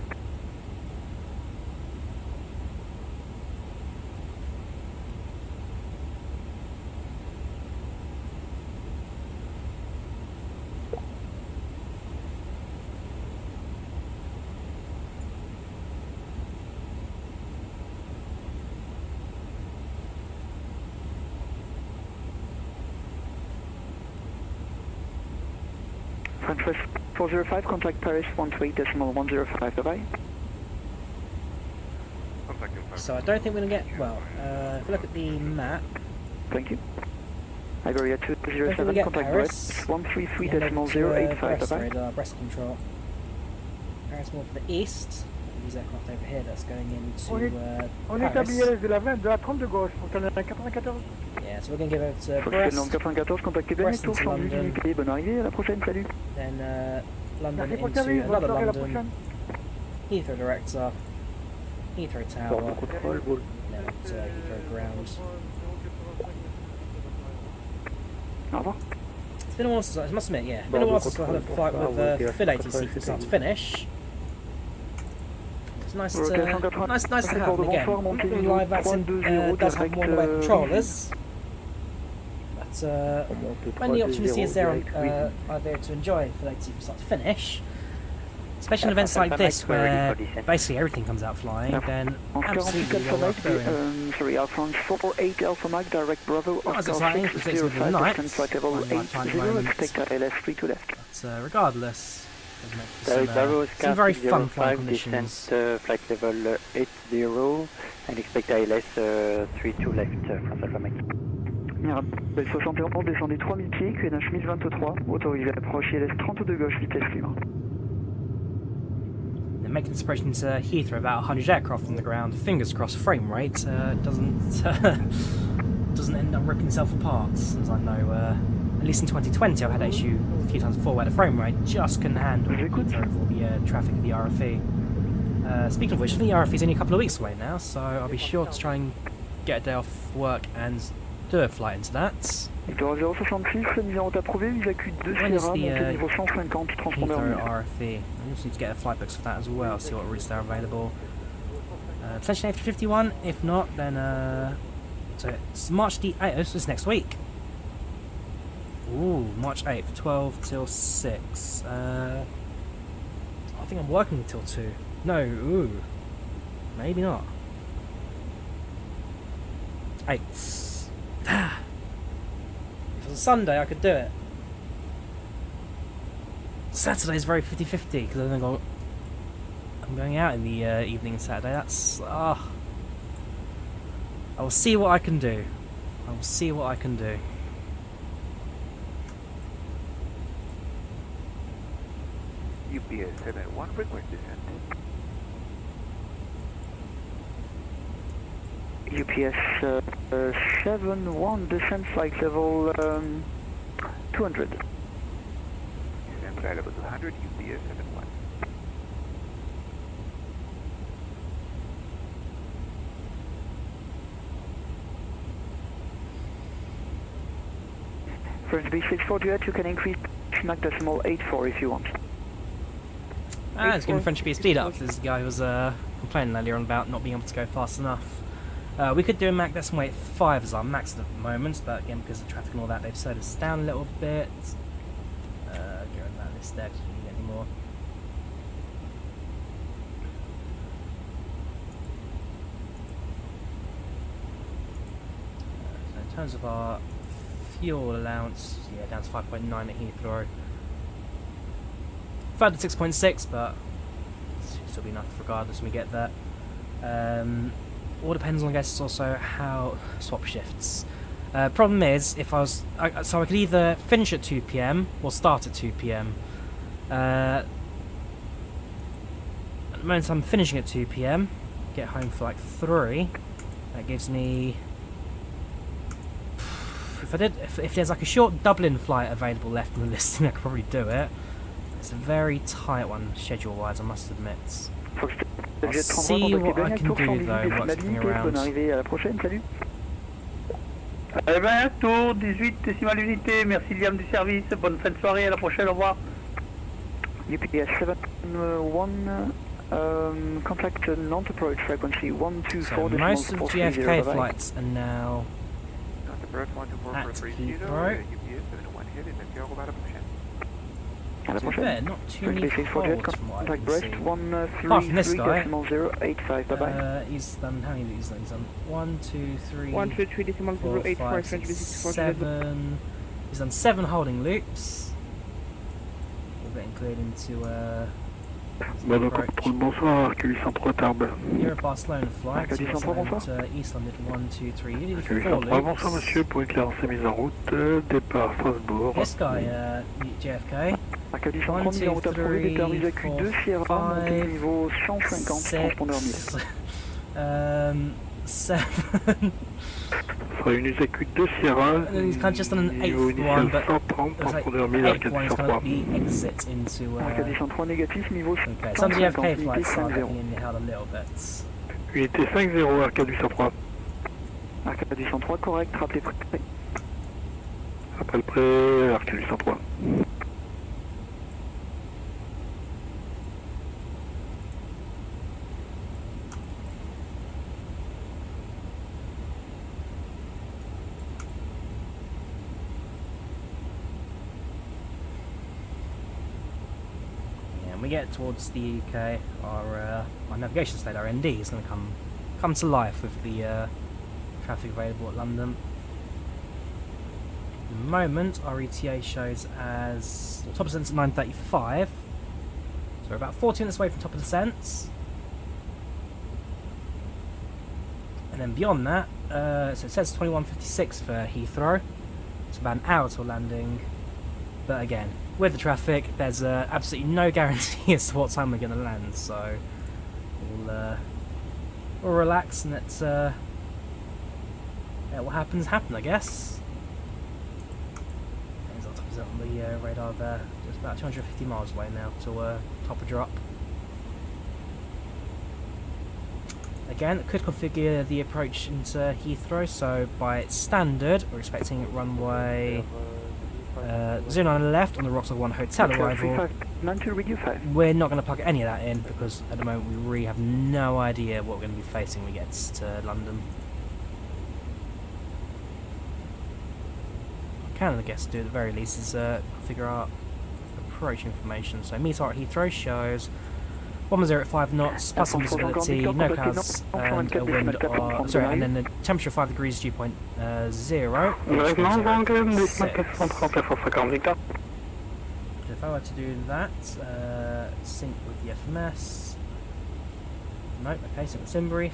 French West 405, contact Paris 128.105, bye-bye. So I don't think we're going to get, well, if we look at the map... Thank you. Iberia 207, contact Paris 133.085, bye-bye. Radar, breast control. Paris more for the east. These aircraft over here that's going into On établit LS de la 20 de la 30 de gauche pour qu'on ait un 94. Yeah, so we're going to give it to Brest. Brest. 94, contactez Benetton, sans visibilité, bonne arrivée, à la prochaine, salut. Then London into another London. Heathrow director. Heathrow Tower. No, Heathrow ground. It's been a while since I must admit, yeah. It's been a while since I had a flight with Phil ATC from start to finish. It's nice to have them again. Live that's in does have one-way controllers. But when the opportunity is there on IVAO to enjoy Phil ATC from start to finish, especially in events like this where basically everything comes out flying, then absolutely sorry, Alpha 48 Alpha Mike, direct Bravo, Oscar 605, descend flight level 80, expect ILS 3 to left. But regardless, some very fun flight conditions. Descent flight level 80 and expect ILS 3 to left from Alpha Mike. Mirabel 71, descendez 3000 pieds, QNH 1023, autorisé approche ILS 30 de gauche, vitesse libre. They're making this approach into Heathrow about 100 aircraft from the ground. Fingers crossed frame rate doesn't end up ripping itself apart, as I know. At least in 2020 I've had that issue a few times before where the frame rate just couldn't handle all the traffic of the RFE. Speaking of which, I think the RFE is only a couple of weeks away now, so I'll be sure to try and get a day off work and do a flight into that. Victor 066, mise en route approuvée, visa Q2 Sierra, montée niveau 150, transpondeur Heathrow RFE. I just need to get a flight books for that as well, see what routes there are available. Potentially A351, if not, then so it's March the 8th, this is next week. Ooh, March 8th, 12 till 6. I think I'm working until 2. No, ooh. Maybe not. 8. If it was a Sunday, I could do it. Saturday's very 50-50 because I'm going out in the evening on Saturday. That's I will see what I can do. I will see what I can do. UPS 71 request descent. UPS 71 descent flight level 200. Descent flight level 200, UPS 71. French B64 Duet, you can increase Mach decimal 84 if you want. It's giving French B speed up. This guy was complaining earlier on about not being able to go fast enough. We could do a Mach decimal 85 as our max at the moment, but again, because of traffic and all that, they've slowed us down a little bit. Get rid of that list there, because we didn't get any more. So in terms of our fuel allowance, yeah, down to 5.9 at Heathrow. Further 6.6, but it'll still be enough regardless when we get there. All depends on, I guess, also how swap shifts. Problem is, if I was... so I could either finish at 2 PM or start at 2 PM. At the moment I'm finishing at 2 PM, get home for like 3. That gives me... If there's like a short Dublin flight available left in the listing, I could probably do it. It's a very tight one schedule-wise, I must admit. I'll see what I can do though, what's coming around. Airbus tour 18 décimale unité, merci Liam du service, bonne fin de soirée, à la prochaine, au revoir. UPS 71, contact non-approach frequency 124. So most of GFK flights are now at Heathrow. To be fair, not too many holds from what I can see. Apart from this guy, he's done, how many he's done? He's done 1, 2, 3, 4, 5, 6, 7. He's done 7 holding loops. All getting cleared into Bonsoir, Arcus 103 Tarbes. You're a Barcelona flight, so East London 1, 2, 3. You did 4 loops. Bonsoir monsieur, pour éclairance mise en route, départ Strasbourg. This guy, JFK. 1, 2, 3, 4, 5, 6, 7. Sera une USAQ 2 Sierra. And then he's kind of just done an 8th one, but there's like 8th one is kind of the exit into okay, some GFK flights are getting in held a little bit. Unité 5-0, Arcade 803. Arcade 803, correct, rappelez prêt. Rappel prêt, Arcade 803. We get towards the UK, our navigation state, our ND, is going to come to life with the traffic available at London. At the moment, our ETA shows as top of descent at 9:35, so we're about 40 minutes away from top of descent. And then beyond that, so it says 21:56 for Heathrow. It's about an hour till landing, but again, with the traffic, there's absolutely no guarantee as to what time we're going to land, so we'll relax and let's yeah, what happens, I guess. There's our top of on the radar there, just about 250 miles away now to top of drop. Again, could configure the approach into Heathrow, so by standard, we're expecting runway 09 left on the Roxor 1 hotel arrival. We're not going to plug any of that in because at the moment we really have no idea what we're going to be facing when we get to London. What I can, I guess, do at the very least is figure out approach information. So meteor at Heathrow shows 10 at 5 knots, plus some visibility, no clouds, and a wind of, sorry, and then the temperature of 5 degrees, dew point 0. If I were to do that, sync with the FMS. Nope, okay, sync the sim brief.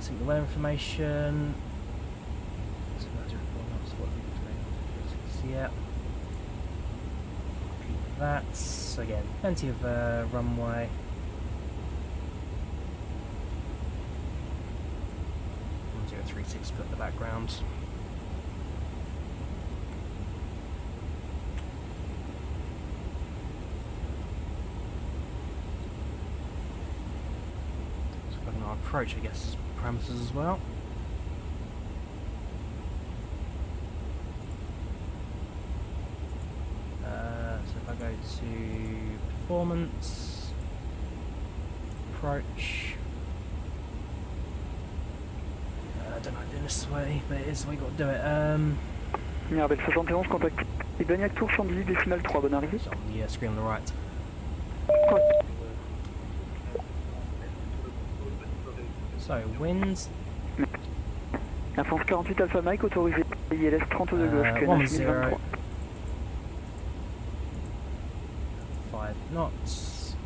Sync the weather information. Yeah. That. So again, plenty of runway. .036 put in the background. So if I can approach, I guess, parameters as well. So if I go to performance, approach, I don't know doing this way, but it is the way you got to do it. Mirabel 71, contact Ibaniac Tour 118,3, bonne arrivée. So on the screen on the right. So, winds. Air France 48 Alpha Mike, autorisé ILS 32 gauche, 10. 5 knots.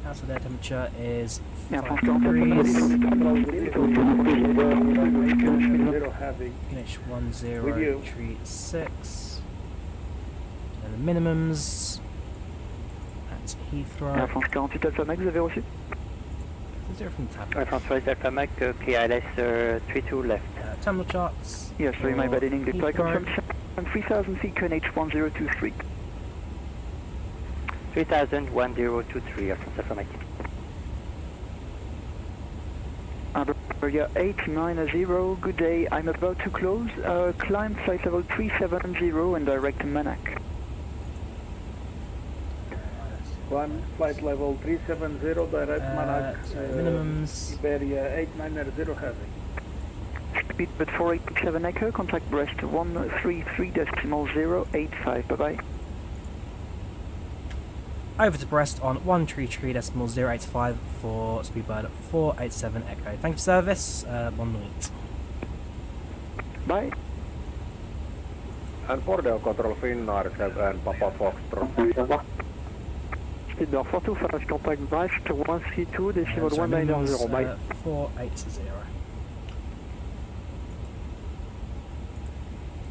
Outside air temperature is 5 degrees. Finish 1036. And the minimums at Heathrow. Air France 48 Alpha Mike, vous avez reçu? Is there from tab? Air France 48 Alpha Mike, KILS 32 left. Terminal charts. Yes, sorry, my bad in English. I confirm 3,000 feet, QNH 1023. 3000 1023, Air France Alpha Mike. Drawyah 890, good day. I'm about to close. Climb flight level 370 and direct to Manac. Climb flight level 370, direct Manac. Minimums. Iberia 890 heavy. Speed but 487 Echo, contact Brest 133.085, bye bye. Over to Brest on 133.085 for Speedbird 487 Echo. Thank you for service, bonne nuit. Bye. And Bordeaux Control Finnair 7 Papa Foxtrot. Speedbird 425, contact Brest 132.190, bye. 480.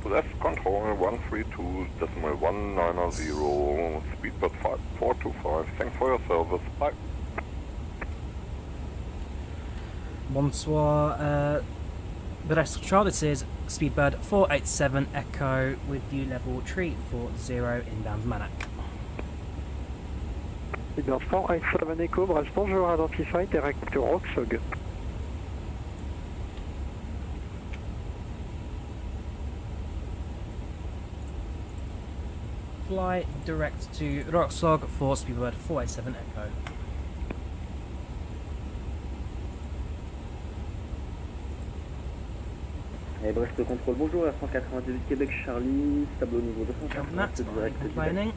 Left control 132.190, speedbird 5425. Thanks for your service. Bye. Bonsoir, Brest Control. This is Speedbird 487 Echo with view level 340 inbound Manac. Speedbird 487 Echo, Brest, bonjour, identified, direct to Roxog. Fly direct to Roxog for Speedbird 487 Echo. Brest Control, bonjour, Air France 98 Québec Charlie, stable au niveau 250, direct planning.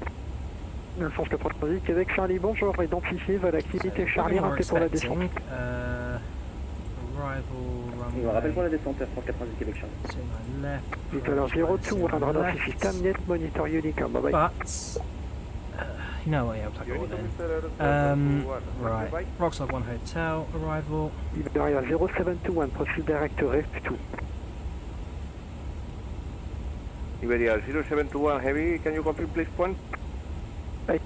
Air France 98 Québec Charlie, bonjour, identifié, va l'activité Charlie, rentrez pour la descente. Rappel pour la descente, Air France 98 Québec Charlie. Tout à l'heure 02, radar system, net monitor Unica, bye bye. But, you know what, yeah, we'll take it all then. Right, Roxog 1 Hotel, arrival. Iberia 0721, proceed direct to Rift 2. Iberia 0721 heavy, can you confirm please point?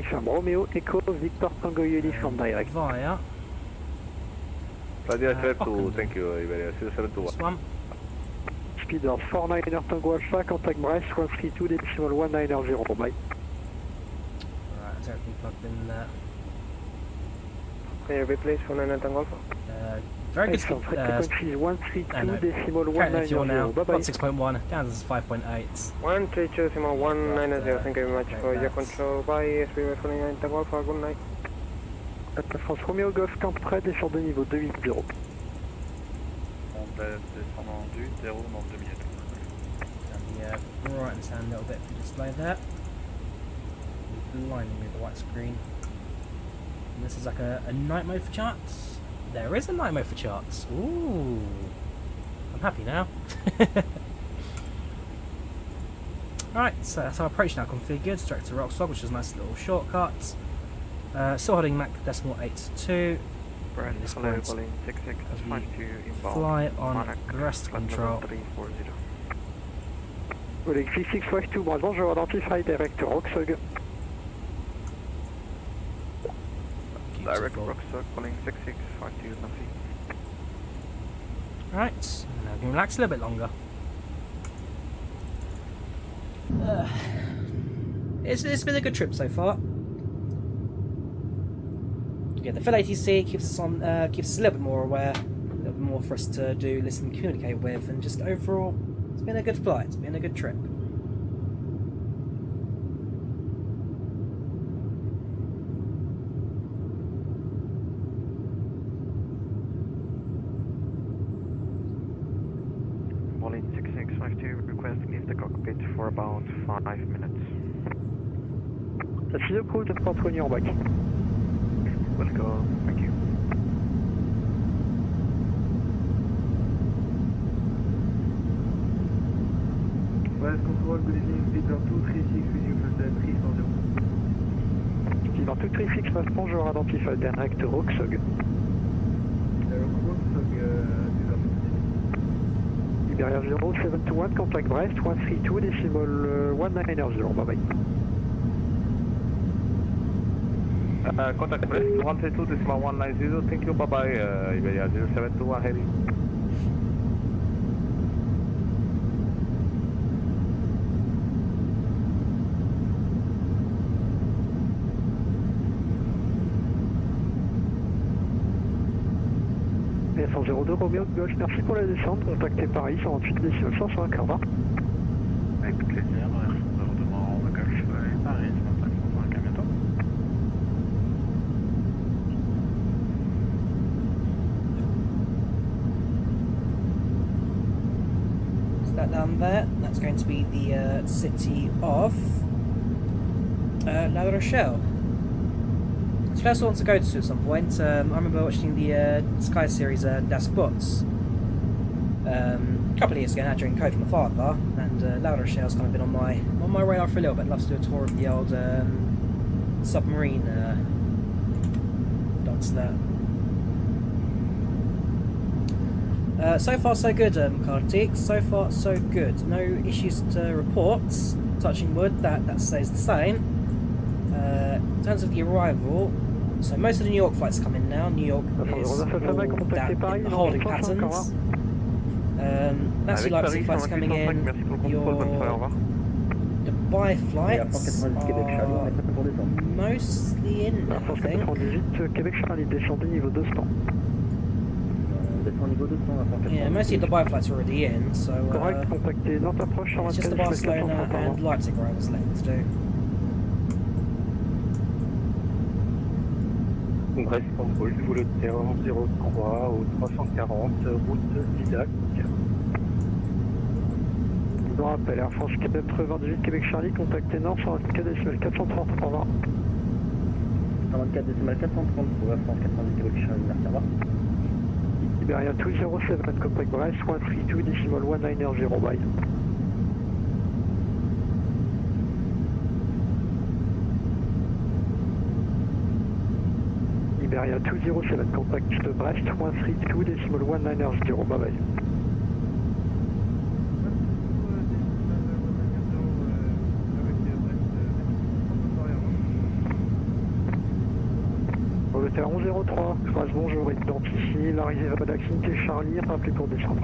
From Romeo, Echo, Victor Tango Uniform direct. Via. Flight direct to, thank you, Iberia 0721. Swamp. Speeder 49er Tango Alpha, contact Brest 132.190, bye. Right, is everything plugged in there? Can you repeat please for 99 Golf? Very good. Frequency 132.190. Fuel now. Bye Got bye. 6.1. Down to 5.8. 132.190. Thank you very much for your control. Bye. SBY for 99 Golf. Good night. France Romeo Golf, camp près, descend de niveau 280. On va descendre en 2-0 dans 2 minutes. Right, stand a little bit for display there. Blinding me with the white screen. And this is like a night mode for charts. There is a night mode for charts. Ooh, I'm happy now. Right, so that's our approach now configured. Straight to Rockslog, which is a nice little shortcut. Still holding Mach decimal 8.2. Brand, hello, Bolin 66, flight to inbound. Fly on rest control. 340. Bolin 6652, bonjour, identify direct Rockslog. Direct Rockslog, Bolin 6652, nothing. Right, now we can relax a little bit longer. It's been a good trip so far. Yeah, the full ATC keeps us on, keeps us a little bit more aware, a little bit more for us to do, listen, communicate with, and just overall, it's been a good flight. It's been a good trip. Bolin 6652, request leave the cockpit for about 5 minutes. That's the call to France when you're back. We'll go, thank you. West Control, good evening, Peter 236, with you for the 340. Peter 236, bonjour, identify direct Rockslog. Iberia 0721, contact Brest, 132 decimal 1900, bye bye. Contact Brest, 132 decimal 190, thank you, bye bye, Iberia 0721 heavy. BS102 Romeo Golf, merci pour la descente, contactez Paris 128 décimal 105, au revoir. Avec plaisir, retournement au Golf et Paris 105, 105, à bientôt. So that down there, that's going to be the city of La Rochelle. It's the first one to go to at some point. I remember watching the Sky series Das Bots a couple of years ago now during COVID with my father, and La Rochelle's kind of been on my radar for a little bit. I'd love to do a tour of the old submarine docks there. So far so good, Kartik. So far so good. No issues to report. Touching wood, that stays the same. In terms of the arrival, so most of the New York flights come in now. New York is all that in the holding patterns. That's your Leipzig flights coming in. Your Dubai flights are mostly in now, I think. Québec Charlie, descendez niveau 200. Yeah, most of the Dubai flights are already in, so it's just the Barcelona and Leipzig arrivals left to do. Brest Control, je vous le terrain 03 au 340, route Didac. Je vous rappelle, Air France 98 Québec Charlie, contactez Nord 124 décimal 430, au revoir. 124 décimal 430 pour Air France 98 Québec Charlie, merci, au revoir. Iberia 207, contact Brest, 132 decimal 190, bye. Iberia 207, contact Brest, 132 decimal 190, bye bye. Volanta 1103, phrase bonjour, identifié, l'arrivée va d'activité Charlie, rappelez pour descendre.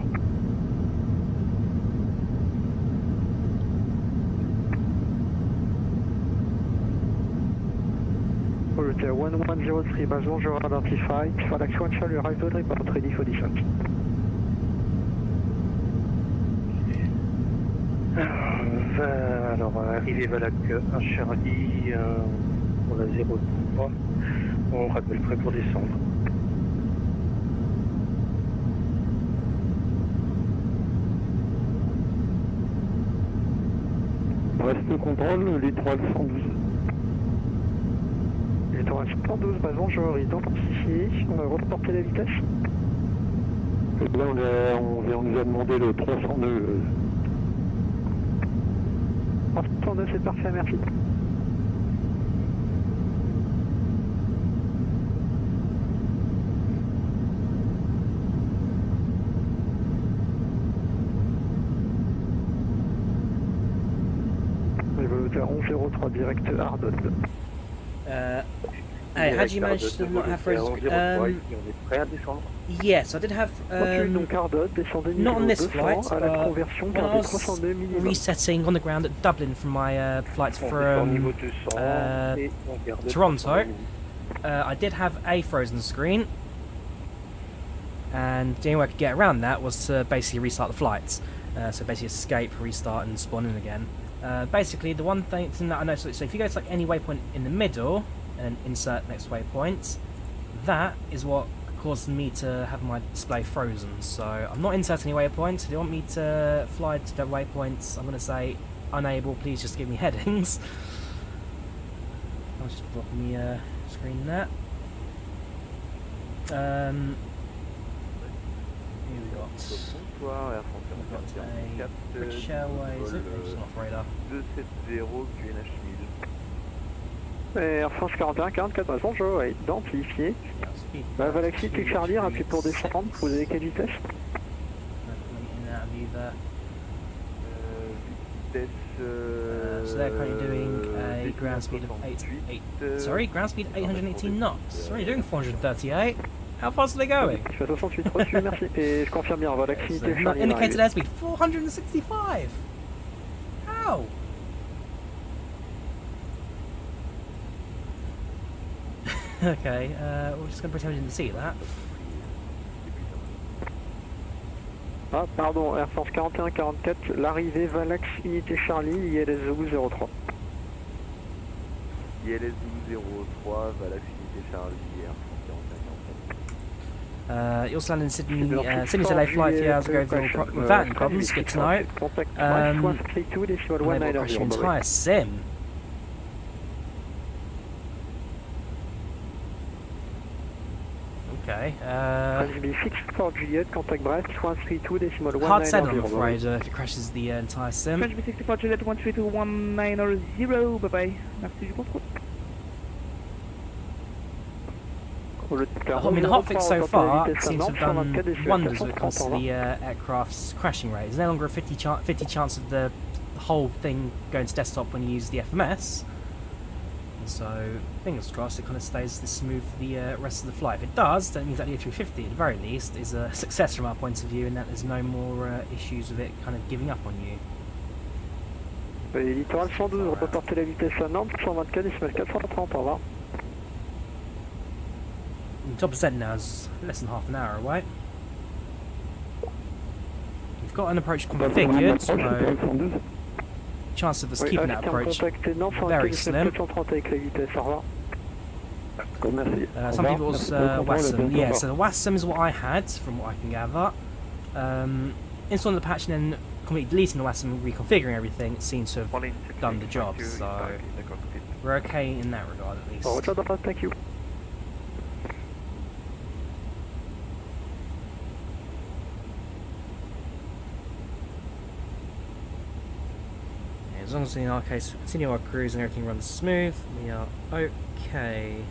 Route 1103, base bonjour, identified. FlyLive 1 Charlie, arrive to report, ready for descent. Alors, arrivée Valac 1 Charlie, on a 03. On rappelle prêt pour descendre. Reste contrôle, l'étoile 112. L'étoile 112, base bonjour, identifié. On va reporter la vitesse. Là, on nous a demandé le 302. 302, c'est parfait, merci. Évoluteur 1103, direct Ardon. Hey, how did you manage to not have frozen? Yes, I did have. Not on this flight, but when I was resetting on the ground at Dublin from my flights from Toronto, I did have a frozen screen, and the only way I could get around that was to basically restart the flights. So basically escape, restart, and spawn in again. Basically, the one thing that I noticed, so if you go to like any waypoint in the middle and insert next waypoint, that is what caused me to have my display frozen. So I'm not inserting any waypoints. If you want me to fly to the waypoints, I'm going to say unable, please just give me headings. I'll just block the screen there. Here we got a British Airways, it's not radar. 270 QNH 1000. Air France 41, 44, bonjour, identifié. Galaxy, clic Charlie, appuyez pour descendre, vous avez quelle vitesse? So they're currently doing a ground speed of ground speed 818 knots. Sorry, doing 438. How fast are they going? Je fais 68, reçu, merci. Et je confirme bien, voilà, activité Charlie. Indicated airspeed 465. How? Okay, we're just going to pretend we didn't see that. Ah, pardon, Air France 41, 44, l'arrivée Valax Unité Charlie, ILS 03. ILS 03, Valax Unité Charlie, Air France 41, 44. You also landed in Sydney, Sydney to LA flight a few hours ago without any problems, good to know. Unable to crash the entire sim. Okay, hard send I'm afraid if it crashes the entire sim. French B64 Juliet 1321900, bye bye. Merci du contrôle. I mean, the hotfix so far seems to have done wonders when it comes to the aircraft's crashing rate. There's no longer a 50 chance of the whole thing going to desktop when you use the FMS. So, fingers crossed, it kind of stays this smooth for the rest of the flight. If it does, that means that the A350, at the very least, is a success from our point of view, and that there's no more issues with it kind of giving up on you. Littoral 112, reportez la vitesse à Nantes, 124, décimale 430, au revoir. Top percent now is less than half an hour away. We've got an approach configured, so chance of us keeping that approach very slim. Some people's WASM, yeah, so the WASM is what I had, from what I can gather. Installing the patch and then completely deleting the WASM and reconfiguring everything, it seems to have done the job, so we're okay in that regard at least. Thank you. As long as in our case we continue our cruise and everything runs smooth, we are okay.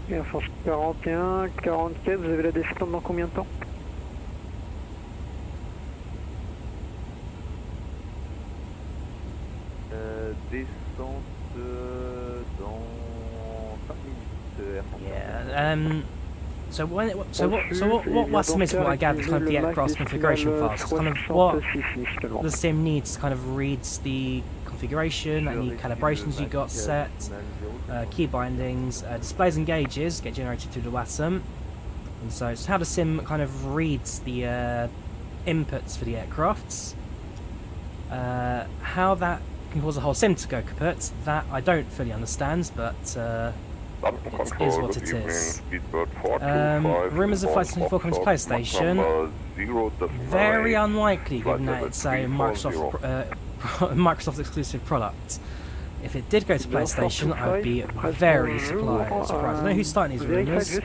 Air France 41, 44, vous avez la descente dans combien de temps? descente dans 5 minutes. Yeah. What's the mission? What I gather is kind of the aircraft's configuration files. It's kind of what the sim needs. Kind of reads the configuration, any calibrations you got set, key bindings, displays and gauges get generated through the WASM, and so it's how the sim kind of reads the inputs for the aircrafts. How that can cause the whole sim to go kaput, that I don't fully understand, but it is what it is. Rumours of Flight 24 coming to PlayStation. Very unlikely, given that it's a Microsoft exclusive product. If it did go to PlayStation, I would be very surprised. I don't know who's starting these rumours.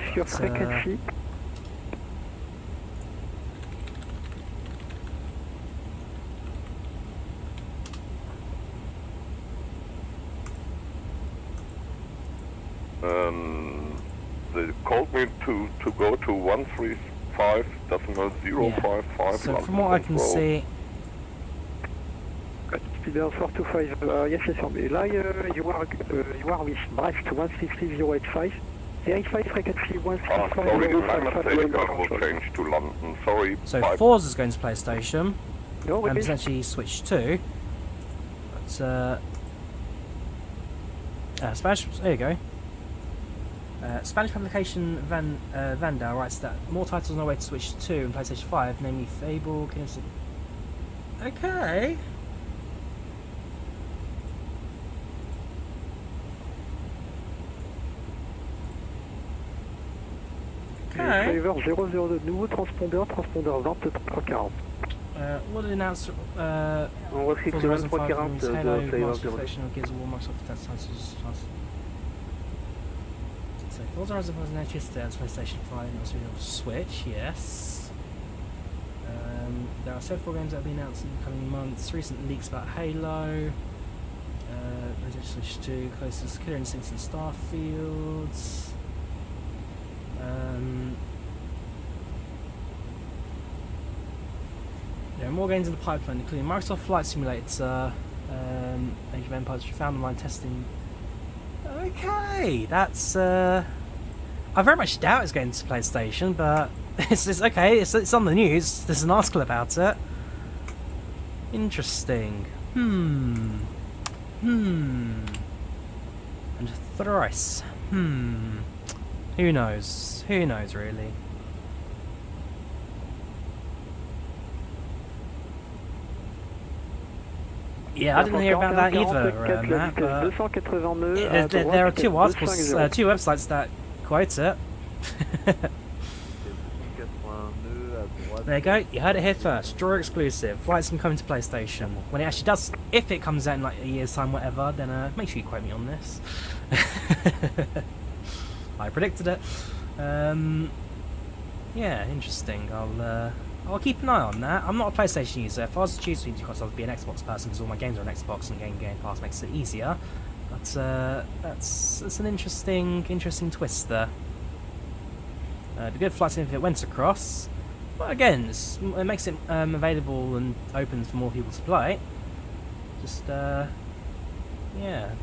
They called me to go to 135.055. So from what I can see, Speedbird 425, yes, affirmé. Là, you are with Brest 133085. Verify frequency 135. Change to London. Sorry. So Forza is going to PlayStation, and potentially Switch 2. But Spanish. There you go. Spanish publication Vandal writes that more titles on their way to Switch 2 and PlayStation 5, namely Fable, Kingdom. Okay. Driver 002, nouveau transpondeur 2340. What did announce? On reflète le 2340 de FlyLive Studio. So Forza Horizon was noticed as PlayStation 5 and also on Switch, yes. There are several games that have been announced in the coming months. Recent leaks about Halo, PlayStation Switch 2, closest Killer Instincts and Starfields. There are more games in the pipeline, including Microsoft Flight Simulator, Age of Empires, which found online testing. Okay, that's I very much doubt it's going to PlayStation, but it's okay. It's on the news. There's an article about it. Interesting. And thrice. Who knows? Who knows, really? Yeah, I didn't hear about that either, Matt, but there are two articles, two websites that quote it. There you go, you heard it here first. Drawyah exclusive. Flight Sim coming to PlayStation. When it actually does, if it comes out in like a year's time, whatever, then make sure you quote me on this. I predicted it. Yeah, interesting. I'll keep an eye on that. I'm not a PlayStation user. If I was to choose between two consoles, I'd be an Xbox person because all my games are on Xbox and Game Pass makes it easier. But that's an interesting twist there. It'd be good Flight Sim if it went across. But again, it makes it available and open for more people to play. Just yeah.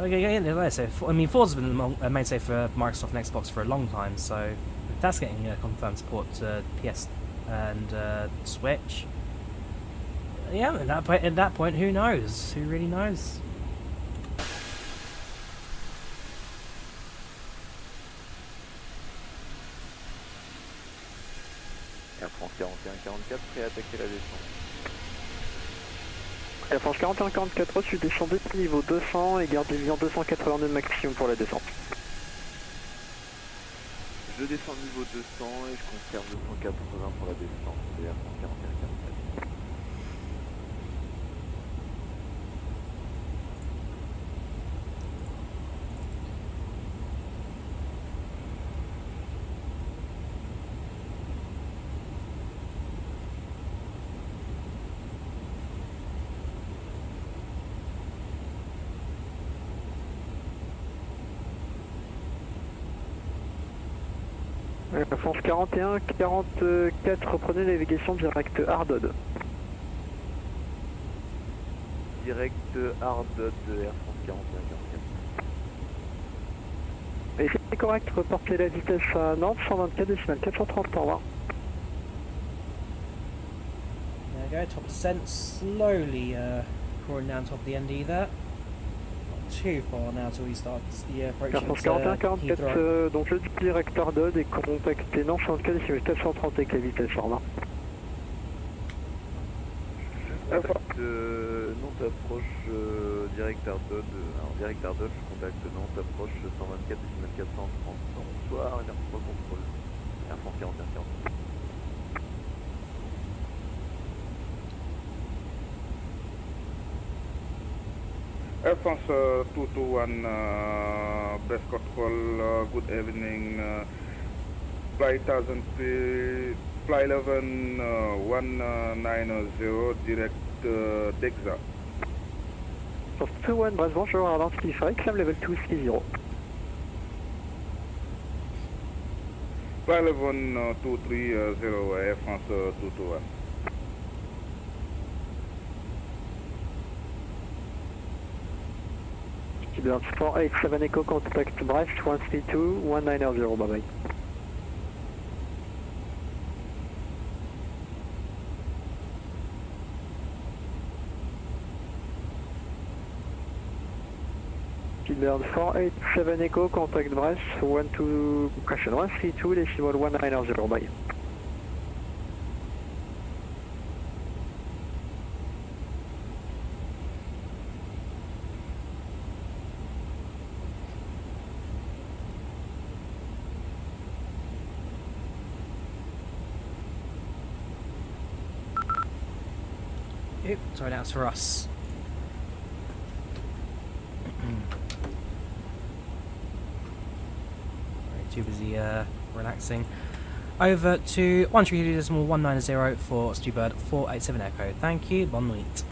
Okay, like I say, I mean, Forza's been a mainstay for Microsoft and Xbox for a long time, so if that's getting confirmed support to PS and Switch, yeah, at that point, who knows? Who really knows? Air France 41-44, prêt à attaquer la descente. Air France 41-44, je descendais niveau 200 et garde division 282 maximum pour la descente. Je descends niveau 200 et je conserve 280 pour la descente. C'est Air France 41-44. France 41, 44, reprenez la navigation directe Ardod. direct Ardod de Air France 41-44. Et c'est correct, reportez la vitesse à Nantes, 124 décimales 430 par heure. There we go, top descent, slowly crawling down top of the ND there. Not too far now till he starts the approach Air France 41-44, donc le direct Ardod est contacté Nantes, 124 décimales 430 avec la vitesse, au revoir. Nantes approche direct Ardod, direct Ardod, je contacte Nantes approche 124 décimales 430. Bonsoir, Air France contrôle. Air France 41-44. Air France 221, best control, good evening. Flight 1000, fly 11 190, direct Dexa. For 21, Brest, bonjour, identify, climb level 230. Fly 11 230, Air France 221. Keyboard 487 Echo, contact Brest 132 190, bye bye. Keyboard 487 Echo, contact Brest 12 question 132 decimal 190, bye. Oop, sorry, that's for us. Too busy relaxing. Over to 132.190 for Stewbird 487 Echo. Thank you, bonne nuit.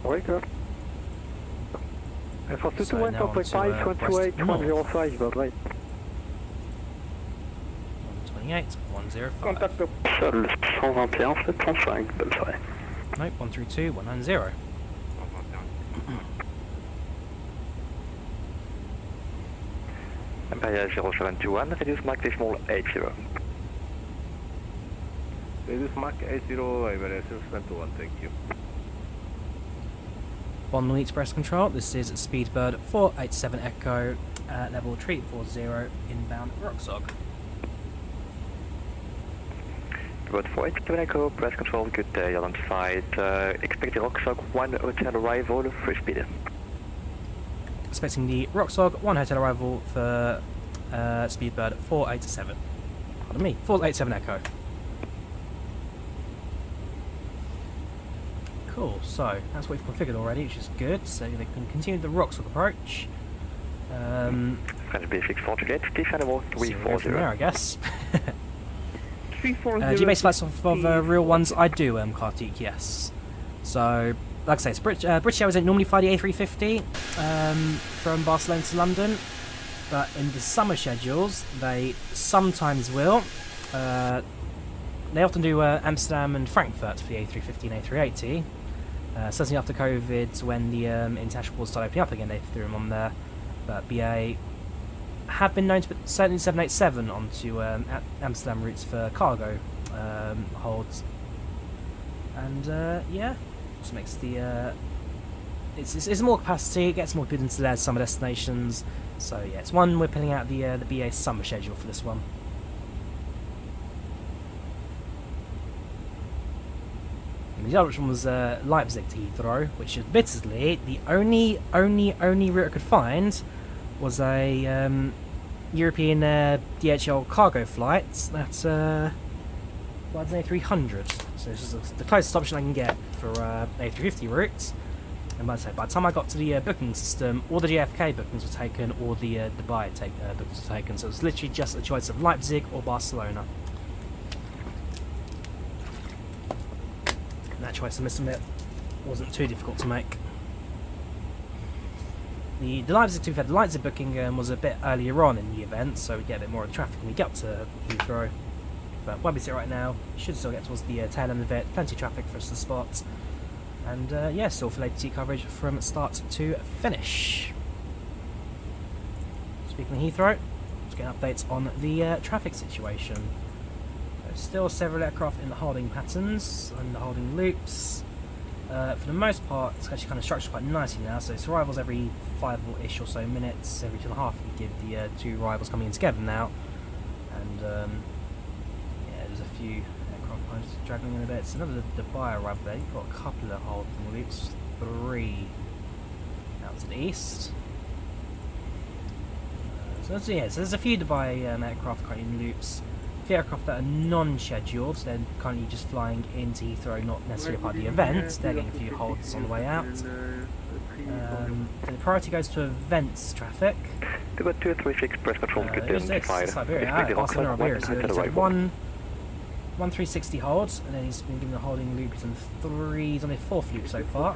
Wake up. For 221, contact Paris 128 105, bye bye. 128 105. Contact Seul 121 705, bonne soirée. Nope, 132 190. Empire 0721, reduce Mach decimal 80. Reduce Mach 80, Empire 0721, thank you. Bonne nuit, Express Control. This is Speedbird 487 Echo, level retreat 40, inbound Roxog. Speedbird 487 Echo, press control, good day, identified. Expect the Roxog 1 hotel arrival, free speed. Expecting the Roxog 1 hotel arrival for Speedbird 487. Pardon me, 487 Echo. Cool, so that's what we've configured already, which is good. So they can continue the Roxog approach. French B6 Fortigate, descendable 340. From there, I guess. 340. Do you base flights off of real ones? I do, Kartik, yes. So, like I say, it's British Airways don't normally fly the A350 from Barcelona to London, but in the summer schedules they sometimes will. They often do Amsterdam and Frankfurt for the A350 and A380. Certainly after COVID, when the international ports started opening up again, they threw them on there. But BA have been known to put certainly 787 onto Amsterdam routes for cargo holds, and yeah. Just makes the it's more capacity, it gets more people into their summer destinations. So yeah, it's one we're pulling out the BA summer schedule for this one. And the other one was Leipzig to Heathrow, which admittedly the only route I could find was a European DHL cargo flight. That's A300. So this is the closest option I can get for A350 routes. And by the time I got to the booking system, all the JFK bookings were taken, or the Dubai bookings were taken. So it was literally just a choice of Leipzig or Barcelona. And that choice, I must admit, wasn't too difficult to make. The Leipzig booking was a bit earlier on in the event, so we get a bit more of the traffic when we get up to Heathrow. But where we sit right now, should still get towards the tail end of it. Plenty of traffic for us to spot. And yeah, still full ATC coverage from start to finish. Speaking of Heathrow, let's get updates on the traffic situation. There's still several aircraft in the holding patterns and the holding loops. For the most part, it's actually kind of structured quite nicely now, so it's arrivals every 5-ish or so minutes, every 2.5 you give the two arrivals coming in together now. And yeah, there's a few aircraft lines dragging in a bit. It's another Drawyah arrival there. You've got a couple of holding loops, 3 out to the east. So there's a few Drawyah aircraft currently in loops. The aircraft that are non-scheduled, so they're currently just flying into Heathrow, not necessarily part of the event. They're getting a few holds on the way out. The priority goes to events traffic. 236 press control to Siberia. Barcelona Iberia. So he's had one 360 holds, and then he's been given a holding loop. He's on his 4th loop so far.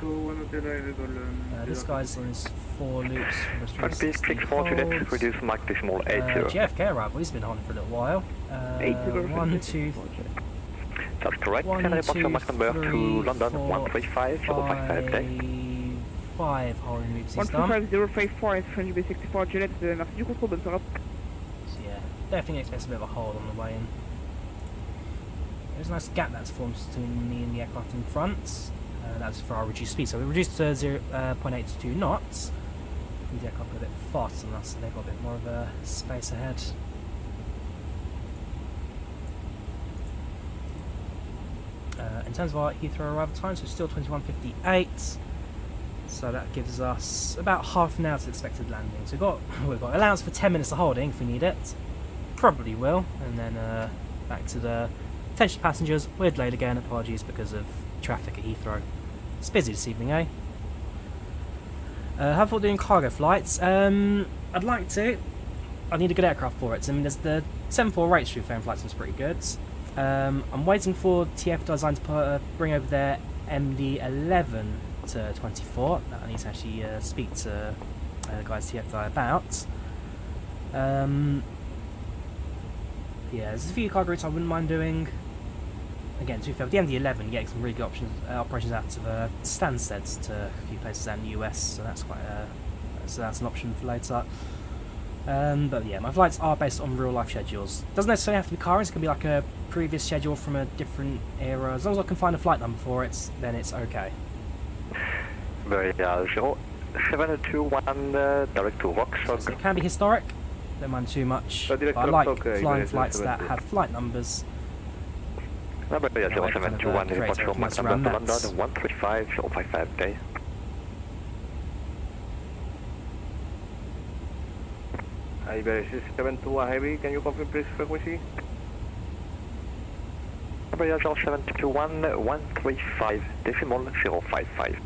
This guy's on his 4 loops. 6-4 Juliet, reduce Mach decimal 80. JFK arrival, he's been holding for a little while. 1, 2, that's correct. 1, and report your Mach number 3, to London 4, 135 5 holding loops he's done. 135 French B64 Juliet, merci du contrôle, bonne soirée. So yeah, definitely expects a bit of a hold on the way in. There's a nice gap that's formed between me and the aircraft in front. That's for our reduced speed. So we reduced to 0.8 to 2 knots. These aircraft are a bit faster than us, so they've got a bit more of a space ahead. In terms of our Heathrow arrival time, so it's still 21:58. So that gives us about half an hour to expected landing. So we've got allowance for 10 minutes of holding if we need it. Probably will. And then back to the attention passengers. We're delayed again. Apologies because of traffic at Heathrow. It's busy this evening, eh? How about doing cargo flights? I'd like to. I need a good aircraft for it. I mean, there's the 74 rate stream fan flights was pretty good. I'm waiting for TFDi design to bring over their MD11 to 24. That I need to actually speak to the guys TFDi about. Yeah, there's a few cargo routes I wouldn't mind doing. Again, to be fair, with the MD11 you get some really good operations out of Stansted to a few places out in the US, so that's quite that's an option for later. But yeah, my flights are based on real life schedules. Doesn't necessarily have to be car, it can be like a previous schedule from a different era. As long as I can find a flight number for it, then it's okay. Very 0721 direct to Vauxhall. So it can be historic, don't mind too much. But I like flying flights that have flight numbers. Number 0721 report your Mach number to London 135 day. Iberia 721 heavy, can you confirm please frequency? Number 0721 135 decimal 055.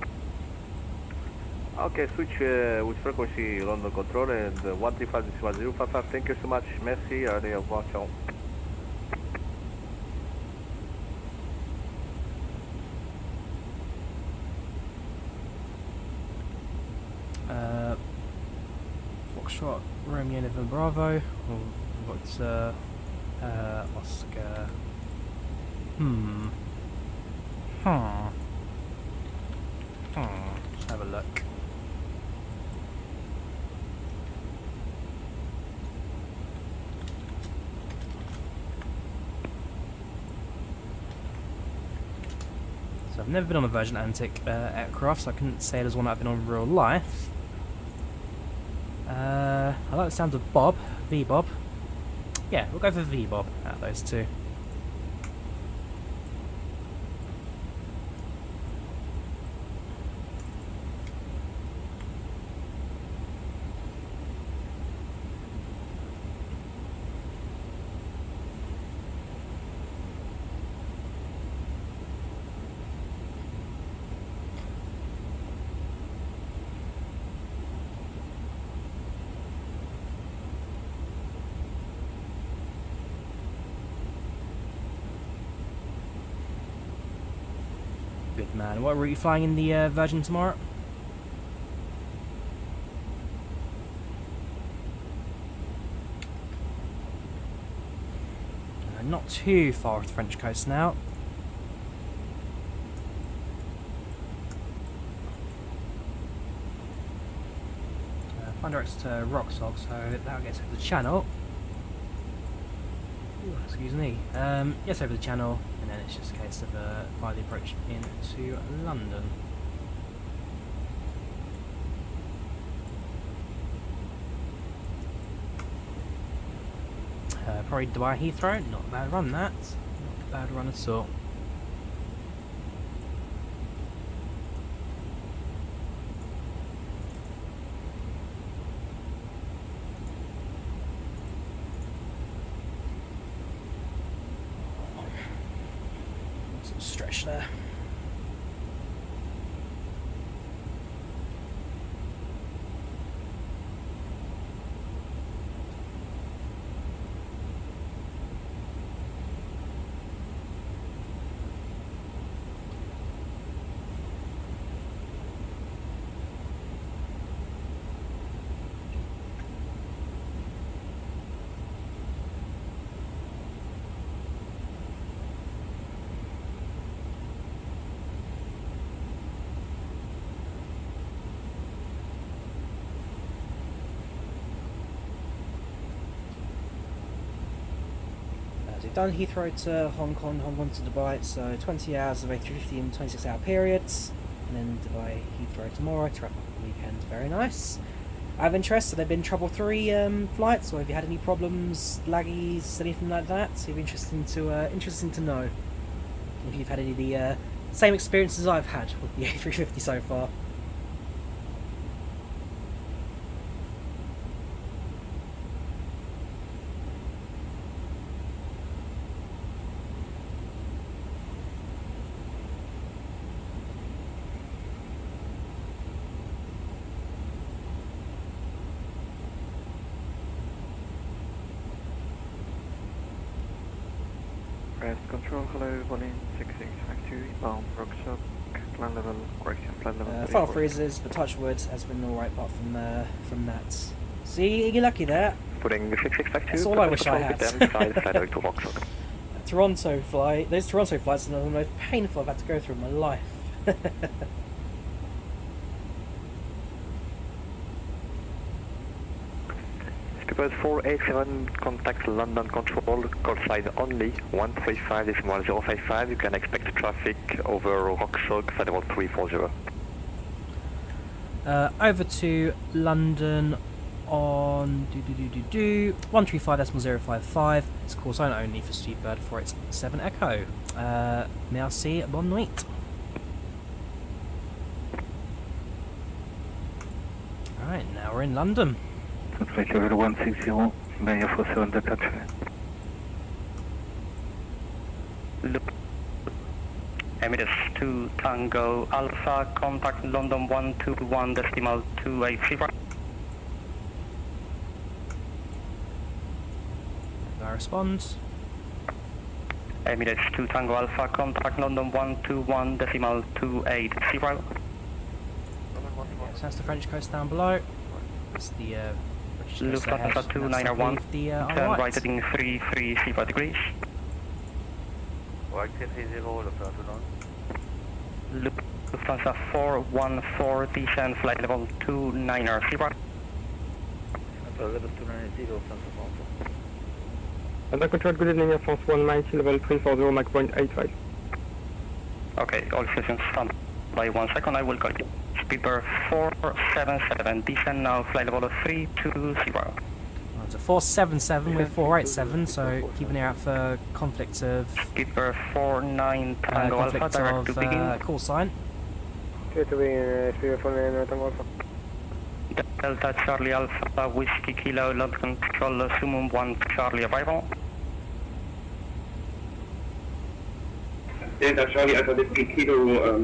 Okay, switch with frequency London control and 135.055. Thank you so much. Merci. Allez, au revoir. Ciao. Foxtrot, Romeo November Bravo. We've got Oscar. Let's have a look. So I've never been on a Virgin Atlantic aircraft, so I couldn't say there's one that I've been on in real life. I like the sound of Bob, V-Bob. Yeah, we'll go for V-Bob out of those two. Good man. What route are you flying in the Virgin tomorrow? Not too far off the French coast now. flying direct to Roxog, so that'll get us over the channel. Ooh, excuse me. Yes, over the channel, and then it's just a case of flying the approach into London. Probably Drawyah Heathrow, not a bad run that. Not a bad run at all. Some stretch there. Done Heathrow to Hong Kong, Hong Kong to Dubai, so 20 hours of A350 in 26 hour periods, and then Dubai Heathrow tomorrow to wrap up the weekend. Very nice. I have interest, so there have been trouble 3 flights, or have you had any problems, laggies, anything like that? So it'd be interesting to know if you've had any of the same experiences I've had with the A350 so far. Control, hello, volume 6652, bound Roxog, land level, correction, land level. Final freezes, but touch wood has been alright apart from that. See, you're lucky there. Putting 6652, that's all I wish I had. To Toronto flight, those Toronto flights are the most painful I've had to go through in my life. Speedbird 487, contact London Control, call sign only 135.055. You can expect traffic over Roxog, flight level 340. Over to London on 135.055. It's call sign only for Speedbird 487 Echo. Merci, bonne nuit. Alright, now we're in London. Flight level 160, Barrier 47 detached. Emirates 2 Tango Alpha, contact London 121.280. I respond. Emirates 2 Tango Alpha, contact London 121.280. Yes, that's the French coast down below. That's the Lufthansa 291, turn right heading 330 degrees. Lufthansa 414, descend flight level 290. London Control, good evening, Air France 190, level 340, Mach point 85. Okay, all stations stand by 1 second, I will call you. Speedbird 477, descend now, flight level 320. It's a 477 with 487, so keep an ear out for conflict of Speedbird 49 Tango Alpha, direct to begin. Call sign. Delta Charlie Alpha, Whiskey Kilo, London Control, Sumum 1 Charlie arrival. Delta Charlie Alpha, Whiskey Kilo,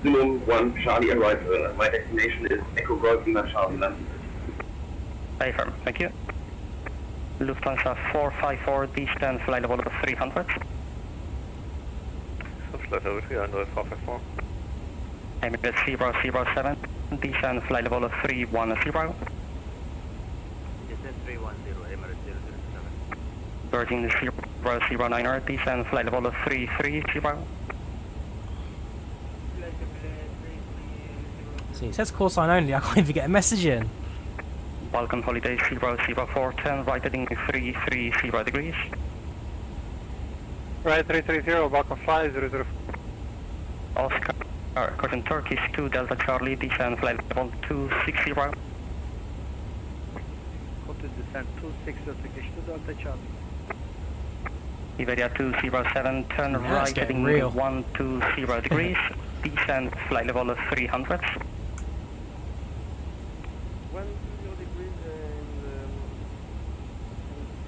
Sumum 1 Charlie arrival. My destination is Echo Golf Lima Charlie, London. Affirm, thank you. Lufthansa 454, descend flight level 300. Flight level 300, 454. Emirates 007, descend flight level 310. Descend 310, Emirates 007. Virgin 009er, descend flight level 330. See, it says call sign only, I can't even get a message in. Falcon Holiday 00410, right heading 330 degrees. Right 330, Falcon Fly 004. Oscar, caution Turkish 2 Delta Charlie, descend flight level 260. Go to descend 260 Turkish 2 Delta Charlie. Iberia 207, turn right heading 120 degrees, descend flight level 300. 120 degrees and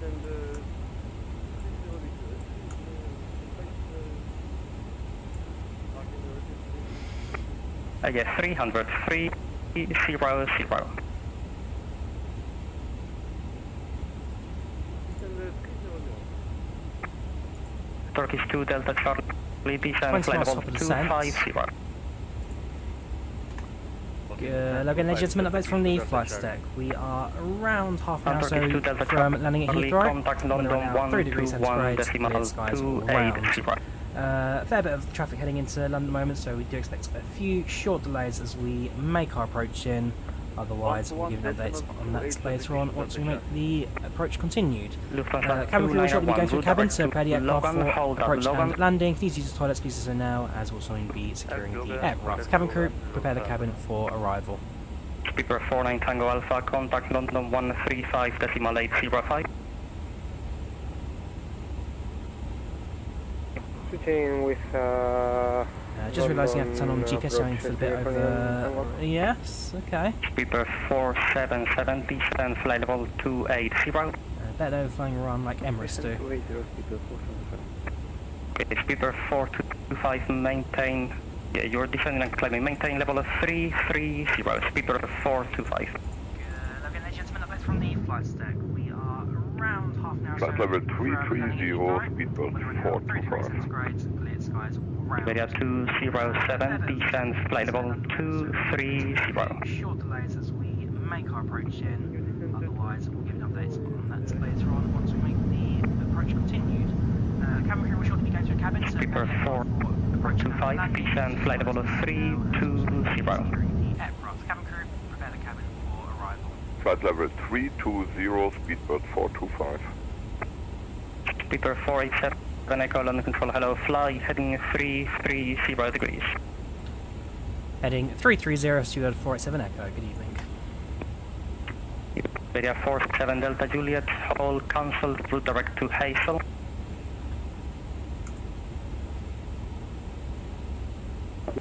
descend 300, 300. Turkish 2 Delta Charlie, descend flight level 250. Logan, ladies and gentlemen, updates from the flight deck. We are around half an hour or so from landing at Heathrow. We're around 3 degrees centigrade, clear skies all around. Fair bit of traffic heading into London at the moment, so we do expect a few short delays as we make our approach in. Otherwise, we'll give updates on that later on once we make the approach continued. Cabin crew will shortly be going to a cabin to prepare the aircraft for approach and landing. Please use the toilets, please, so now, as we'll soon be securing the aircraft. Cabin crew, prepare the cabin for arrival. Speaker 49 Tango Alpha, contact London 135.805. Switching with just realising I have to turn on GPS showing for a bit over... Yes, okay. Speaker 477, descend flight level 280. Better overflying around like Emirates do. Okay, Speaker 425, maintain... Yeah, you're descending and climbing. Maintain level of 330, Speaker 425. Logan, ladies and gentlemen, updates from the flight deck. We are around half an hour. Flight level 330, speedbird 425. Cleared skies all around. Iberia 207, descend flight level 230. Short delays as we make our approach in. Otherwise, we'll give you updates on that later on once we make the approach continued. Cabin crew will shortly be going to a cabin. Speaker 425, descend flight level 320. Aircraft. Cabin crew, prepare the cabin for arrival. Flight level 320, speedbird 425. Speaker 487, Echo London Control, hello, fly, heading 330 degrees. Heading 330, Studio 487 Echo, good evening. Iberia 47 Delta Juliet, all cancelled, route direct to Hazel.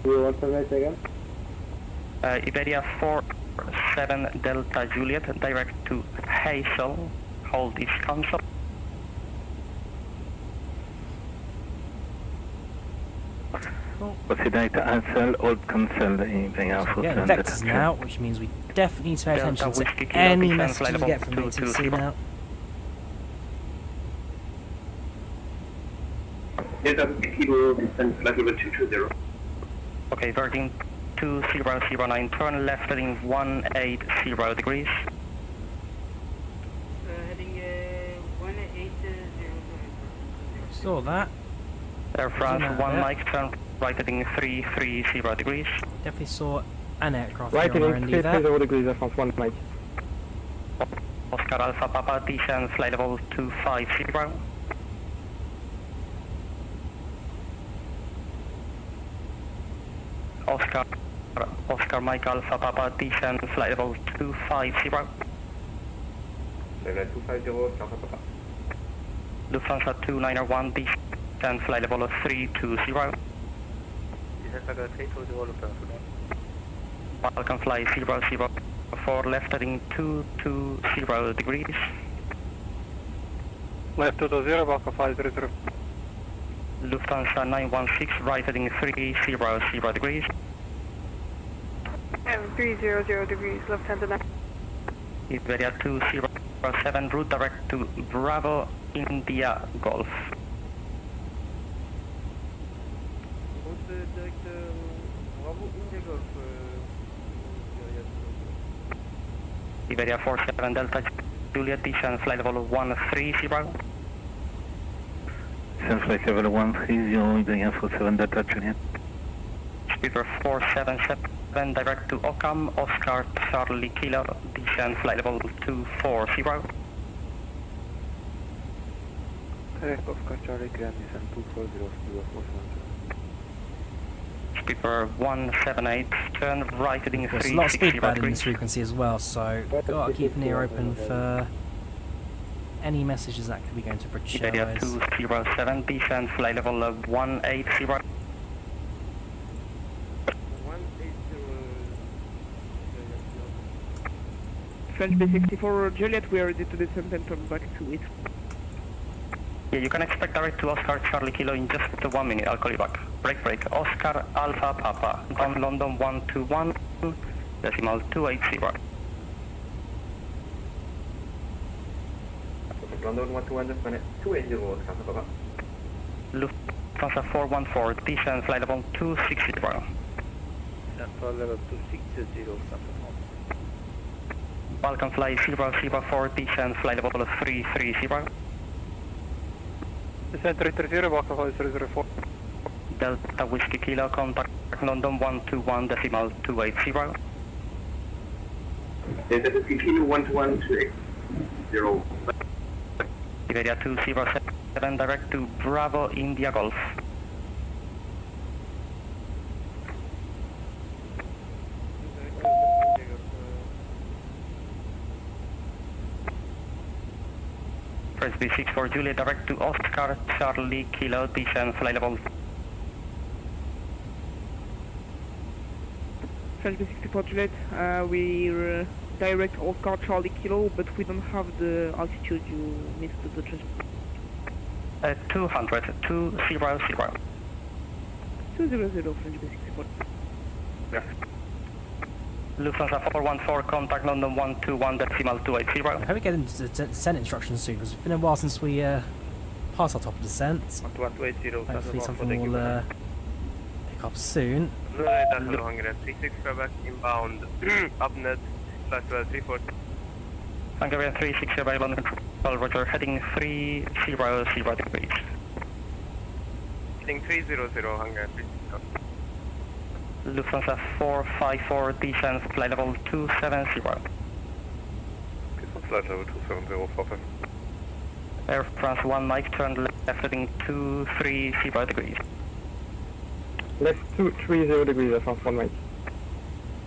Do you want to write again? Iberia 47 Delta Juliet, direct to Hazel, hold is cancelled. Consider cancel or cancel in Getting vectors now, which means we definitely need to pay attention to any messages we get from ATC now. Delta Kilo, descend flight level 220. Okay, verting 2009, turn left heading 180 degrees. Heading 180. Saw that. Air France 1 Mike, turn right heading 330 degrees. Definitely saw an aircraft right here on heading R&D 330 degrees, Air France 1 Mike. Oscar Alpha Papa, descend flight level 250. Oscar Mike Alpha Papa, descend flight level 250. Level 250, Alpha Papa. Lufthansa 291, descend flight level 320. Falcon Fly 004, left heading 220 degrees. Left 220, Falcon Fly 004. Lufthansa 916, right heading 300 degrees. 300 degrees, Lufthansa 9. Iberia 207, route direct to Bravo India Golf. Iberia 47 Delta Juliet, descend flight level 130. Descend flight level 130, Iberia 47 Delta Juliet. Speaker 477, 7 direct to Occam, Oscar Charlie Kilo, descend flight level 240. Correct, Oscar Charlie, clear descend 240, Speedbird 178, turn right heading There's a 360 lot of speed bad in degrees. this frequency as well, so gotta keep an ear open for any messages that could be going to British Iberia Airways. 207, descend flight level 180. French B64 Juliet, we are ready to descend and turn back to it. Yeah, you can expect direct to Oscar Charlie Kilo in just 1 minute. I'll call you back. Break. Oscar Alpha Papa. Down London 121, decimal 280. London 121, just minute 280, Oscar Papa. Lufthansa 414, descend flight level 260. Flight level 260, Balkan fly 004, descend flight level 330. Descend 330, Balkan fly 004. Delta Whiskey Kilo, contact London 121, decimal 280. Delta Whiskey Kilo 121 280. Iberia 207, direct to Bravo India Golf. Press B6 for Juliet, direct to Oscar Charlie Kilo, descend flight level. French B64 Juliet, we direct Oscar Charlie Kilo, but we don't have the altitude you need to the transfer. 200, 200. 200 French B64. Yeah. Lufthansa 414, contact London 121, decimal 280. I hope we get into descent instructions soon, because it's been a while since we passed our top of descent. Hopefully something will pick up soon. Hungary 36, back inbound, upnet, flight 340. Hungarian 360 by London Control, roger, heading 300 degrees. Heading 300, Hungary 360. Lufthansa 454, descend flight level 270. Flight level 270, Papa. Air France 1 Mike, turn left heading 230 degrees. Left 230 degrees, Air France 1 Mike.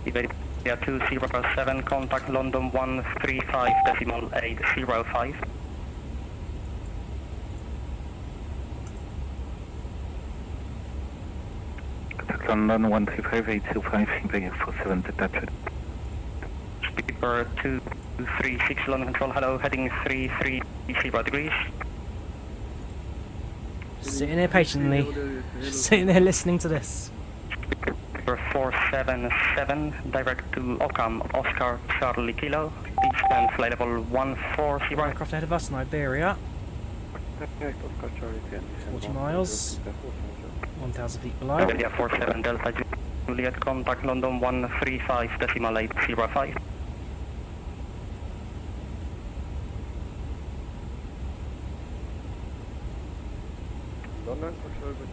Iberia 207, contact London 135, decimal 805. London 135, 825, Iberia 47 detached. Speedbird 236, London Control, hello, heading 330 degrees. Sitting here patiently, just sitting there listening to this. Speedbird 477, direct to Occam, Oscar Charlie Kilo, descend flight level 140. Aircraft ahead of us in Iberia. 40 miles, 1,000 feet below. Iberia 47 Delta Juliet, contact London 135, decimal 805.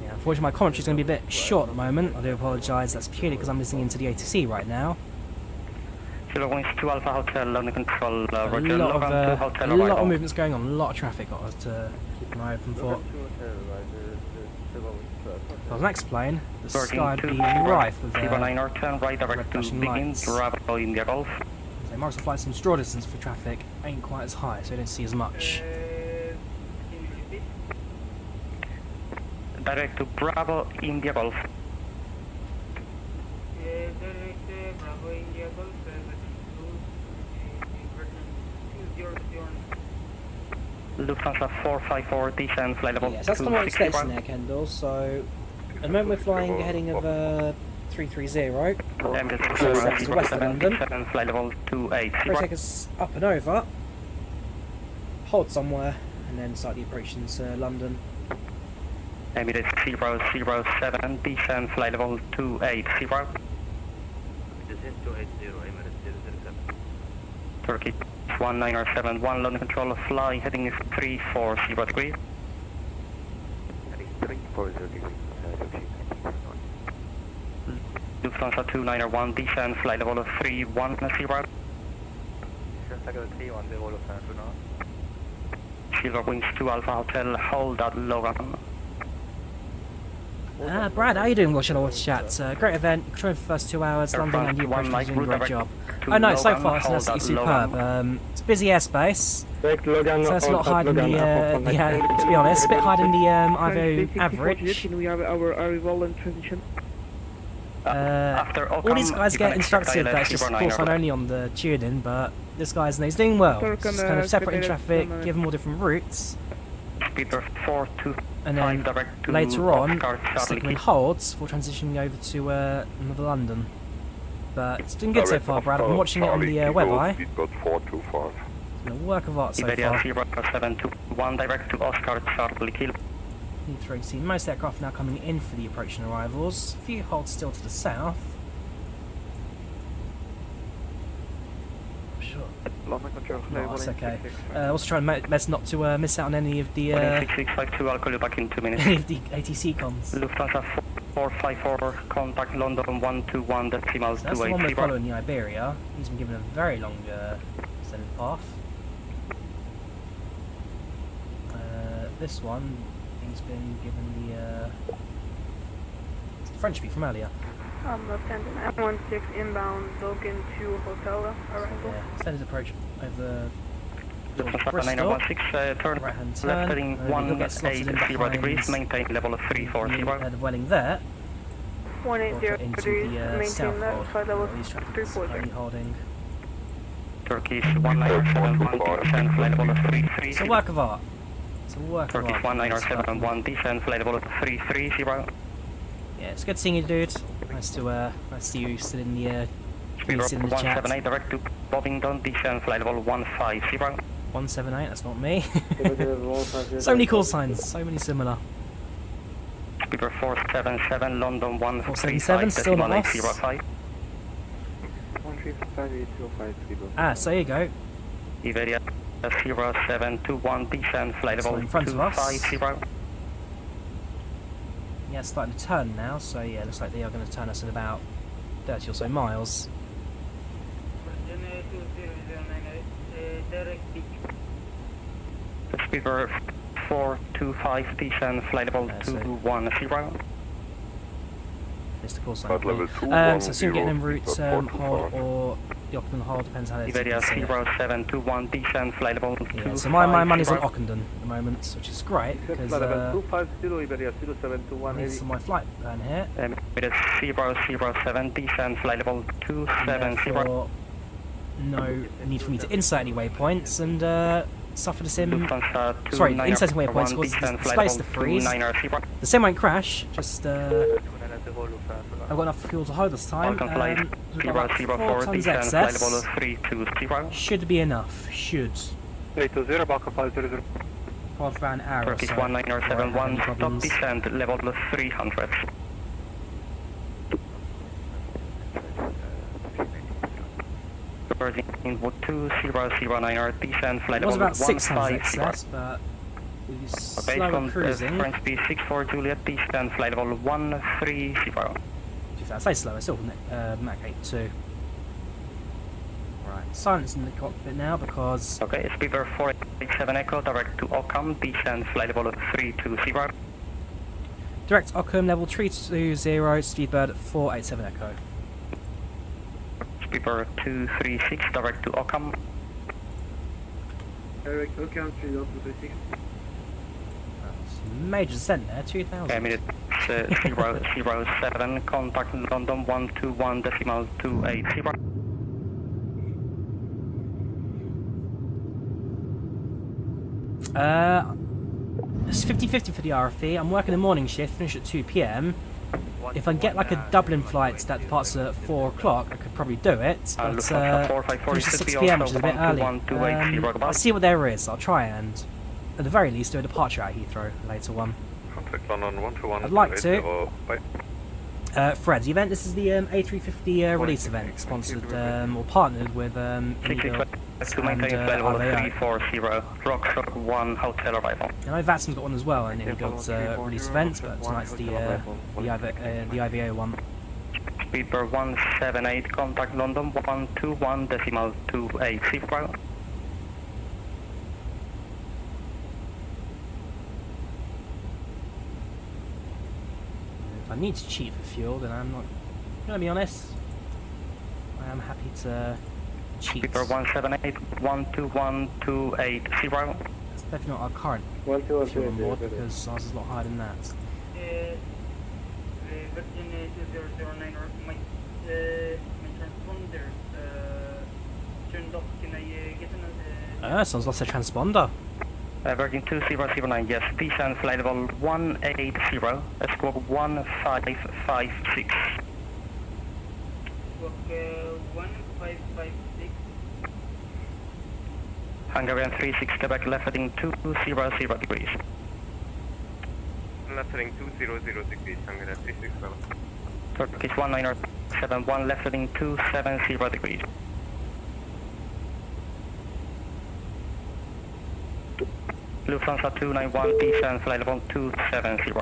Yeah, unfortunately my commentary is going to be a bit short at the moment. I do apologise, that's purely because I'm listening into the ATIS right now. Kilo Wings 2 Alpha Hotel, London Control, roger, a lot log on to of, hotel a lot arrival. of movements going on, a lot of traffic got us to keep an eye open for. Well, the next plane, the sky would be rife with 09 or turn right direct to begin, Bravo India Golf. So Microsoft flights from straw distance for traffic ain't quite as high, so you don't see as much. Direct to Bravo India Golf. Lufthansa 454, descend flight level Yes, that's kind of what I'm 260. expecting there, Kendall. So, at the moment we're flying a heading of 330. That's to west of London. Descend flight level 280. Probably take us up and over, hold somewhere, and then start the approach into London. Emirates 007, descend flight level 280. Descend 280, Emirates 007. Turkey 1971, London Control, fly heading 340 degrees. Heading 340 degrees. Lufthansa 291, descend, flight level 310. Silver Wings 2 Alpha Hotel, hold at Logan. Brad, how you doing watching all this chat? Great event, controlling for the first 2 hours, London and you are doing a great job. Oh no, so far it's absolutely superb. It's busy airspace, so it's a lot higher than the, yeah, to be honest, a bit higher than the IVAO average. We have our arrival and transition. All these guys get instructed that it's just call sign only on the tuning, but this guy's he's doing well. Just kind of separating traffic, giving more different routes. And then later on, stick them in holds for transitioning over to another London. But it's been good so far, Brad. I'm watching it on the web eye. It's been a work of art so far. 721 direct to Oscar Charlie Kilo. Heathrow, you see most aircraft now coming in for the approaching arrivals. A few holds still to the south. Sure. Oh, that's okay. Also try and best not to miss out on any of the 6652, I'll call you back in 2 minutes. any of the ATC comms. Lufthansa 454, contact London 121 decimal 280. That's the one we're following the Iberia. He's been given a very long descending path. This one, he's been given the it's the French beat from earlier. Lufthansa 916 inbound, Logan to hotel arrival. Yeah, extended approach over Lufthansa 916, turn right hand left turn. heading 180 degrees, maintain level of 340. Head of Welling there. 180 into degrees, the maintain south that, hold. flight level These traffic is 340. only holding. Turkish 1971, descend, flight level of 330. It's a work of art. It's a work of art. Turkish 1971, descend, flight level of 330. Yeah, it's good seeing you, dude. Nice to see you still in the Speedbird in the chat. 178 direct to Bovington, descend, flight level 150. 178, that's not me. So many call signs, so many similar. Speedbird 477, London 477, still not us. 805. Ah, so there you go. Iberia 0721, descend, flight level in front of us. 250. Yeah, it's starting to turn now, so yeah, looks like they are going to turn us in about 30 or so miles. Speedbird 425, descend, flight level 210. Missed the call sign. So soon getting en route, hold or the Ockenden hold, depends how they Iberia 0721, descend, flight level 250. Yeah, so my money's on Ockenden at the moment, which is great, because Iberia 0721 I need some of my flight burn here. Iberia 007, descend, flight level 270. No need for me to insert any waypoints, and suffer the sim. Sorry, inserting waypoints causes the displays to freeze. The sim won't crash, just I've got enough fuel to hold this time. We've got about 4 tons excess. Should be enough. Should. 820, Balkan 500. Hold for an hour Turkish or so. 1971, stop descent, level 300. Virgin 2009, descent, flight It was level about 6 tons 150. excess, but with Okay, slower from cruising. French B64 Juliet, descend, flight level 130. I say slower, still Mach 82. Right, silence in the cockpit now because. Okay, Speedbird 487 Echo, direct to Occam, descend, flight level 320. Direct Occam level 320, Speedbird 487 Echo. Speedbird 236, direct to Occam. Direct Occam 3036. Major descent there, 2000. Minute 007, contact London 121 decimal 280. It's 50-50 for the RFE. I'm working the morning shift, finish at 2 PM. If I get like a Dublin flight that departs at 4 o'clock, I could probably do it. But finish at 6 PM, which is a bit early. I'll see what there is. I'll try and, at the very least, do a departure at Heathrow later one. I'd like to. Fred, the event, this is the A350 release event, sponsored or partnered with iniBuilds to maintain flight level 340, Rockshot 1 hotel arrival. I know Vatson's got one as well in iniBuilds release events, but tonight's the IVAO one. Speedbird 178, contact London 121.280. If I need to cheat for fuel, then I'm not gonna be honest. I am happy to cheat. Speedbird 178, 121.280. That's definitely not our current fuel on board because ours is a lot higher than that. Virgin 2009, my transponder turned off. Can I get another? Someone's lost their transponder. Virgin 2009, yes, descend flight level 180, squawk 1556. Squawk 1556. Hungarian 36, Quebec, left heading 200 degrees. Left heading 200 degrees, Hungarian 36 level. Turkish 1971, left heading 270 degrees. Lufthansa 291, descend flight level 270.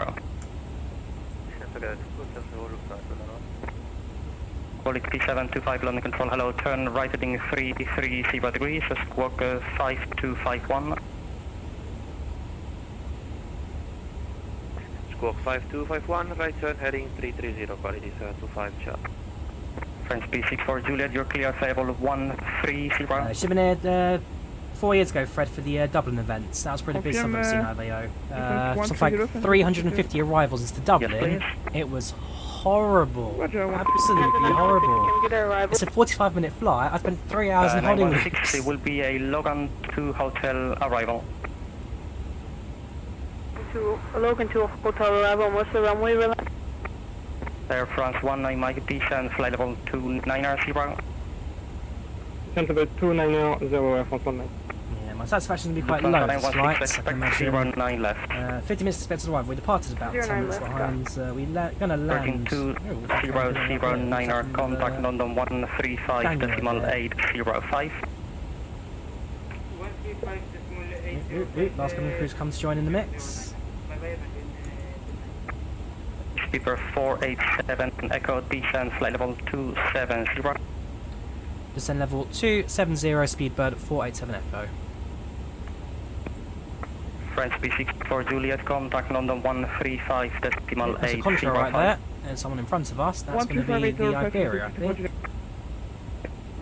Quality 725, London Control, hello, turn right heading 330 degrees, squawk 5251. Squawk 5251, right turn heading 330, quality 725, chart. French B64 Juliet, you're clear, flight level 130. Should have been here 4 years ago, Fred, for the Dublin events. That was pretty big stuff I've seen IVAO. Something like 350 arrivals into Dublin. Yes, it was horrible. Absolutely horrible. It's a 45-minute flight. I spent 3 hours in holding it. 960 will be a Logan 2 hotel arrival. Logan 2 hotel arrival, what's the runway relax? Air France 19 Mike, descend flight level 290. Descent level 290, Air France 19. Yeah, my satisfaction is going to be quite low this flight. I can imagine. 09 left. 50 minutes expected arrival. We departed about 10 minutes behind. We're going to land. 200 contact London 135.805. Last coming cruise comes to join in the mix. Speedbird 487, Echo, descend flight level 270. Descend level 270, Speedbird 487 Echo. French B64 Juliet, contact London 135.805. There's a contra right there, and someone in front of us. That's going to be the Iberia, I think.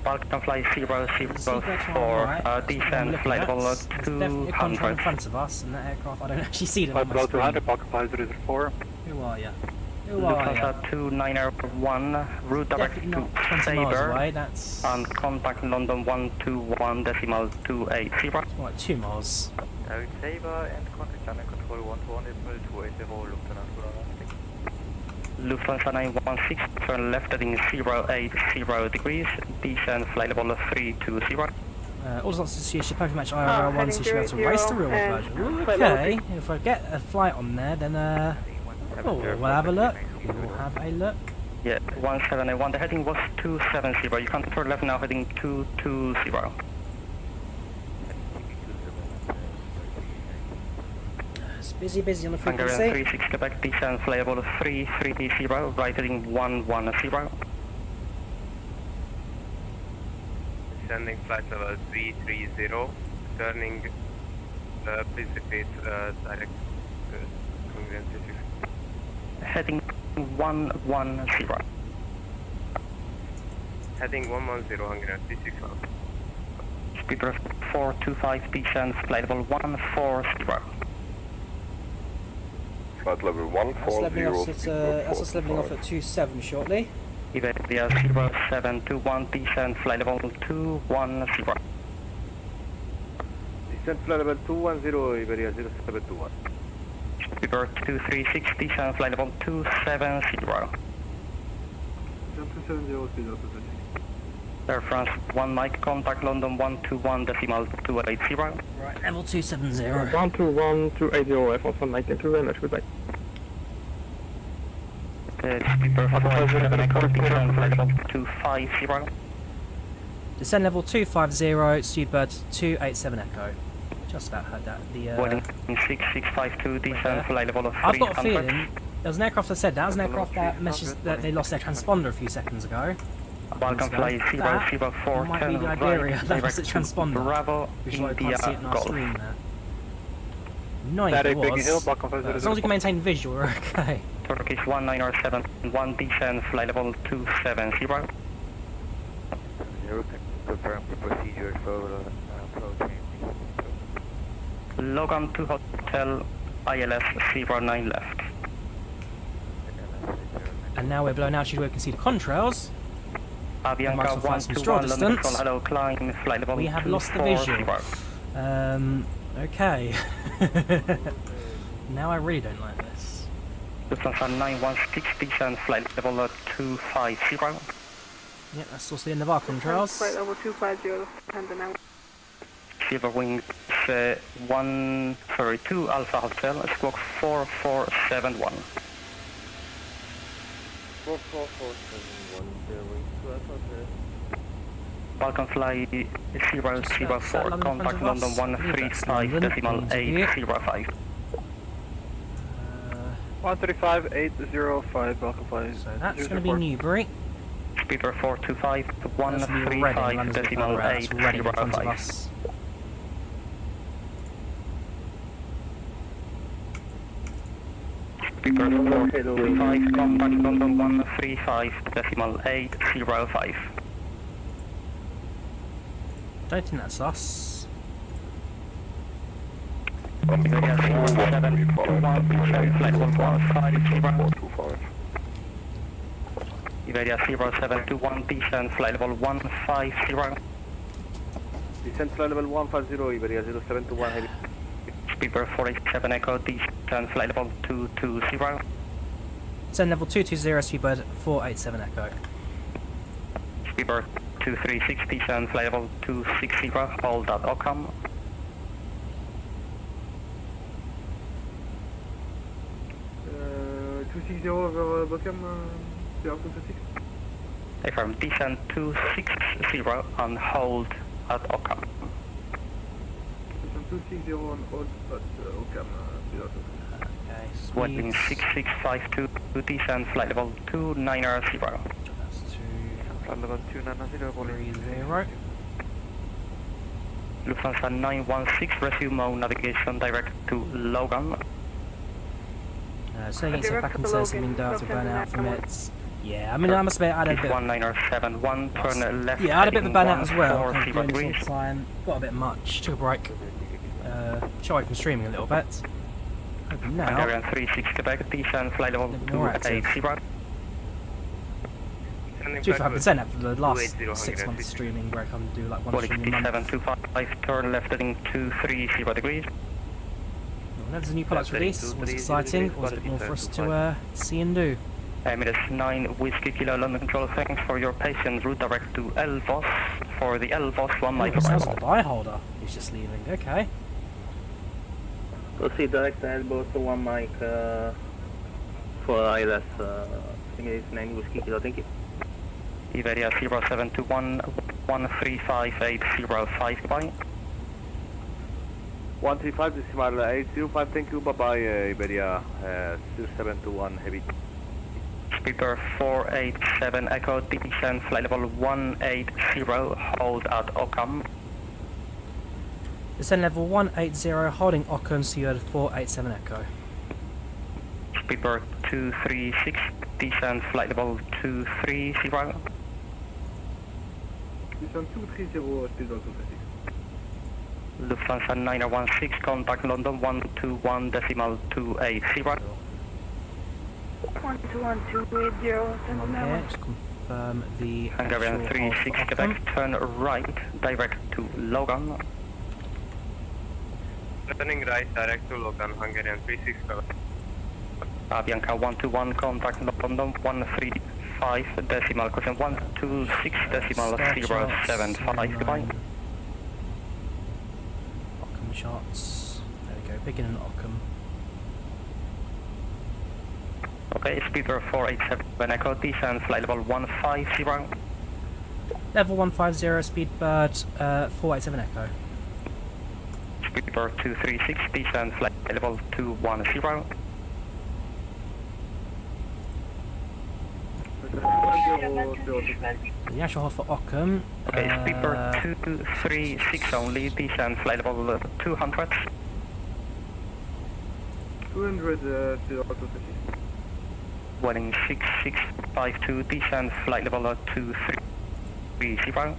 Balkan fly 004, descend flight level 200. Definitely a contra in front of us, and that aircraft, I don't actually see them on my screen. 200, Balkan fly 004. Who are you? Who are you? Lufthansa 291, route direct to Sabre, and contact London 121.280. It's more like 2 miles. Sabre and contact London Control 121.280, Lufthansa 916, turn left heading 080 degrees, descend flight level 320. All sorts to see a ship match IRL1, so you should be able to race the real world version. Okay, if I get a flight on there, then we'll have a look. We'll have a look. Yeah, 1781, the heading was 270, you can turn left now heading 220. Busy on the frequency. Hungarian 36 Quebec, descend flight level 330, right heading 110. Descending flight level 330, turning, please repeat, direct, Hungarian 36. Heading 110. Heading 110, Hungarian 36. Speedbird 425, descend flight level 140. Flight level 140. That's us leveling off at 27 shortly. Iberia 0721, descend flight level 210. Descent flight level 210, Iberia 0721. Speedbird 236, descend flight level 270. 270, Air France 1 Mike, contact London 121.280. Right, level 270. 121.280, Air France 119, very much, goodbye. Speedbird 47 Echo, descend flight level 250. Descend level 250, Speedbird 287 Echo. Just about heard that. The Boarding 6652, descend flight level of 300. I've got a feeling There was an aircraft that said that. Was an aircraft that messaged that they lost their transponder a few seconds ago. Welcome flight 004, might be the Iberia that lost its transponder. Bravo, which is why I can't see it in our Golf. screen there. No, if it was. As long as you can maintain visual, we're okay. Turkish 1907, 1 descent, flight level 270. Confirm the procedure for approaching. Logan to hotel, ILS 09 left. And now we're blown altitude where we can see the contrails. Avianca 121, London Control, hello, climb, flight level we have lost the visual. Okay. Now I really don't like this. Lufthansa 916, descent, flight level 250. Yep, that's also the end of our contrails. Flight level 250, and now. Silver Wings 2 Alpha Hotel, squawk 4471. 44471, Falcon Fly 004, contact London 135.805. 135805, Falcon Fly. So that's going to be Newbury. Speeder 425, 135.805. Speeder 425, contact London 135.805. Don't think that's us. Iberia 0721, descent, flight level 150. Descent flight level 150, Iberia 0721 heavy. Speedbird 487 Echo, descent, flight level 220. Descent level 220, Speedbird 487 Echo. Speedbird 236, descent, flight level 260, hold at Ockham. Over Bockham, Affirm, descent 260 and hold at Ockham. Descent 260 on hold at Ockham, Okay, Waiting 6652, descent, flight level 290. That's Flight level 290, 30. Lufthansa 916, resume navigation direct to Logan. So against back and says something dark to burn out from it. Yeah, I mean, I must admit, I had a bit. 1971, turn left. Yeah, I had a bit of a burnout as well. Doing this all the time. Got a bit much. Took a break. Shy away from streaming a little bit. Hoping now. Hungarian 36 Quebec, descent, flight level 280. I've been saying that for the last 6 months streaming, where I come do like one stream a month. 725, turn left heading 230 degrees. Whenever there's a new product release, was exciting, was a bit more for us to see and do. Emirates 9 Whiskey Kilo London Control, thanks for your patience. Route direct to Elvos for the Elvos 1 mile. Sounds like the buy holder who's just leaving, okay. Proceed direct to Elvos 1 mic for ILS Emirates 9 Whiskey Kilo, thank you. Iberia 0721 135805, goodbye. 135 decimal 805, thank you, bye bye, Iberia 0721 heavy. Speeder 487 Echo, descent, flight level 180, hold at Ockham. Descent level 180, holding Ockham, so you had 487 Echo. Speedbird 236, descent, flight level 230. Descent 230, Speedbird 236. Lufthansa 916, contact London 121.280. 121.280, send them that one. Just confirm the Hungarian 36 Quebec, turn right, direct to Logan. Turning right, direct to Logan, Hungarian 36 Quebec. Avianca 121, contact London 135 decimal, question 126.075, goodbye. Ockham shots. There we go, begin in Ockham. Okay, Speeder 487 Echo, descent, flight level 150. Level 150, Speedbird 487 Echo. Speedbird 236, descent, flight level 210. The actual hold for Ockham. Okay, speedbird 236 only, descend flight level 200. 200 to Auto Welling 6652, descend flight level 230. Descend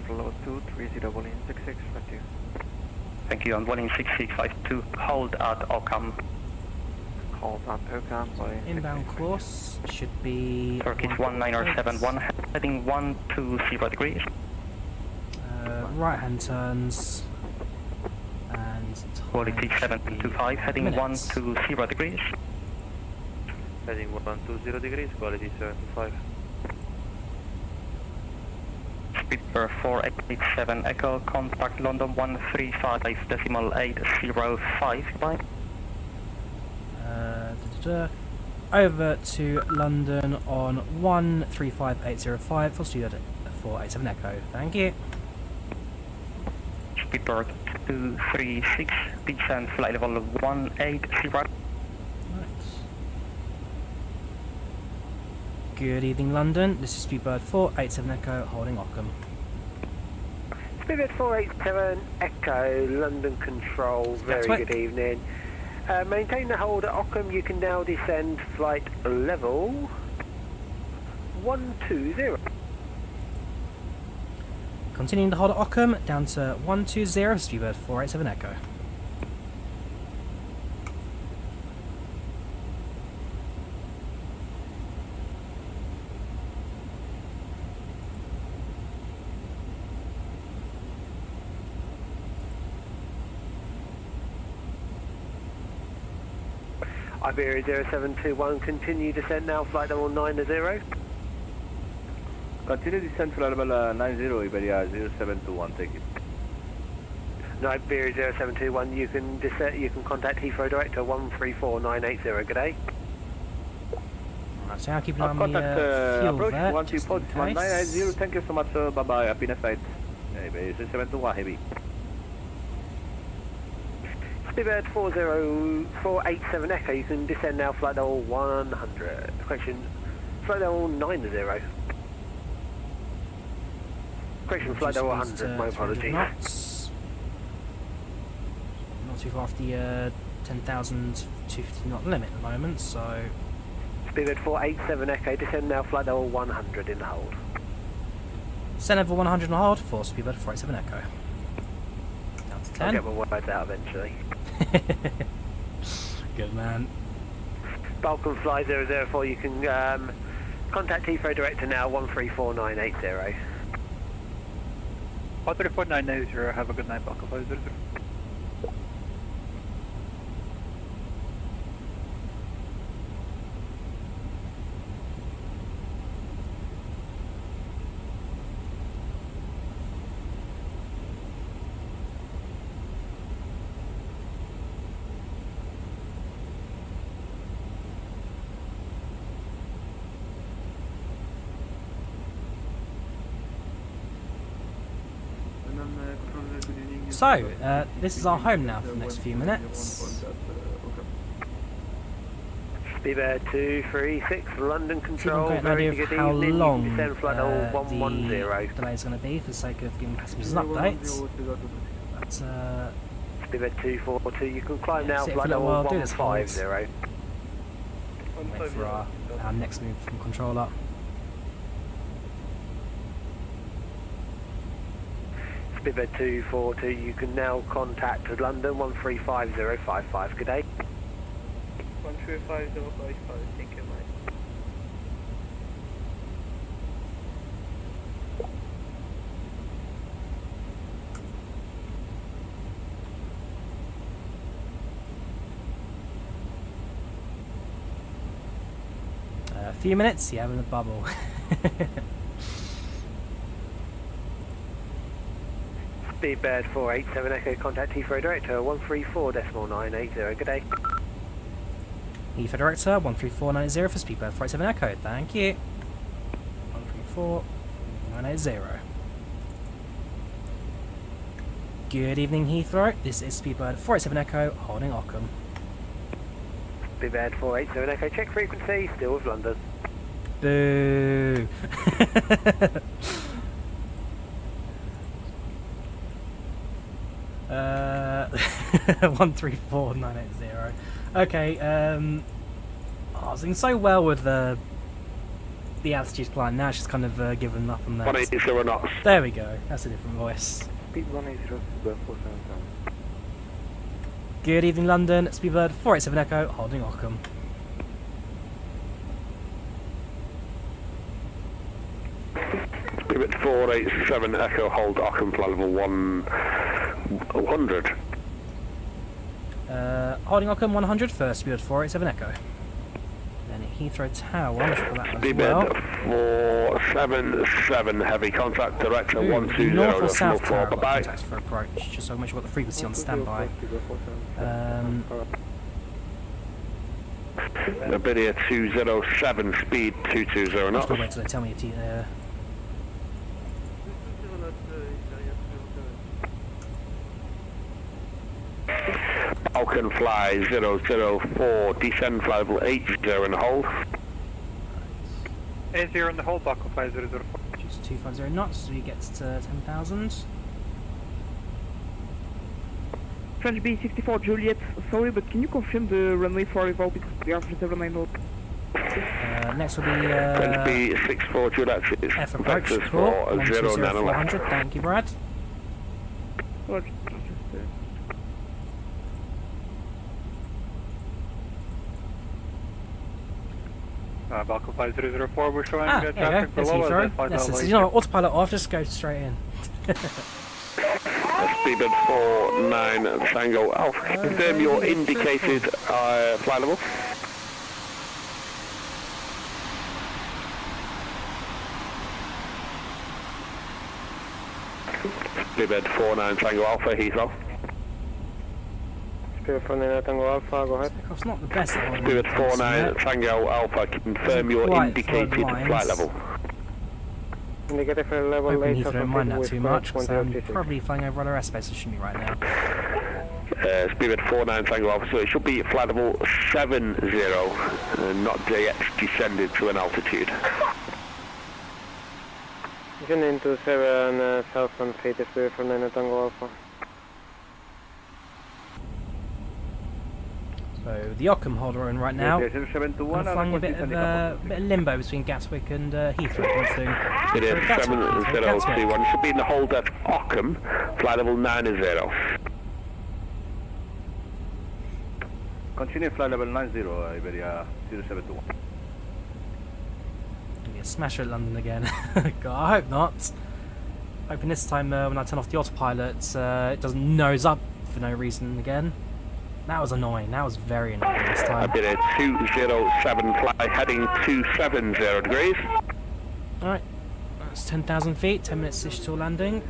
level 230, Welling 6652. Thank you, on Welling 6652, hold at Ockham. Hold at Ockham by Inbound course should be... Turkish 19071, heading 120 degrees. Right hand turns. And... Quality 725, heading 120 degrees. Heading 120 degrees, quality 725. Speedbird 487 Echo, contact London 135.805. Over to London on 135805 for Studio 487 Echo. Thank you. Speedbird 236, descend flight level 180. Good evening, London. This is Speedbird 487 Echo, holding Ockham. Speedbird 487 Echo, London Control. Very good evening. Maintain the hold at Ockham. You can now descend flight level 120. Continuing to hold at Ockham, down to 120, Speedbird 487 Echo. Iberia 0721, continue descent now, flight level 90. Continue descent flight level 90, Iberia 0721, take it. No, Iberia 0721, you can descent, you can contact Heathrow Director 134980, good day. Right, so I'll keep an eye on the contact fuel approach there, 124.990, thank you so much, bye bye, happiness flight. Iberia 0721, heavy. Speedbird 40487 Echo, you can descend now, flight level 100. Correction, flight level 90. Correction, flight level 100, my apologies. Knots. Not too far off the 10,250 knot limit at the moment, so... Speedbird 487 Echo, descend now, flight level 100 in the hold. Send level 100 in the hold for Speedbird 487 Echo. Down to 10. I'll get my words out eventually. Good man. Balkan Fly 004, you can contact Heathrow Director now, 134980. 134980, have a good night, Balkan Fly 00. So, this is our home now for the next few minutes. Speedbird 236, London Control, Get an very idea of good how evening, long you can descend flight level 110. the delay is going to be for the sake of giving passengers an update. But, Speedbird 242, you can climb now, see it flight for a little level while, do this 150. wait for our next move from controller. Speedbird 242, you can now contact London 135055, good day. 135055, thank you, mate. A few minutes, yeah, in the bubble. Speedbird 487 Echo, contact Heathrow Director 134.980, good day. Heathrow Director 13490 for Speedbird 487 Echo, thank you. 134.980. Good evening, Heathrow. This is Speedbird 487 Echo, holding Ockham. Speedbird 487 Echo, check frequency, still with London. Boo. 134980. Okay, I was doing so well with the altitude climb, now it's just kind of given up on that. 180 knots. There we go, that's a different voice. Speed 180, Speedbird 477. Good evening London, Speedbird 487 Echo, holding Ockham. Speedbird 487 Echo, hold Ockham, flight level 100. Holding Ockham 100 for Speedbird 487 Echo. Then Heathrow Tower, I'm not sure that as well. Speedbird 477 heavy contact, director 120. North or South Tower, contacts for approach, just so I make sure I've got the frequency on standby. Iberia 207, speed 220 knots. Wait till they tell me Falcon fly 004, descend flight level 80 in the hold. 80 in the hold, Falcon fly 004. Just 250 knots, so he gets to 10,000. French B64 Juliet, sorry, but can you confirm the runway for IVAO because we are for 790? Next will be French B64 Juliet, F approach, vectors cool. for 120-400, thank you Brad. Falcon fly 004, we're showing there traffic you go. below us. Yes, you know, autopilot off, just go straight in. Speedbird 49 Tango Alpha, confirm your indicated flight level. Speedbird 49 Tango Alpha, Heathrow. Speedbird 49 Tango Alpha, go ahead. It's not the best one. Speedbird 49 Tango Alpha, confirm your indicated flight level. Indicated flight level. Hoping Heathrow don't mind that too much, because I'm probably flying over other airspace, it shouldn't be right now. Speedbird 49 Tango Alpha, so it should be flight level 70, not JX descended to an altitude. Descending to 7,000 feet, Speedbird 49 Tango Alpha. So the Ockham holder we're in right now. I'm flying a bit of limbo between Gatwick and Heathrow. It is 7021, should be in the hold at Ockham, flight level 90. Continue flight level 90, Iberia 0721. Gonna be a smasher at London again. God, I hope not. Hoping this time when I turn off the autopilot, it doesn't nose up for no reason again. That was annoying. That was very annoying this time. Iberia 207 fly heading 270 degrees. Alright, that's 10,000 feet, 10 minutes-ish till landing.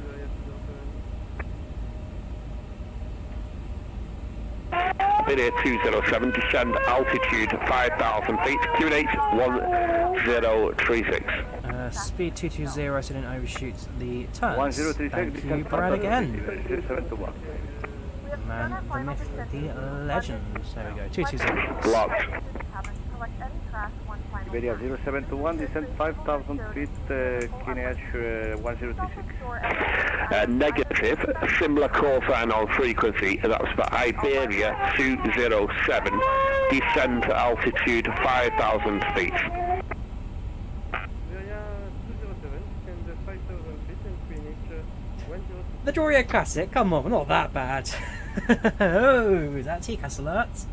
Iberia 207, descend altitude 5,000 feet, QNH 1036. Speed 220, so didn't overshoot the turns. 1036, thank you, Brad, again. Man, the myth, the legend. There we go, 220. Blocked. Iberia 0721, descend 5,000 feet, QNH 1036. Negative, similar call sign on frequency, that's for Iberia 207, descend to altitude 5,000 feet. The Drawyah Classic, come on, we're not that bad. Oh, is that TCAS alert?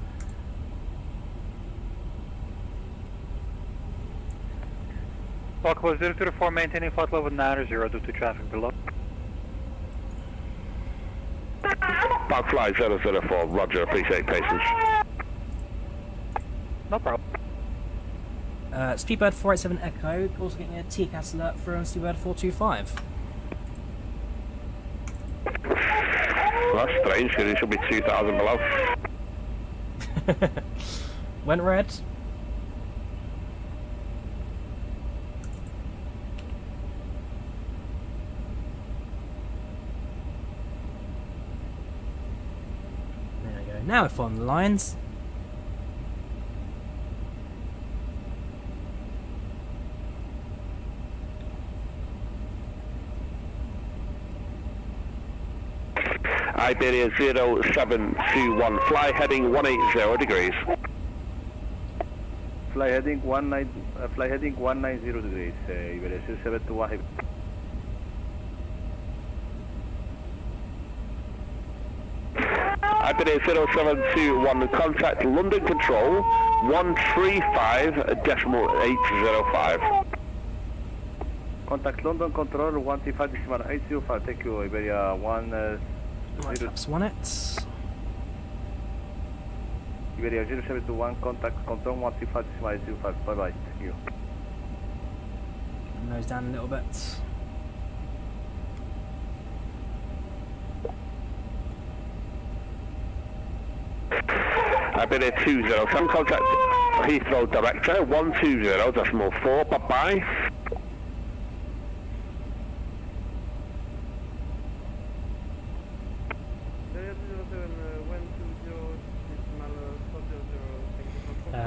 Falcon 004, maintaining flight level 90 due to traffic below. Fly 004, roger, appreciate patience. No problem. Speedbird 487 Echo, also getting a TCAS alert from Speedbird 425. Well, that's strange, because it should be 2,000 below. Went red. There we go. Now we're following the lines. Iberia 0721, fly heading 180 degrees. Fly heading 190 degrees, Iberia 0721. Iberia 0721, contact London Control 135.805. Contact London Control 135.805. Thank you, Iberia 10. That's one it. Iberia 0721, contact Control 135.805. Bye bye. Thank you. Nose down a little bit. Iberia 207, contact Heathrow Director 120, decimal 4. Bye bye.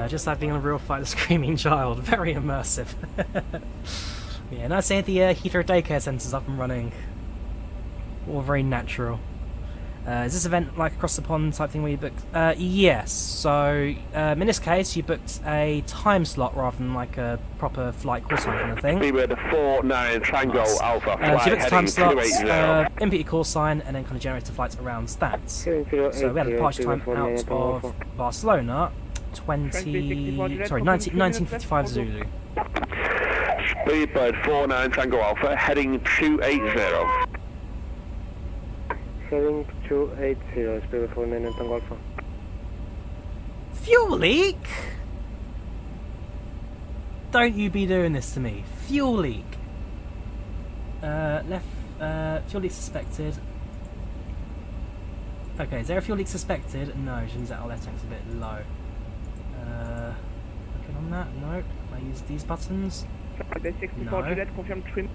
Just like being on a real fight, a screaming child. Very immersive. Yeah, nice to hear the Heathrow daycare centre's up and running. All very natural. Is this event like across the pond type thing where you booked? Yes. So in this case, you booked a time slot rather than like a proper flight call sign kind of thing. Beware 49 Tango Nice. Alpha. So you booked a time slot, 280. input your call sign, and then kind of generate a flight around that. So we had a departure time out of Barcelona, 1955 Zulu. Speedbird 49 Tango Alpha, heading 280. Heading 280, Speedbird 49 Tango Alpha. Fuel leak? Don't you be doing this to me. Fuel leak. Fuel leak suspected. Okay, is there a fuel leak suspected? No, which means that our left tank's a bit low. Looking on that? No. I use these buttons? No. Confirm trim.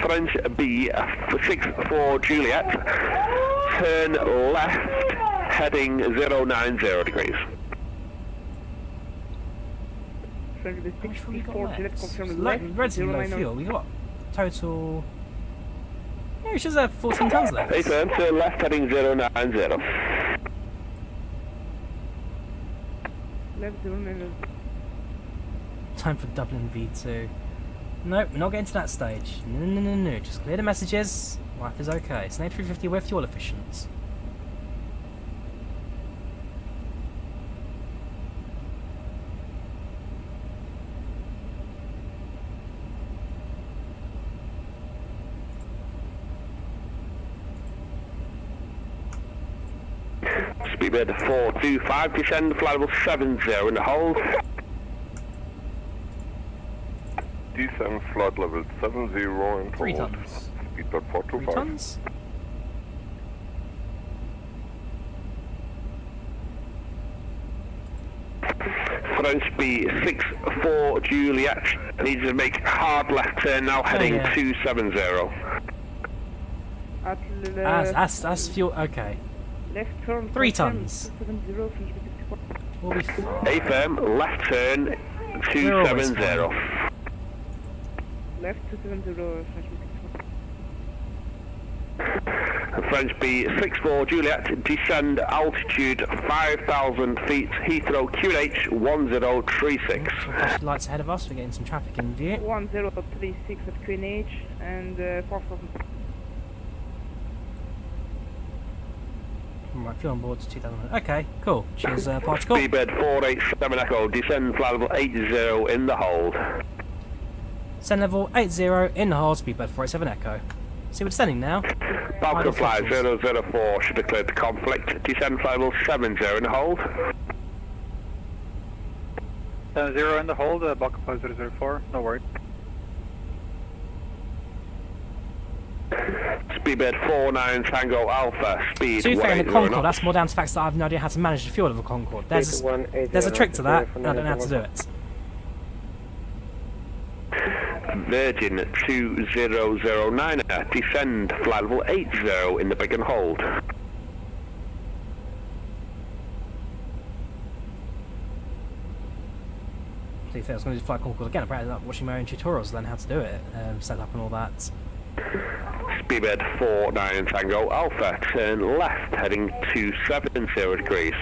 French B 64 Juliet, turn left, heading 090 degrees. French B 64 Juliet, confirm Left, left. relatively low fuel. We got total. Yeah, we should have 14 tons left. Hey, turn left, heading 090. Left 090. Time for Dublin V2. Nope, we're not getting to that stage. No. Just clear the messages. Life is okay. It's an A350, we're fuel efficient. Speedbird 425, descend, flight level 70 in the hold. Descend, flight level 70 in hold. 3 tons. Speedbird 425. 3 tons? French B 64 Juliet, needs to make hard left turn now, heading 270. That's fuel. Okay. Left turn. 3 tons. 270. We'll be fine. A firm, left turn 270. Left 270, French B 64 Juliet, descend altitude 5,000 feet, Heathrow QNH 1036. Flashing lights ahead of us, we're getting some traffic in view. 1036 at QNH and 4,000. Right, fuel on board to 2,000. Okay, cool. Cheers, particle. Speedbird 487 Echo, descend flight level 80 in the hold. Send level 80 in the hold, Speedbird 487 Echo. See, we're descending now. Falcon flight 004 should have cleared the conflict. Descend flight level 70 in the hold. 70 in the hold, Falcon flight 004, no worries. Speedbird 49 Tango Alpha, speed To be fair, in the 180 Concorde, knots. that's more down to the fact that I have no idea how to manage the fuel of a Concorde. There's a trick to that, and I don't know how to do it. Virgin 2009, descend flight level 80 in the brig and hold. to be fair, I was going to do flight concourse again. Apparently, I'm watching my own tutorials, learn how to do it, set up and all that. Speedbird 49 Tango Alpha, turn left, heading 270 degrees.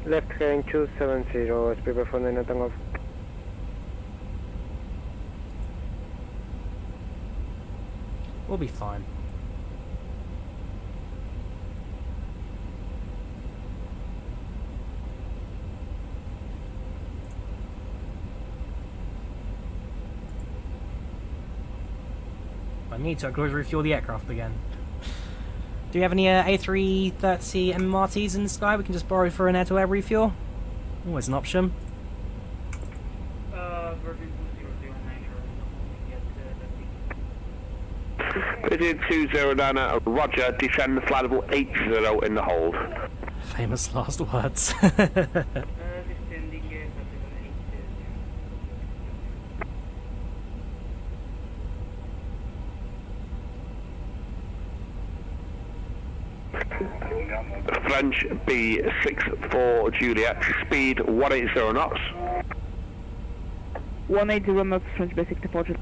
Left heading 270, Speedbird 49 Tango Alpha. We'll be fine. I need to refuel the aircraft again. Do you have any A330 MMRTs in the sky we can just borrow for an air-to-air refuel? Always an option. Virgin 209, Roger, descend flight level 80 in the hold. Famous last words. French B64 Juliet, speed 180 knots. 180 knots, French basic departure.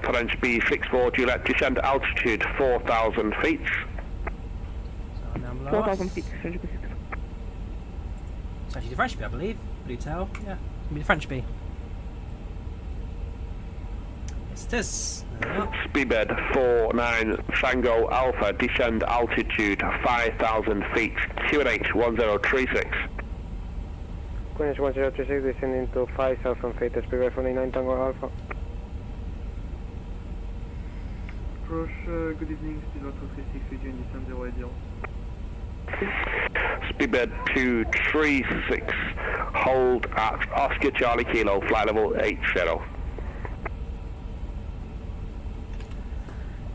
French B64 Juliet, descend altitude 4,000 feet. 4,000 feet, French basic. It's actually the French B, I believe. Blue tail, yeah. It'll be the French B. Yes, it is. Speedbird 49 Tango Alpha, descend altitude 5,000 feet, QNH 1036. QNH 1036, descending to 5,000 feet, Speedbird 49 Tango Alpha. Approach, good evening, Speedbird 236, Region, descend 080. Speedbird 236, hold at Oscar Charlie Kilo, flight level 80.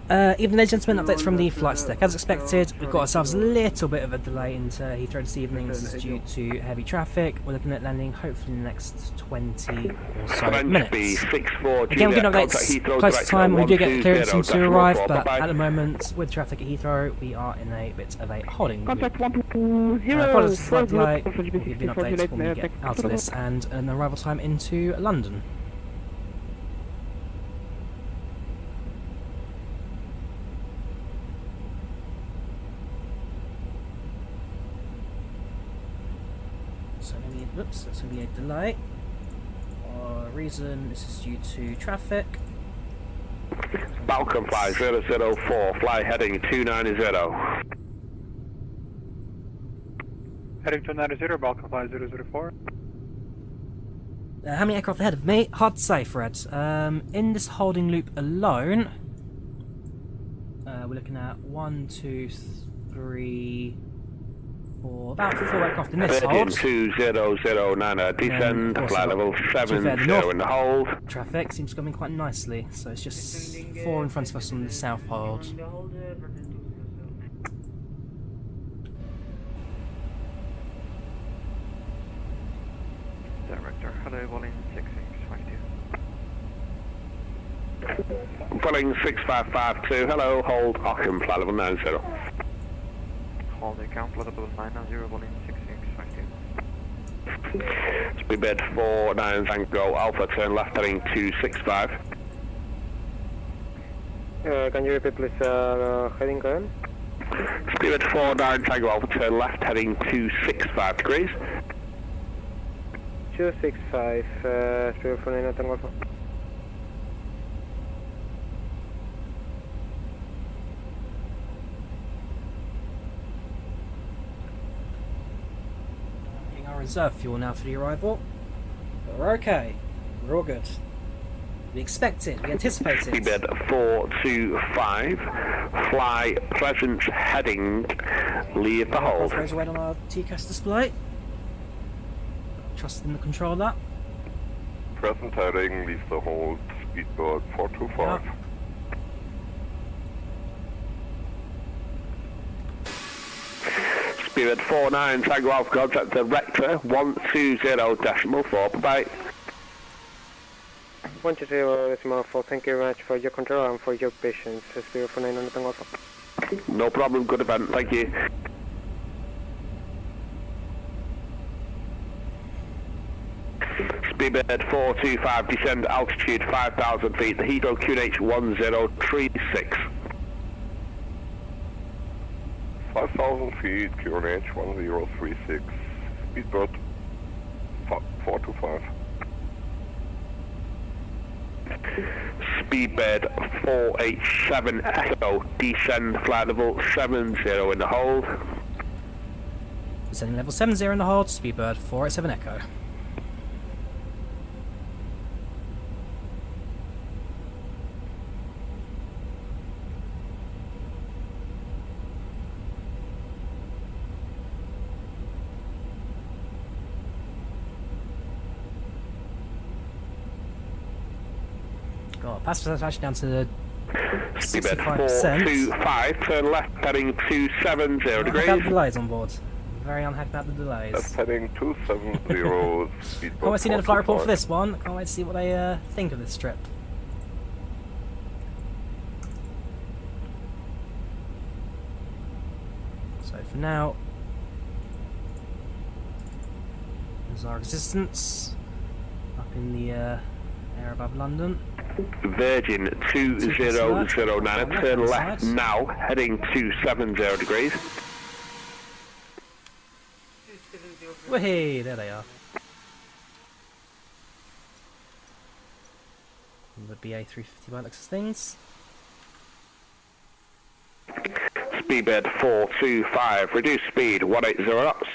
Evening, ladies and gentlemen, updates from the flight deck. As expected, we've got ourselves a little bit of a delay into Heathrow this evening. This is due to heavy traffic. We're looking at landing hopefully in the next 20 or so minutes. Again, we're getting updates close to time. We do get clearance to arrive, but at the moment, with traffic at Heathrow, we are in a bit of a holding. Contact 120. Apologies for the delay. We'll give you an update when we get out of this and an arrival time into London. Oops, that's going to be a delay. Reason, this is due to traffic. Balkan fly 004, fly heading 290. Heading 290, Balkan fly 004. How many aircraft ahead of me? Hard to say, Fred. In this holding loop alone, we're looking at 1, 2, 3... about 4 aircraft in this hold. 2009, descend, flight level 70 in the hold. Traffic seems to come in quite nicely, so it's just 4 in front of us on the south hold. Director, hello, Volin 6652. Volin 6552, hello, hold, Ockham, flight level 90. Hold account, flight level 90, Volin 6652. Speedbird 49 Tango Alpha, turn left heading 265. Can you repeat please, heading again? Speedbird 49 Tango Alpha, turn left heading 265 degrees. 265, Speedbird 49 Tango Alpha. Reserve fuel now for the arrival. But we're okay. We're all good. We expected, we anticipated. Speedbird 425, fly present heading, leave the hold. Goes away on our TCAS display. Trust in the control of that. Present heading, leave the hold, Speedbird 425. Yep. Speedbird 49 Tango Alpha, contact director 120.4, bye-bye. 120.4, thank you very much for your control and for your patience. Speedbird 49 Tango Alpha. No problem, good event, thank you. Speedbird 425, descend altitude 5,000 feet, the Heathrow QNH 1036. 5,000 feet, QNH 1036, Speedbird 425. Speedbird 487 Echo, descend flight level 70 in the hold. Descending level 70 in the hold, Speedbird 487 Echo. Passenger satisfaction down to 65%. 425, turn left, heading 270 degrees. About the delays on board. Very unhappy about the delays. Left heading 270, speedboat. Can't wait to see the flight report for this one. Can't wait to see what they think of this trip. So for now, there's our existence up in the air above London. Virgin 2009, turn left now, heading 270 degrees. Whee, there they are. Would be A350 by the looks of things. Speedbird 425, reduce speed 180 knots.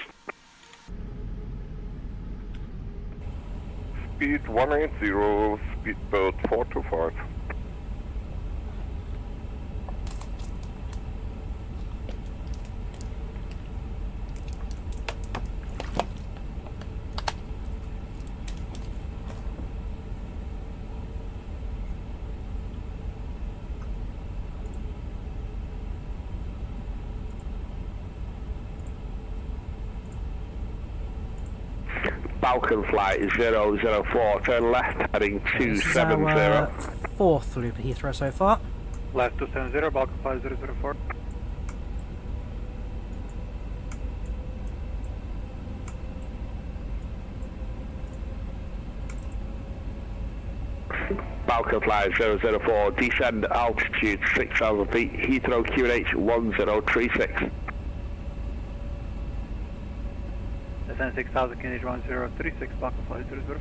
Speed 180, Speedbird 425. Falcon flight 004, turn left, heading 270. This is our fourth loop at Heathrow so far. Left 270, Falcon flight 004. Falcon flight 004, descend altitude 6,000 feet, Heathrow QNH 1036. Descend 6,000, QNH 1036, Falcon flight 004.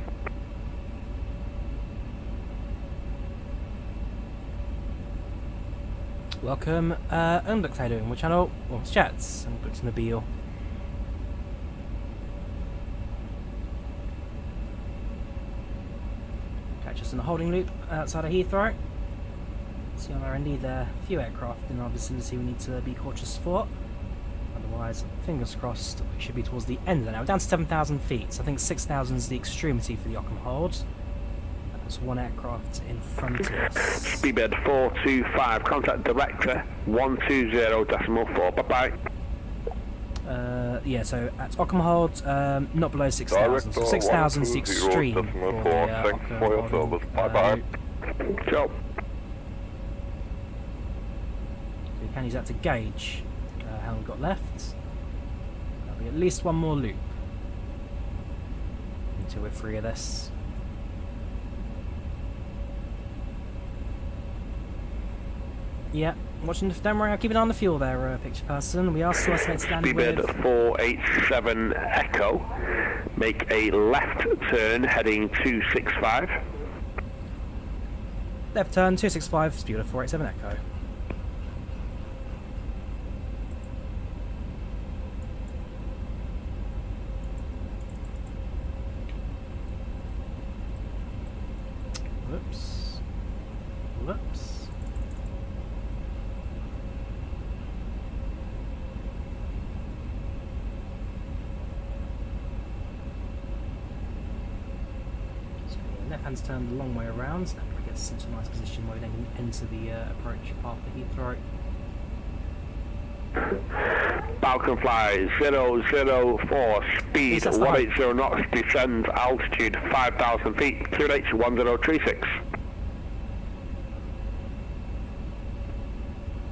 Welcome, Unbooked, how you doing? What channel? Well, it's Chats, Unbooked Nabil. Catch us in the holding loop outside of Heathrow. See on our indeed there are a few aircraft in our vicinity we need to be cautious for. Otherwise, fingers crossed, we should be towards the end of that now. We're down to 7,000 feet, so I think 6,000 is the extremity for the Ockham hold. There's one aircraft in front of us. Speedbird 425, contact director 120.4, bye-bye. Yeah, so at Ockham hold, not below 6,000. So 6,000 is the extreme for the Ockham hold. Bye-bye. Ciao. We can use that to gauge how we've got left. That'll be at least one more loop until we're free of this. Yeah, watching the don't worry, I'll keep an eye on the fuel there, picture person. We are still estimated to land with Speedbird 487 Echo, make a left turn heading 265. Left turn 265, Speedbird 487 Echo. Whoops. Whoops. Left hand's turned the long way around, so that gets into a nice position where we then can enter the approach path to Heathrow. Falcon fly 004, speed 180 knots, descend altitude 5,000 feet, QNH 1036.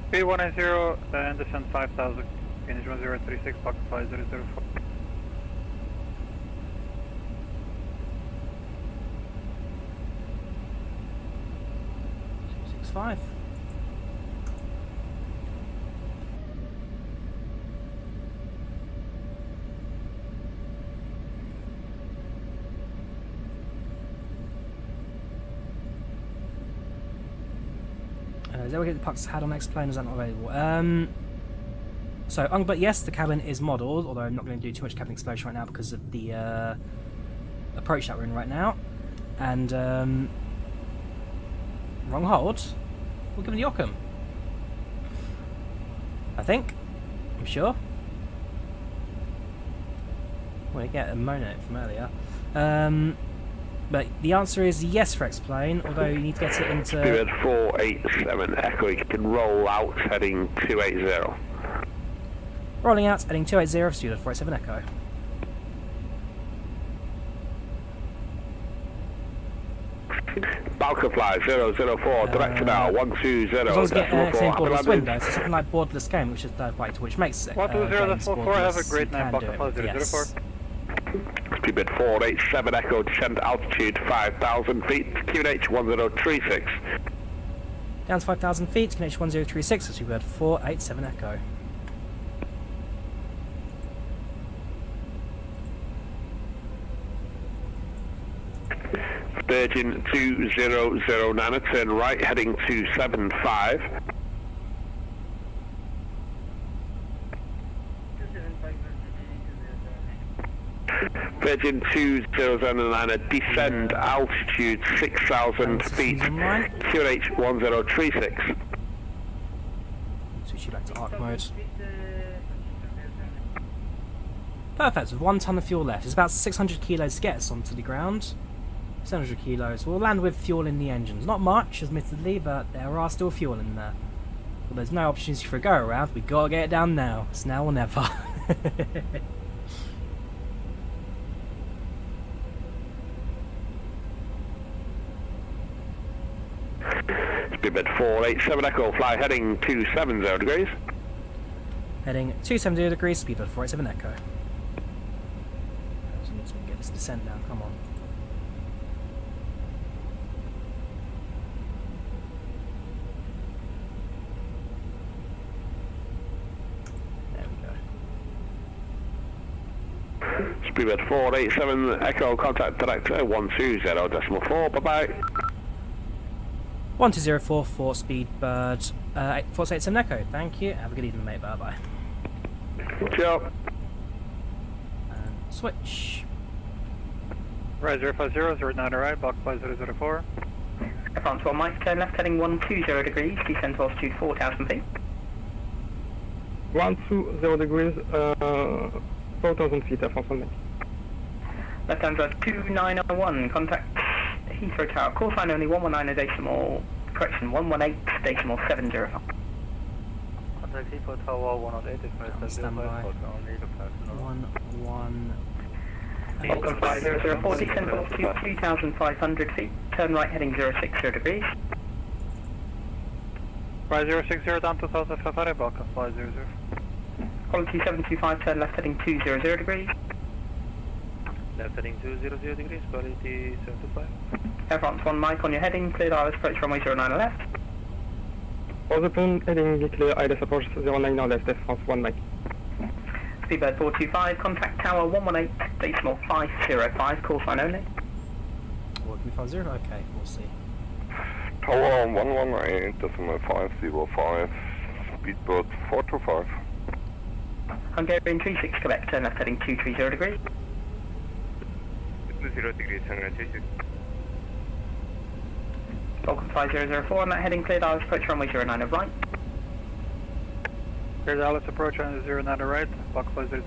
Speed 180 and descend 5,000, QNH 1036, Falcon flight 004. 125. Is that what the pucks had on next plane? Is that not available? But yes, the cabin is modelled, although I'm not going to do too much cabin explosion right now because of the approach that we're in right now. And wrong hold. We'll give him the Occam. I think. I'm sure. Well, you get a mono from earlier. But the answer is yes for X-plane, although you need to get it into... Spirit 487 Echo, you can roll out heading 280. Rolling out, heading 280 for Spirit 487 Echo. Balkan fly 004, director now 120. As long as you get an borderless window, so something like borderless game, which is third party, which makes it. 120, have a great night, Balkan fly 004. Speedbird 487 Echo, descent altitude 5,000 feet, QNH 1036. Down to 5,000 feet, QNH 1036, Speedbird 487 Echo. Virgin 2009, turn right, heading 275. Virgin 2009, descend altitude 6,000 feet, QNH 1036. Switch you back to arc mode. Perfect, with 1 ton of fuel left. It's about 600 kilos to get us onto the ground. 700 kilos. We'll land with fuel in the engines. Not much, admittedly, but there are still fuel in there. Well, there's no opportunity for a go around. We've got to get it down now. It's now or never. Speedbird 487 Echo, fly heading 270 degrees. Heading 270 degrees, Speedbird 487 Echo. So we need to get this descent down, come on. Speedbird 487 Echo, contact director 120.4, bye-bye. 1204 for Speedbird 487 Echo, thank you, have a good evening mate, bye-bye. Ciao. And switch. Right 050, 09 right, block flight 004. France 1 Mike, turn left heading 120 degrees, descend to altitude 4,000 feet. 120 degrees, 4,000 feet, France 1 Mike. Left hand drive 2901, contact Heathrow Tower, call sign only 118.70, 118.705. Contact Heathrow Tower 108, standby. 5004, descend to altitude 2,500 feet, turn right heading 060 degrees. Right 060 down 2,500, Balkan fly 00. Quality 725, turn left heading 200 degrees. Left heading 200 degrees, quality 725. Air France 1 Mike on your heading, cleared ILS approach runway 09 left. For the plane heading clear, ILS approach 09 left, France 1 Mike. Speedbird 425, contact tower 118.505, call sign only. 150, okay, we'll see. Tower 118.505, Speedbird 425. Hungarian 36 Quebec, turn left heading 230 degrees. 20 degrees, Hungarian 36. Falcon 5004 on that heading, cleared ILS approach runway 09 of right. Cleared ILS approach on 09 right, block fly 0.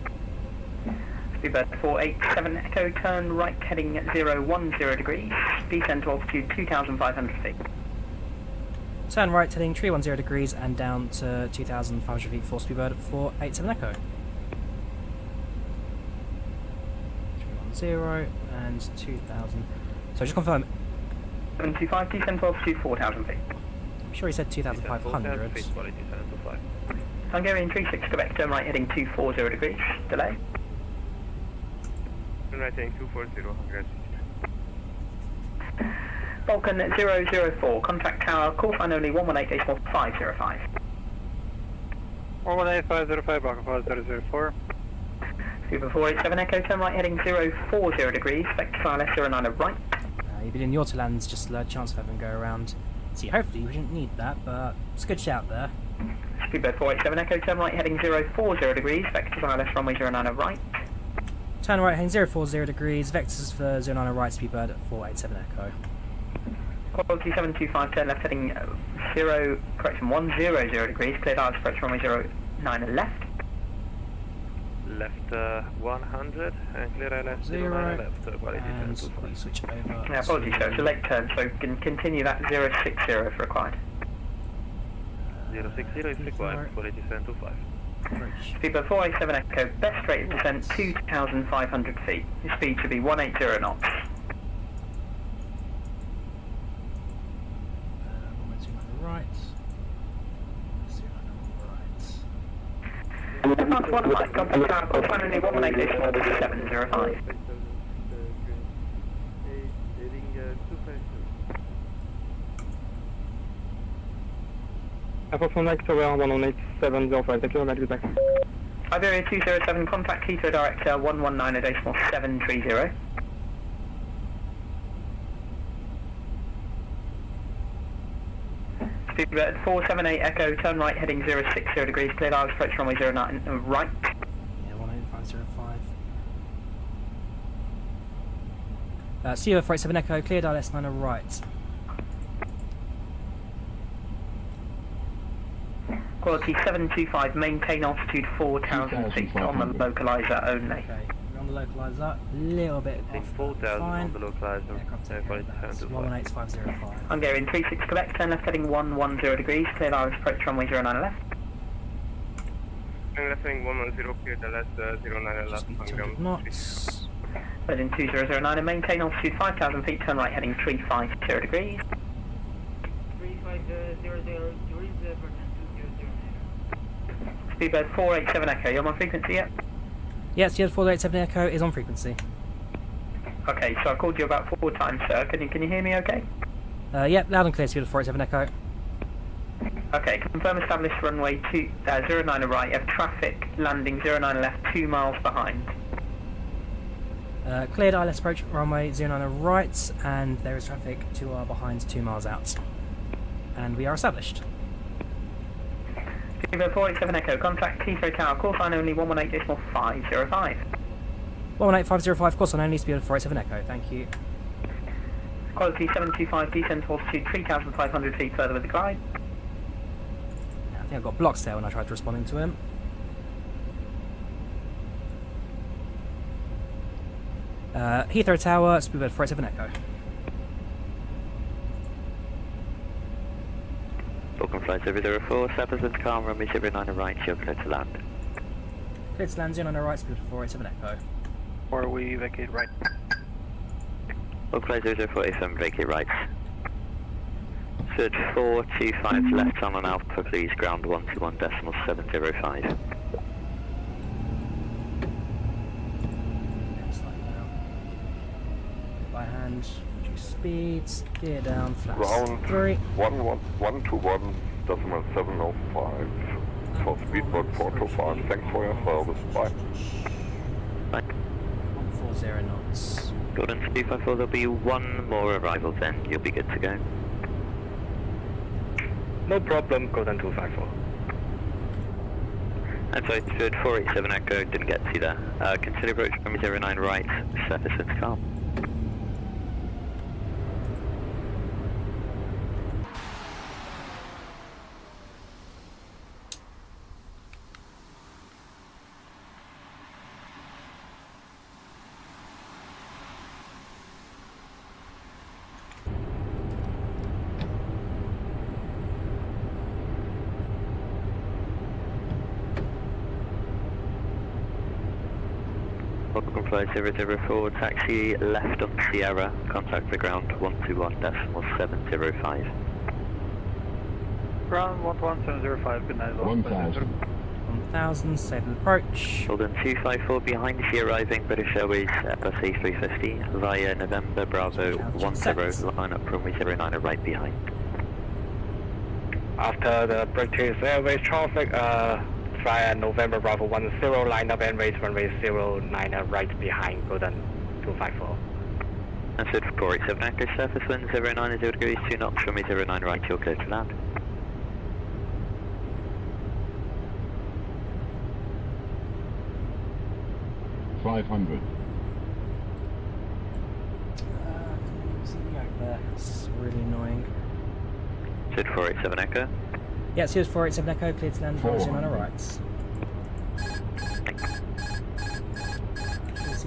Speedbird 487 Echo, turn right heading 010 degrees, descend to altitude 2,500 feet. Turn right heading 310 degrees and down to 2,500 feet for Speedbird 487 Echo. 310 and 2,000. So just confirm. 725, descend to altitude 4,000 feet. I'm sure he said 2,500. Hungarian 36 Quebec, turn right heading 240 degrees, delay. Turn right heading 240, Hungarian 36. Falcon 004, contact tower, call sign only 118.505. 118.505, Bravo 4004. Super 487 Echo, turn right heading 040 degrees, vector file S09 right. You've been in your lands, just a chance of having go around. See, hopefully we shouldn't need that, but it's a good shout there. Speedbird 487 Echo, turn right heading 040 degrees, vector file S runway 09 right. Turn right heading 040 degrees, vectors for 09 right, Speedbird 487 Echo. Quality 725, turn left heading 100 degrees, cleared ILS approach runway 09 left. Left 100 and clear ILS 09 left. And we switch over. Yeah, apologies, sir. It's a late turn, so can continue that 060 if required. 060 is required. Quality 725. Speedbird 487 Echo, best rate of descent 2,500 feet. Your speed should be 180 knots. Right. Advance 1 light, contact tower, call sign only 118.705. Approach on Tower 118.705, thank you very much, goodbye. Iberia 207, contact Heathrow director 119.730. Speedbird 478 Echo, turn right heading 060 degrees, cleared ILS approach runway 09 right. Yeah, 18505. Sierra 487 Echo, cleared ILS 9 right. Quality 725, maintain altitude 4,000 feet on the localizer only. Okay, we're on the localizer, a little bit off. 4,000 on the localizer. Quality 725. 118.505. Hungarian 36 Quebec, turn left heading 110 degrees, cleared ILS approach runway 09 left. Turn left heading 110, cleared ILS 09 left. Hungarian knots. Heading 2009 and maintain altitude 5,000 feet, turn right heading 350 degrees. 3500 degrees, Speedbird 487 Echo, you're on frequency yet? Yes, Speedbird 487 Echo is on frequency. Okay, so I called you about 4 times, sir. Can you hear me okay? Yep, loud and clear, Speedbird 487 Echo. Okay, confirm established runway 09 right, have traffic landing 09 left 2 miles behind. Cleared ILS approach runway 09 right, and there is traffic to our behind 2 miles out. And we are established. Speedbird 487 Echo, contact Heathrow Tower, call sign only 118.505. 118.505, course on only, Speedbird 487 Echo, thank you. Quality 725, descent altitude 3,500 feet further with the glide. I think I got blocks there when I tried responding to him. Heathrow Tower, Speedbird 487 Echo. Falcon flight 004, Sappers and calm, runway 09 right, you're clear to land. Clear to land 09 right, Speedbird 487 Echo. Or we vacate right. Falcon flight 047, vacate right. Third 425 left on an Alpha, please, ground 121.705. By hand, reduce speeds, gear down, flaps Ground 3. 121.705 for Speedbird 425. Thanks for your service. Bye. Bye. 140 knots. Golden 254, there'll be one more arrival then, you'll be good to go. No problem, Golden 254. I'm sorry, third 487 Echo, didn't get to you there. Consider approach from 09 right, surface and calm. Falcon flight 004, taxi left on Sierra, contact the ground 121.705. Ground 11705, good night. 1000. 1000, safe approach. London 254 behind you arriving British Airways Airbus A350 via November Bravo 10, line up runway 09 right behind. After the British Airways traffic, via November Bravo 10, line up and raise runway 09 right behind Golden 254. That's it for 487 Echo, surface wind 090 degrees, 2 knots, runway 09 right, you're clear to land. That's really annoying. Sit 487 Echo. Yeah, it's 487 Echo, clear to land 409 on right. See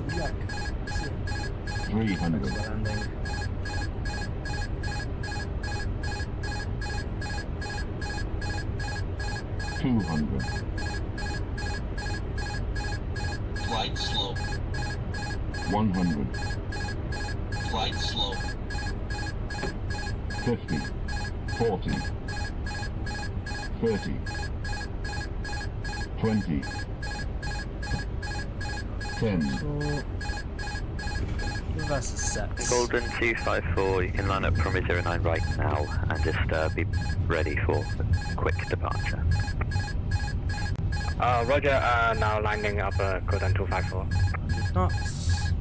the yoke. 300. Landing. Flight slow. 100. Flight slow. 50. 40. 30. 20. 10. Reverse is set. Golden 254, you can line up from 09 right now and just be ready for quick departure. Roger, now landing up Golden 254. Knots.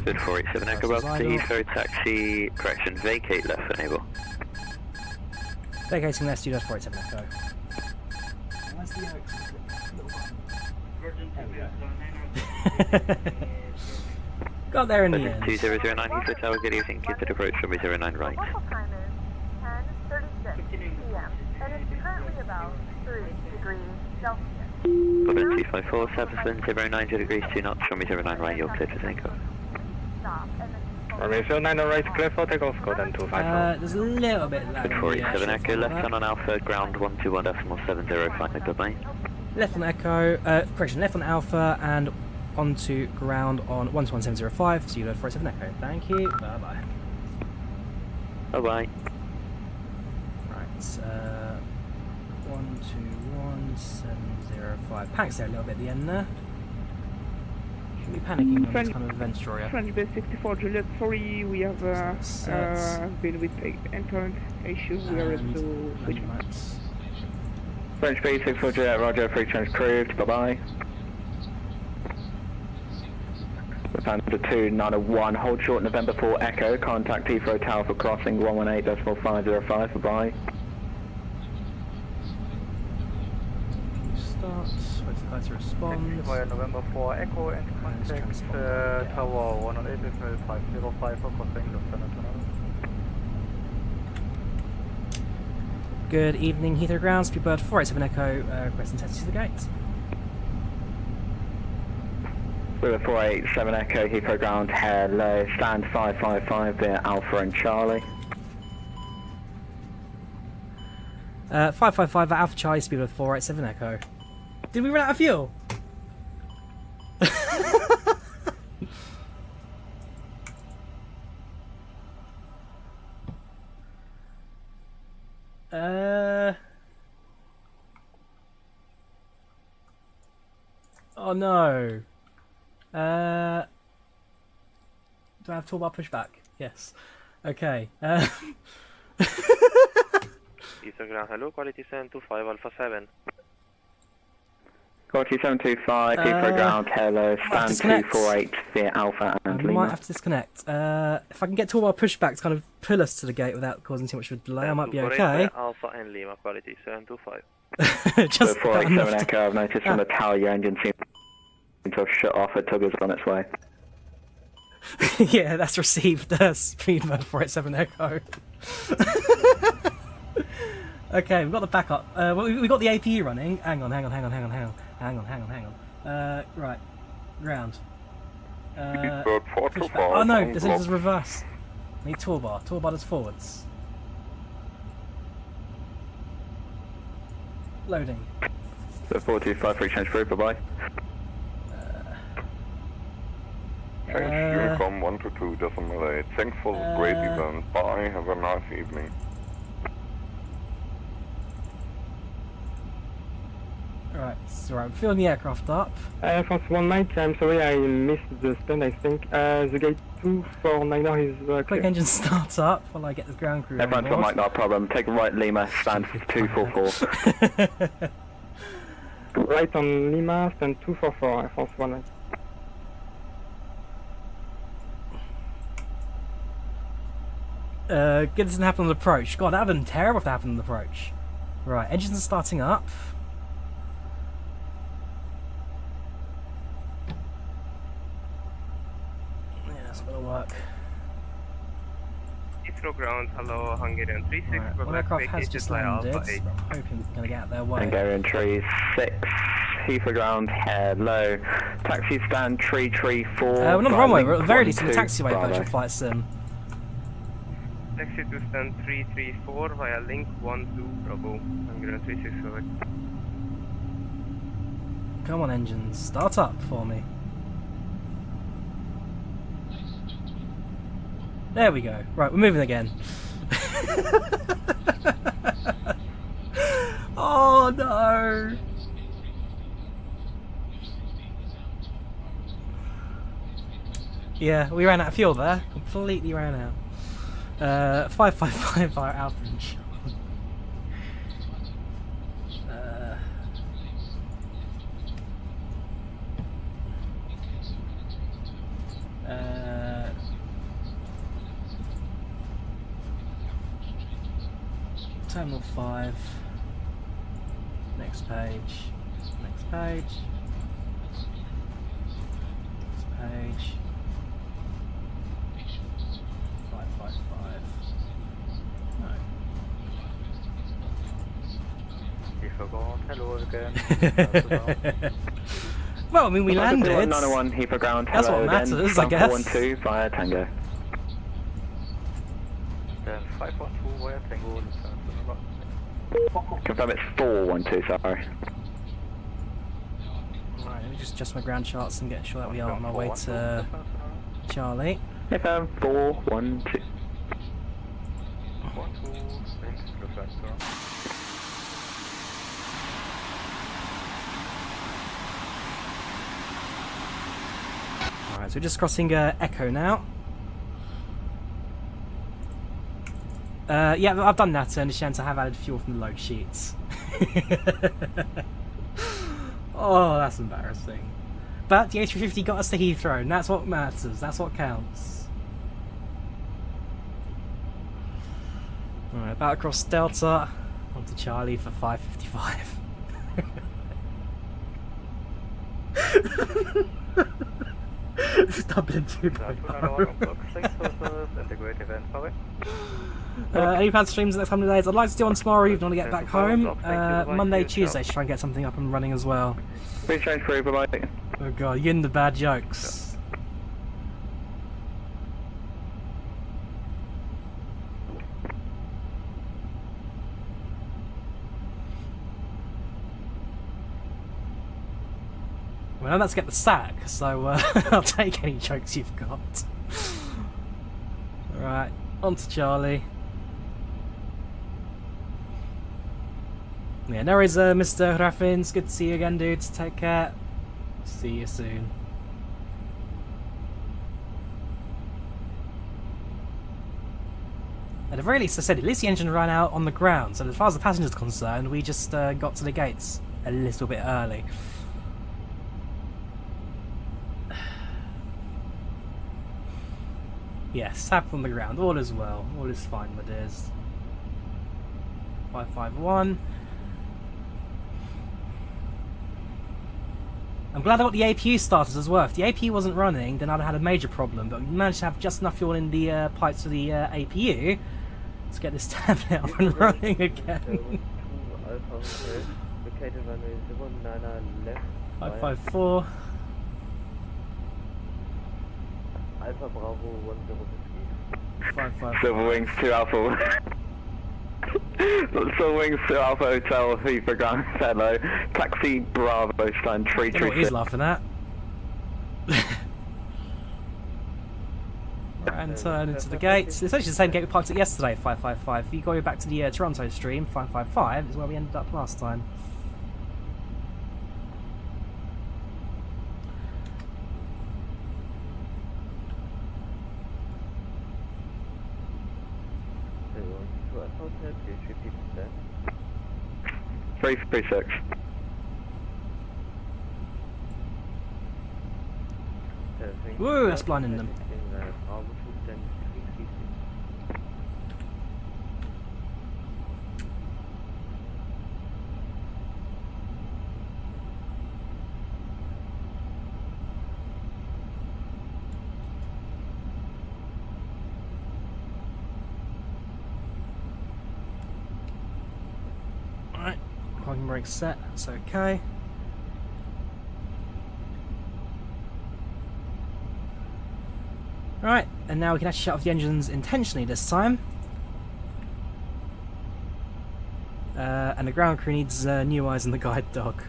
Good 487 Echo, welcome to Heathrow, taxi, correction, vacate left enable. Vacating left, 487 Echo. Where's the yoke? Got there in the end. 2009 Heathrow Tower, good evening, consider approach from 09 right. Local time is 10:36 p.m. and it's currently about 3 degrees Celsius. Golden 254, surface wind 090 degrees, 2 knots, from 09 right, you're clear to takeoff. Stop and then Runway 09 right, clear for takeoff, Golden 254. There's a little bit lag. Good 487 Echo, left turn on Alpha, ground 121.705, goodbye. Left on Echo, correction, left on Alpha and onto ground on 11705, so you load 487 Echo. Thank you, bye bye. Bye bye. Right, 121705. Panics there a little bit at the end there. Shouldn't be panicking on this kind of event, Drawyah. French base 64 Juliet, sorry, we have been with internet issues, we are able to switch. French base 64 Juliet, roger, free change approved, bye bye. Panther 2901, hold short November 4 Echo, contact Heathrow Tower for crossing 118.505, bye-bye. Start, wait for the to respond. Via November 4 Echo and contact Tower 118.505 for crossing Lufthansa. Good evening, Heathrow Ground, Speedbird 487 Echo, requesting taxi to the gate. River 487 Echo, Heathrow Ground, hello, stand 555 via Alpha and Charlie. 555 at Alpha Charlie, Speedbird 487 Echo. Did we run out of fuel? Oh no. Do I have toolbar pushback? Yes. Okay. Heathrow Ground, hello, quality 725 Alpha 7. Quality 725, Heathrow Ground, hello, stand 248 via Alpha and Lima. I might have to disconnect. If I can get toolbar pushback to kind of pull us to the gate without causing too much of a delay, I might be okay. Alpha and Lima, quality 725. Just 487 Echo, I've noticed from the tower your engine seems to have shut off, it tugger's on its way. Yeah, that's received, Speedbird 487 Echo. Okay, we've got the backup. We've got the APU running. Hang on. Right. Ground. Oh no, this is reverse. I need toolbar. Toolbar does forwards. Loading. So 425, free change through, bye-bye. Change Unicom 122.8. Thanks for the great event. Bye, have a nice evening. Right, so I'm filling the aircraft up. Air France 190, I'm sorry I missed the stand, I think. The gate 249 is clear. Quick engine start up while I get the ground crew on Everyone's board. got mic, not a problem. Take right Lima, stand 244. Right on Lima, stand 244, Air France 190. Good doesn't happen on approach. God, that would have been terrible if that happened on approach. Right, engines are starting up. Yeah, that's gonna work. Heathrow ground, hello, Hungarian 36. Right, one aircraft has just landed, so I'm hoping it's gonna get out their way. Hungarian 36, Heathrow ground, hello. Taxi stand 334. We're not on the runway, we're at the very least in the taxiway virtual flight sim. Taxi to stand 334 via link 12 Bravo, Hungarian 36 correct. Come on engines, start up for me. There we go. Right, we're moving again. Oh no! Yeah, we ran out of fuel there. Completely ran out. 555 via average. Terminal 5. Next page. Next page. Next page. 555. Hello again. Well, I mean, we landed. 901 Heathrow ground. That's what matters, I guess. 412 via Tango. Then 512 via Tango. Confirm it's 412, sorry. Right, let me just adjust my ground charts and get sure that we are on our way to Charlie. Confirm 412. Alright, so we're just crossing Echo now. Yeah, I've done that, and I have added fuel from the load sheets. Oh, that's embarrassing. But the A350 got us to Heathrow, and that's what matters, that's what counts. Alright, about across Delta, onto Charlie for 555. Stop it, 2.5. Any plans to streams the next couple of days? I'd like to do one tomorrow evening when I get back home. Monday, Tuesday, should try and get something up and running as well. Please change crew, bye bye. Oh god, you're in the bad jokes. Well, I'm about to get the sack, so I'll take any jokes you've got. Right, on to Charlie. Yeah, no worries, Mr. Raffins. Good to see you again, dudes. Take care. See you soon. At the very least, I said, at least the engine ran out on the ground, so as far as the passengers are concerned, we just got to the gates a little bit early. Yes, tap on the ground. All is well. All is fine, my dears. 551. I'm glad I got the APU started as well. If the APU wasn't running, then I'd have had a major problem. But we managed to have just enough fuel in the pipes for the APU to get this tablet up and running again. 554. Alpha Bravo 1050. Silver Wings 2 Alpha. Silver Wings 2 Alpha Hotel, Heathrow ground, hello. Taxi Bravo stand 336. What he's laughing at. Right, and turn into the gates. It's actually the same gate we parked at yesterday, 555. If you go back to the Toronto stream, 555 is where we ended up last time. Hotel 350%. 336. Woo, that's blinding them. Alright, parking brake set, that's okay. Right, and now we can actually shut off the engines intentionally this time. And the ground crew needs new eyes on the guide dog.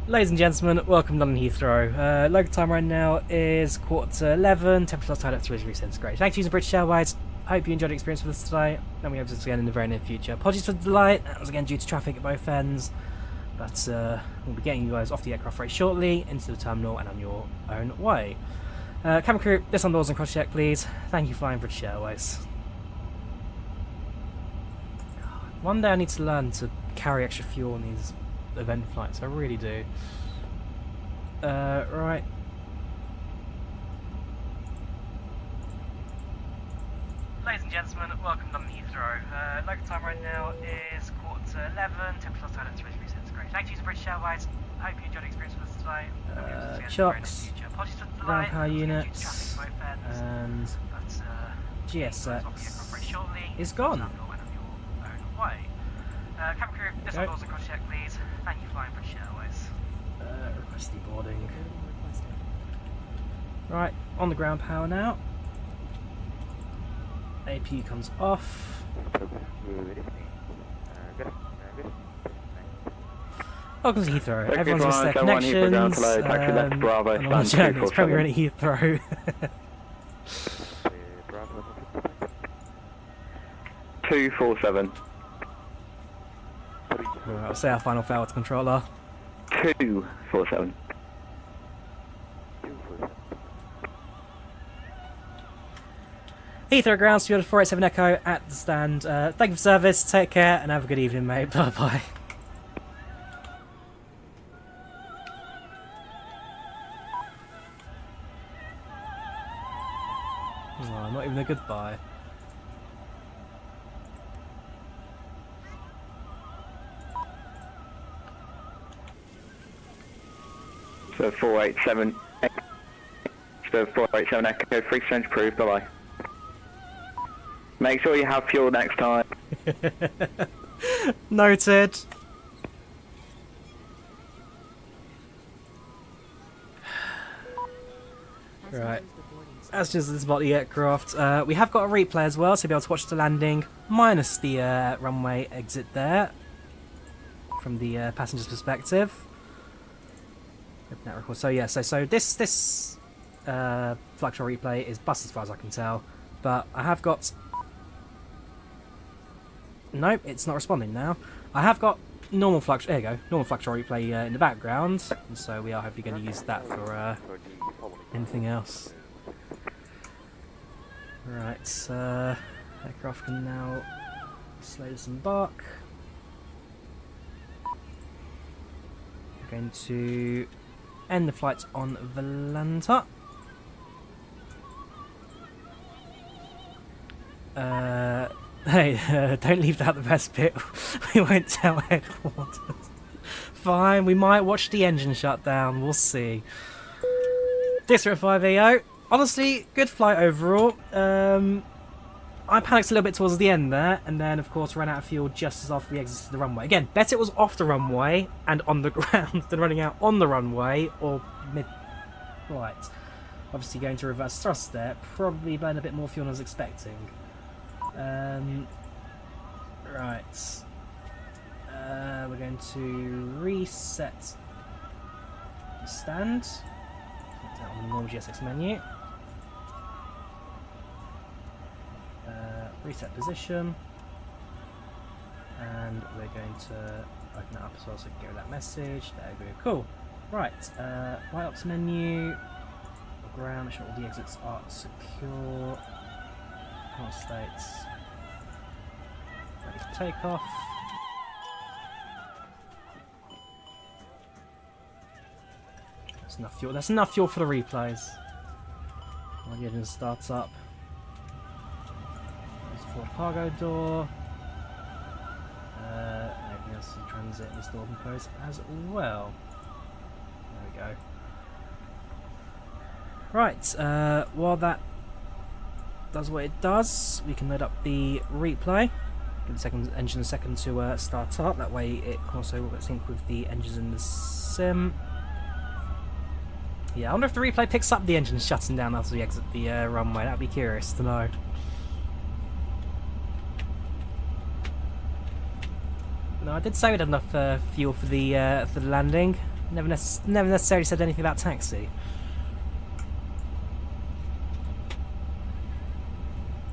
Ladies and gentlemen, welcome to London Heathrow. Local time right now is 11:15, temperature outside at 3 degrees centigrade. Thanks for using British Airways. Hope you enjoyed the experience with us today, and we hope to see this again in the very near future. Apologies for the delay, that was again due to traffic at both ends. But we'll be getting you guys off the aircraft very shortly, into the terminal and on your own way. Camera crew, list on doors and cross check please. Thank you, flying British Airways. One day I need to learn to carry extra fuel on these event flights, I really do. Right. Ladies and gentlemen, welcome to London Heathrow. Local time right now is 11:15, temperature outside at 3 degrees centigrade. Thanks for using British Airways. Hope you enjoyed the experience with us today. Chocks, ground power units, and GSX is gone. Camera crew, list on doors and cross check please. Thank you, flying British Airways. Request deboarding. Right, on the ground power now. APU comes off. Welcome to Heathrow. Everyone's missed their connections. On the journey, it's probably already Heathrow. 247. I'll say our final fail to controller. 247. Heathrow ground, Studio 487 Echo at the stand. Thank you for service, take care, and have a good evening, mate. Bye bye. Oh, not even a goodbye. So 487. So 487 Echo, 3 change approved, bye bye. Make sure you have fuel next time. Noted. Right. That's just this about the aircraft. We have got a replay as well, so you'll be able to watch the landing, minus the runway exit there, from the passenger's perspective. Open that record. So yeah, so this flight control replay is bust as far as I can tell, but I have got. Nope, it's not responding now. I have got normal flight. There you go, normal flight control replay in the background, and so we are hopefully going to use that for anything else. Right, aircraft can now slow disembark. We're going to end the flight on Volanta. Hey, don't leave out the best bit. We won't tell headquarters. Fine, we might watch the engine shut down. We'll see. District 5EO. Honestly, good flight overall. I panicked a little bit towards the end there, and then of course ran out of fuel just as after we exited the runway. Again, better it was off the runway and on the ground than running out on the runway or mid-flight. Obviously going to reverse thrust there, probably burned a bit more fuel than I was expecting. Right. We're going to reset the stand. Put that on the normal GSX menu. Reset position. And we're going to open it up as well so we can get that message. There we go. Cool. Right. Right ops menu. ground, make sure all the exits are secure. Power states. Ready for takeoff. That's enough fuel. That's enough fuel for the replays. While the engine starts up. There's the forward cargo door. Everything else in transit. This door can close as well. There we go. Right, while that does what it does, we can load up the replay. Give the engine a second to start up. That way it can also sync with the engines in the sim. Yeah, I wonder if the replay picks up the engine shutting down after we exit the runway. That'd be curious to know. No, I did say we had enough fuel for the landing. Never necessarily said anything about taxi.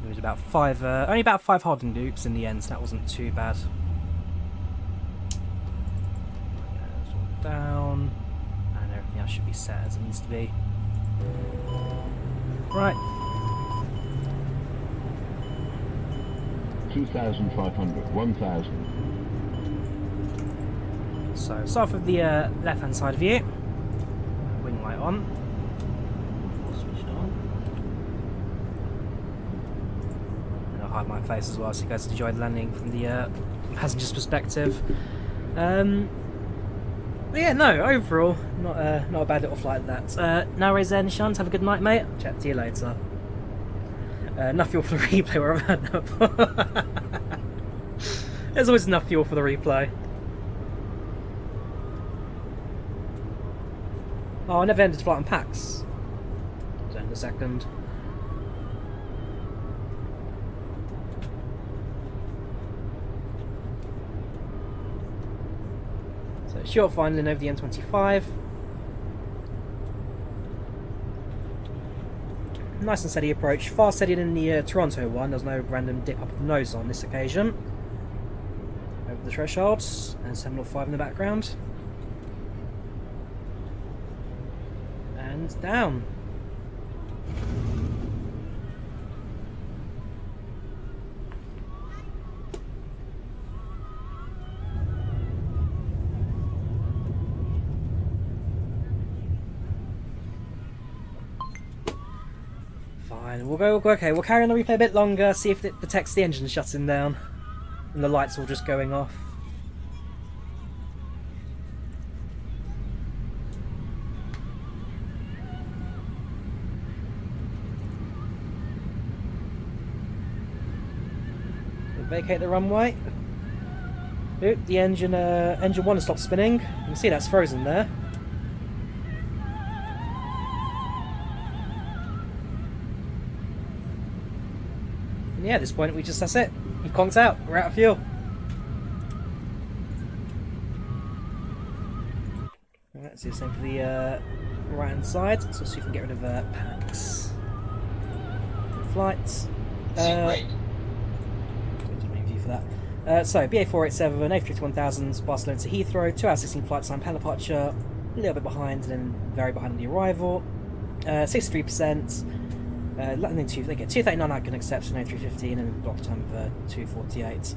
There was about only about 5 holding loops in the end, so that wasn't too bad. Down, and everything else should be set as it needs to be. Right. 2,500, 1,000. So start with the left-hand side view. Wing light on. Switched on. And I'll hide my face as well, so you guys enjoy the landing from the passenger's perspective. But yeah, no, overall, not a bad little flight that. Now, Ray Zen, Shant, have a good night, mate. I'll chat to you later. Enough fuel for the replay, wherever I've had that. There's always enough fuel for the replay. Oh, I never ended flight on PACX. So in a second. So short finding over the M25. Nice and steady approach. Far steadier than the Toronto one. There's no random dip up the nose on this occasion. Over the threshold. And 705 in the background. And down. Fine, we'll go, okay, we'll carry on the replay a bit longer, see if it detects the engine shutting down. And the lights all just going off. Vacate the runway. Oop, the engine 1 has stopped spinning. You can see that's frozen there. And yeah, at this point that's it. We've conked out. We're out of fuel. Let's do the same for the right hand side. So see if we can get rid of PACX. Flights. That. So, BA487, A350-1000, Barcelona to Heathrow, 2 hours 16 flight time, pan departure, a little bit behind, and then very behind on the arrival. 63%, landing they get 239 outgoing accepts from A350, and then block time of 248.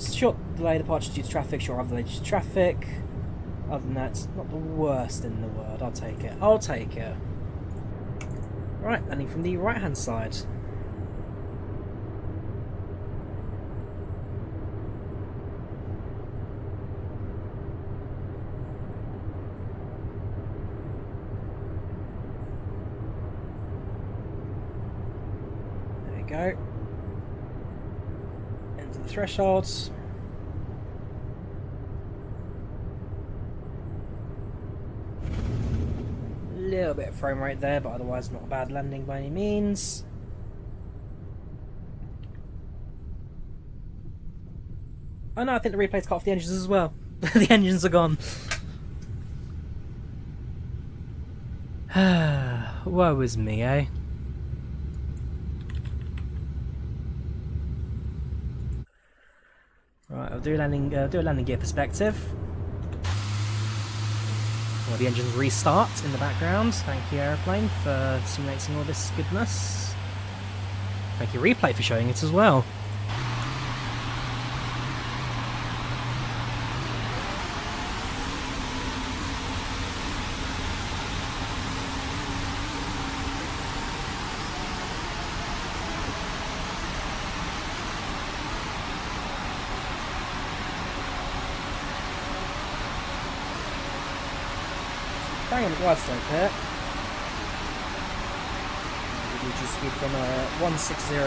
Short delay departure due to traffic, short other delay due to traffic. Other than that, it's not the worst in the world. I'll take it. I'll take it. Right, landing from the right hand side. Go into the thresholds. A little bit of frame rate there, but otherwise not a bad landing by any means. Oh no, I think the replay's cut off the engines as well. The engines are gone. Woe is me, eh? Right, I'll do a landing gear perspective. Well, the engines restart in the background. Thank you, Aeroplane, for simulating all this goodness. Thank you, Replay, for showing it as well. Bang on the glide slope here. Reduce speed from 160 to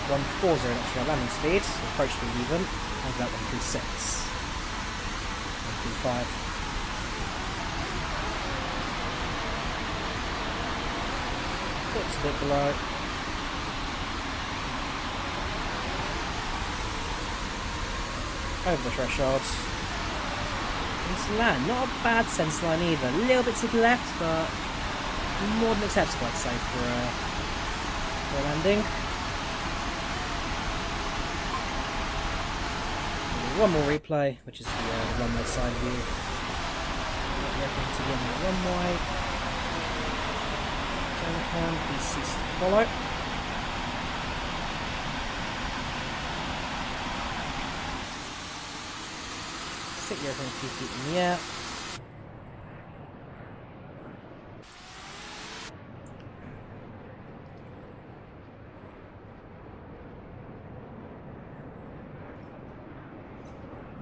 140 knots for our landing speed. Approach speed even. How's that 136? 135. It's a bit below. Over the threshold. Into land, not a bad sense line either. A little bit to the left, but more than acceptable, I'd say, for a landing. One more replay, which is the runway side view. To the end of the runway. Can be ceased to follow. Sit your airplane 2 feet in the air.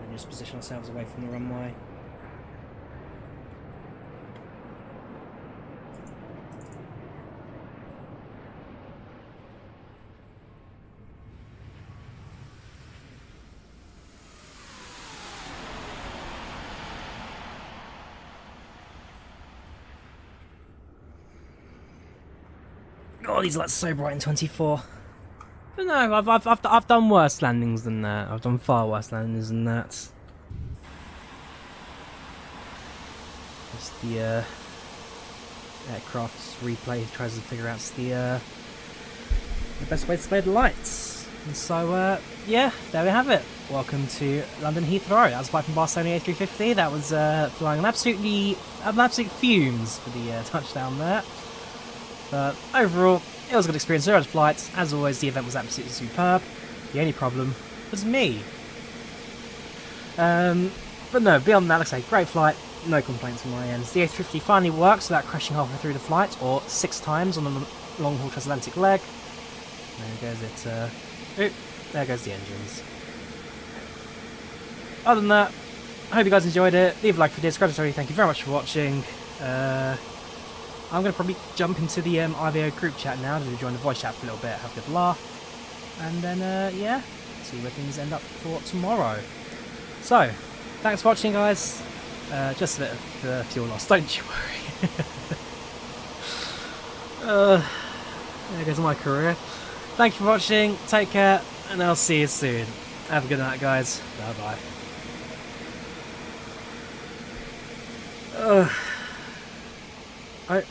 And just position ourselves away from the runway. God, these lights are so bright in 24. But no, I've done worse landings than that. I've done far worse landings than that. Just the aircraft's replay tries to figure out the best way to display the lights. And so yeah, there we have it. Welcome to London Heathrow. That was a flight from Barcelona A350. That was flying on absolute fumes for the touchdown there. But overall, it was a good experience. Zero flights. As always, the event was absolutely superb. The only problem was me. But no, beyond that, like I say, great flight. No complaints on my end. The A350 finally works without crashing halfway through the flight, or 6 times on the long-haul transatlantic leg. There goes it. Oop, there goes the engines. Other than that, I hope you guys enjoyed it. Leave a like if you did. Subscribe to the story. Thank you very much for watching. I'm going to probably jump into the IVAO group chat now to join the voice chat for a little bit, have a good laugh, and then, yeah, see where things end up for tomorrow. So, thanks for watching, guys. Just a bit of fuel loss, don't you worry. There goes my career. Thank you for watching, take care, and I'll see you soon. Have a good night, guys. Bye-bye. Alright.